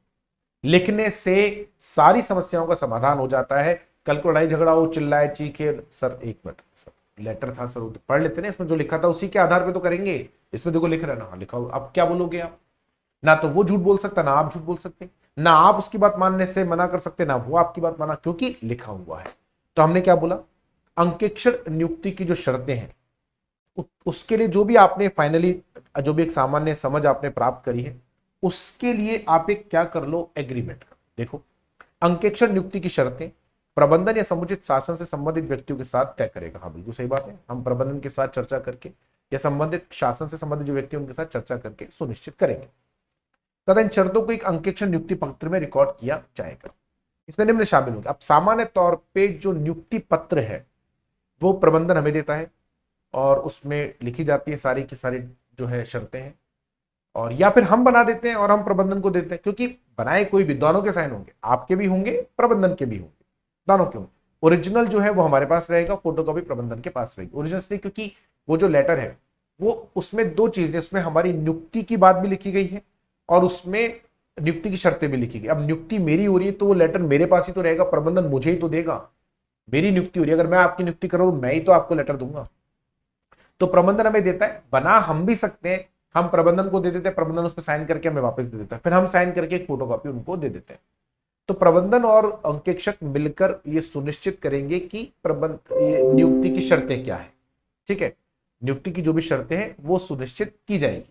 लिखने से सारी समस्याओं का समाधान हो जाता है। कल को लड़ाई झगड़ा हो, चिल्लाए चीखे, सर एक मिनट सर लेटर था सर, पढ़ लेते ना, इसमें जो लिखा था उसी के आधार पे तो करेंगे। इसमें देखो लिख रहा है ना, लिखा हो, अब क्या बोलोगे आप। ना तो वो झूठ बोल सकता, ना आप झूठ बोल सकते, ना आप उसकी बात मानने से मना कर सकते, ना वो आपकी बात माना, क्योंकि लिखा हुआ है। तो हमने क्या बोला, अंकेक्षण नियुक्ति की जो शर्तें हैं उसके लिए जो भी आपने फाइनली जो भी एक सामान्य समझ आपने प्राप्त करी है उसके लिए आप एक क्या कर लो, एग्रीमेंट। देखो, अंकेक्षण नियुक्ति की शर्तें प्रबंधन या समुचित शासन से संबंधित व्यक्तियों के साथ तय करेगा। हाँ बिल्कुल सही बात है, हम प्रबंधन के साथ चर्चा करके या संबंधित शासन से संबंधित जो व्यक्ति उनके साथ चर्चा करके सुनिश्चित करेंगे तथा इन शर्तों को एक अंकेक्षण नियुक्ति पत्र में रिकॉर्ड किया जाएगा। इसमें निम्न शामिल होंगे। अब सामान्य तौर पे जो नियुक्ति पत्र है वो प्रबंधन हमें देता है और उसमें लिखी जाती है सारी की सारी जो है शर्तें हैं, और या फिर हम बना देते हैं और हम प्रबंधन को देते हैं, क्योंकि बनाए कोई भी, दोनों के साइन होंगे, आपके भी होंगे प्रबंधन के भी होंगे, दोनों के होंगे। ओरिजिनल जो है वो हमारे पास रहेगा, फोटोकॉपी प्रबंधन के पास रहेगी। ओरिजिनल इसलिए क्योंकि वो जो लेटर है वो उसमें दो चीजें, उसमें हमारी नियुक्ति की बात भी लिखी गई है और उसमें नियुक्ति की शर्तें भी लिखी गई। अब नियुक्ति मेरी हो रही है तो वो लेटर मेरे पास ही तो रहेगा, प्रबंधन मुझे ही तो देगा। मेरी नियुक्ति हो रही है, अगर मैं आपकी नियुक्ति करूं मैं ही तो आपको लेटर दूंगा। तो प्रबंधन हमें देता है, बना हम भी सकते हैं, हम प्रबंधन को दे देते हैं, प्रबंधन उस पर साइन करके हमें वापस दे देता है, फिर हम साइन करके एक फोटोकॉपी उनको दे देते हैं। तो प्रबंधन और अंकेक्षक मिलकर ये सुनिश्चित करेंगे कि नियुक्ति की शर्तें क्या है। ठीक है, नियुक्ति की जो भी शर्तें हैं वो सुनिश्चित की जाएगी।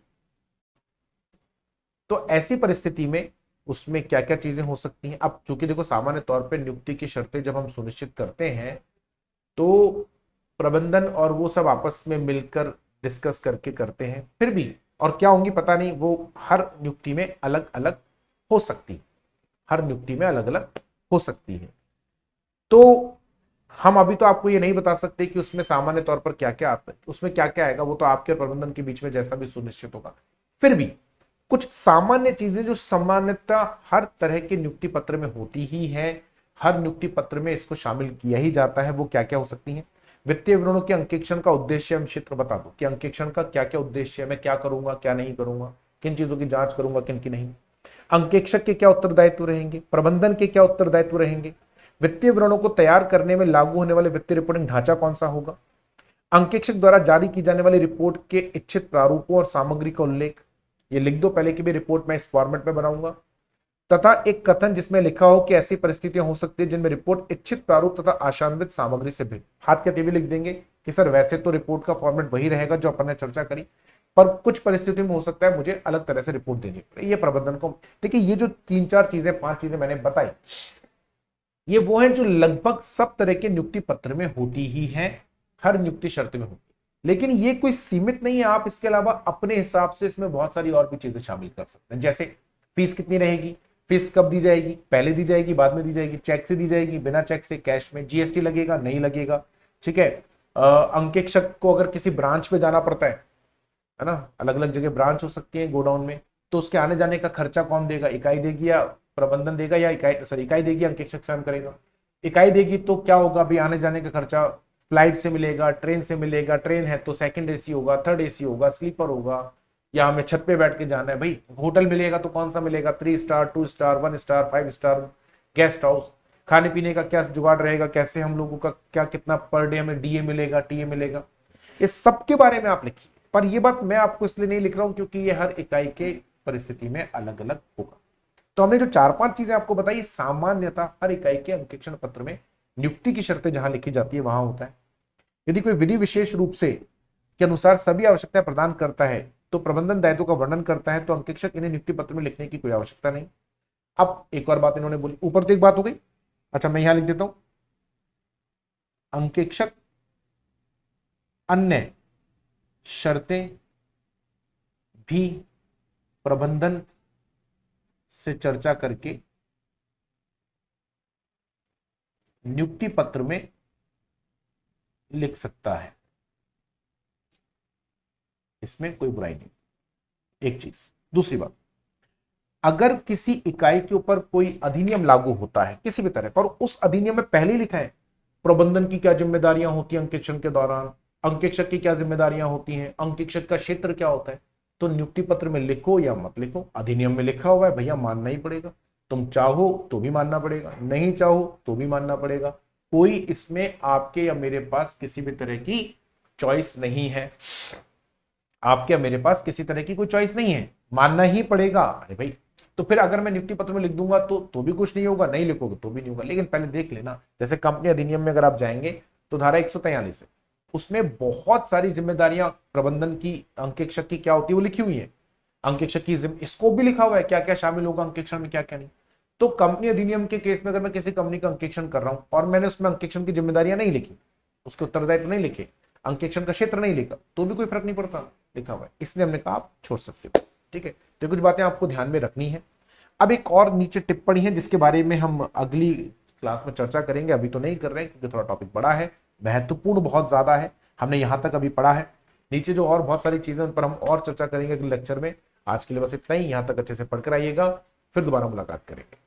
तो ऐसी परिस्थिति में उसमें क्या क्या चीजें हो सकती हैं। अब चूंकि देखो सामान्य तौर पर नियुक्ति की शर्तें जब हम सुनिश्चित करते हैं तो प्रबंधन और वो सब आपस में मिलकर डिस्कस करके करते हैं, फिर भी और क्या होंगी पता नहीं, वो हर नियुक्ति में अलग अलग हो सकती है, हर नियुक्ति में अलग अलग हो सकती है। तो हम अभी तो आपको ये नहीं बता सकते कि उसमें सामान्य तौर पर क्या क्या आता है, उसमें क्या क्या आएगा, वो तो आपके प्रबंधन के बीच में जैसा भी सुनिश्चित होगा। फिर भी कुछ सामान्य चीजें जो सामान्यतः हर तरह के नियुक्ति पत्र में होती ही है, हर नियुक्ति पत्र में इसको शामिल किया ही जाता है। वो क्या क्या हो सकती हैं? वित्तीय विवरणों के अंकेक्षण का उद्देश्य हम क्षेत्र बता दो कि अंकेक्षण का क्या क्या उद्देश्य है, मैं क्या करूंगा क्या नहीं करूंगा, किन चीजों की जांच करूंगा किन की नहीं, अंकेक्षक के क्या उत्तरदायित्व रहेंगे, प्रबंधन के क्या उत्तरदायित्व रहेंगे, वित्तीय विवरणों को तैयार करने में लागू होने वाले वित्तीय रिपोर्टिंग ढांचा कौन सा होगा, अंकेक्षक द्वारा जारी की जाने वाली रिपोर्ट के इच्छित प्रारूपों और सामग्री का उल्लेख, ये लिख दो पहले की भी रिपोर्ट मैं इस फॉर्मेट में बनाऊंगा, तथा एक कथन जिसमें लिखा हो कि ऐसी परिस्थितियां हो सकती है जिनमें रिपोर्ट इच्छित प्रारूप तथा आशान्वित सामग्री से भिन्न। हाथ कहते भी लिख देंगे कि सर वैसे तो रिपोर्ट का फॉर्मेट वही रहेगा जो अपन ने चर्चा करी, पर कुछ परिस्थितियों में हो सकता है मुझे अलग तरह से रिपोर्ट देनी पड़े। ये प्रबंधन को देखिए, ये जो 3-4 चीजें 5 चीजें मैंने बताई, ये वो है जो लगभग सब तरह के नियुक्ति पत्र में होती ही है, हर नियुक्ति शर्त में होती है। लेकिन ये कोई सीमित नहीं है, आप इसके अलावा अपने हिसाब से इसमें बहुत सारी और भी चीजें शामिल कर सकते हैं। जैसे फीस कितनी रहेगी, फीस कब दी जाएगी, पहले दी जाएगी बाद में दी जाएगी, चेक से दी जाएगी बिना चेक से, कैश में, जीएसटी लगेगा नहीं लगेगा, ठीक है। अंकेक्षक को अगर किसी ब्रांच पे जाना पड़ता है ना, अलग अलग जगह ब्रांच हो सकती है गोडाउन में, तो उसके आने जाने का खर्चा कौन देगा, इकाई देगी या प्रबंधन देगा, या इकाई देगी अंकेक्षक स्वयं करेगा। इकाई देगी तो क्या होगा, अभी आने जाने का खर्चा फ्लाइट से मिलेगा, ट्रेन से मिलेगा, ट्रेन है तो सेकंड एसी होगा, थर्ड एसी होगा, स्लीपर होगा, या हमें छत पे बैठ के जाना है भाई, होटल मिलेगा तो कौन सा मिलेगा, 3 star 2 star 1 star 5 star guest house, खाने पीने का क्या जुगाड़ रहेगा, कैसे हम लोगों का क्या कितना पर डे हमें डीए मिलेगा टीए मिलेगा, इस सब के बारे में आप लिखिए। पर ये बात मैं आपको इसलिए नहीं लिख रहा हूं क्योंकि ये हर इकाई के परिस्थिति में अलग अलग होगा। तो हमने जो 4-5 चीजें आपको बताई, सामान्यतः हर इकाई के अंकेक्षण पत्र में नियुक्ति की शर्तें जहां लिखी जाती है वहां होता है। यदि कोई विधि विशेष रूप से के अनुसार सभी आवश्यकताएं प्रदान करता है तो प्रबंधन दायित्व का वर्णन करता है, तो अंकेक्षक इन्हें नियुक्ति पत्र में लिखने की कोई आवश्यकता नहीं। अब एक और बात इन्होंने बोली, ऊपर तो एक बात हो गई, अच्छा मैं यहां लिख देता हूं, अंकेक्षक अन्य शर्तें भी प्रबंधन से चर्चा करके नियुक्ति पत्र में लिख सकता है, इसमें कोई बुराई नहीं। एक चीज, दूसरी बात, अगर किसी इकाई के ऊपर कोई अधिनियम लागू होता है किसी भी तरह का, और उस अधिनियम में पहले ही लिखा है प्रबंधन की क्या जिम्मेदारियां होती हैं अंकेक्षण के दौरान, अंकेक्षक की क्या जिम्मेदारियां होती हैं, अंकेक्षक का क्षेत्र क्या होता है, तो नियुक्ति पत्र में लिखो या मत लिखो, अधिनियम में लिखा हुआ है भैया मानना ही पड़ेगा। तुम चाहो तो भी मानना पड़ेगा, नहीं चाहो तो भी मानना पड़ेगा। कोई इसमें आपके या मेरे पास किसी भी तरह की चॉइस नहीं है, आपके या मेरे पास किसी तरह की कोई चॉइस नहीं है, मानना ही पड़ेगा। अरे भाई, तो फिर अगर मैं नियुक्ति पत्र में लिख दूंगा तो भी कुछ नहीं होगा, नहीं लिखोगे तो भी नहीं होगा। लेकिन पहले देख लेना, जैसे कंपनी अधिनियम में अगर आप जाएंगे तो धारा 143 है, उसमें बहुत सारी जिम्मेदारियां प्रबंधन की अंकेक्षक की क्या होती है वो लिखी हुई है। अंकेक्षक की स्कोप भी लिखा हुआ है, क्या क्या शामिल होगा अंकेक्षण में क्या क्या नहीं। तो कंपनी अधिनियम के केस में अगर मैं किसी कंपनी का अंकेक्षण कर रहा हूं और मैंने उसमें अंकेक्षण की जिम्मेदारियां नहीं लिखी, उसके उत्तरदायित्व नहीं लिखे, अंकेक्षण का क्षेत्र नहीं लिखा, तो भी कोई फर्क नहीं पड़ता, लिखा हुआ है, इसलिए हमने कहा आप छोड़ सकते हो। ठीक है, तो कुछ बातें आपको ध्यान में रखनी है। अब एक और नीचे टिप्पणी है जिसके बारे में हम अगली क्लास में चर्चा करेंगे, अभी तो नहीं कर रहे हैं क्योंकि थोड़ा टॉपिक बड़ा है, महत्वपूर्ण बहुत ज्यादा है, हमने यहां तक अभी पढ़ा है, नीचे जो और बहुत सारी चीजें उन पर हम और चर्चा करेंगे अगले लेक्चर में। आज के लिए बस इतना ही, यहां तक अच्छे से पढ़कर आइएगा, फिर दोबारा मुलाकात करेंगे।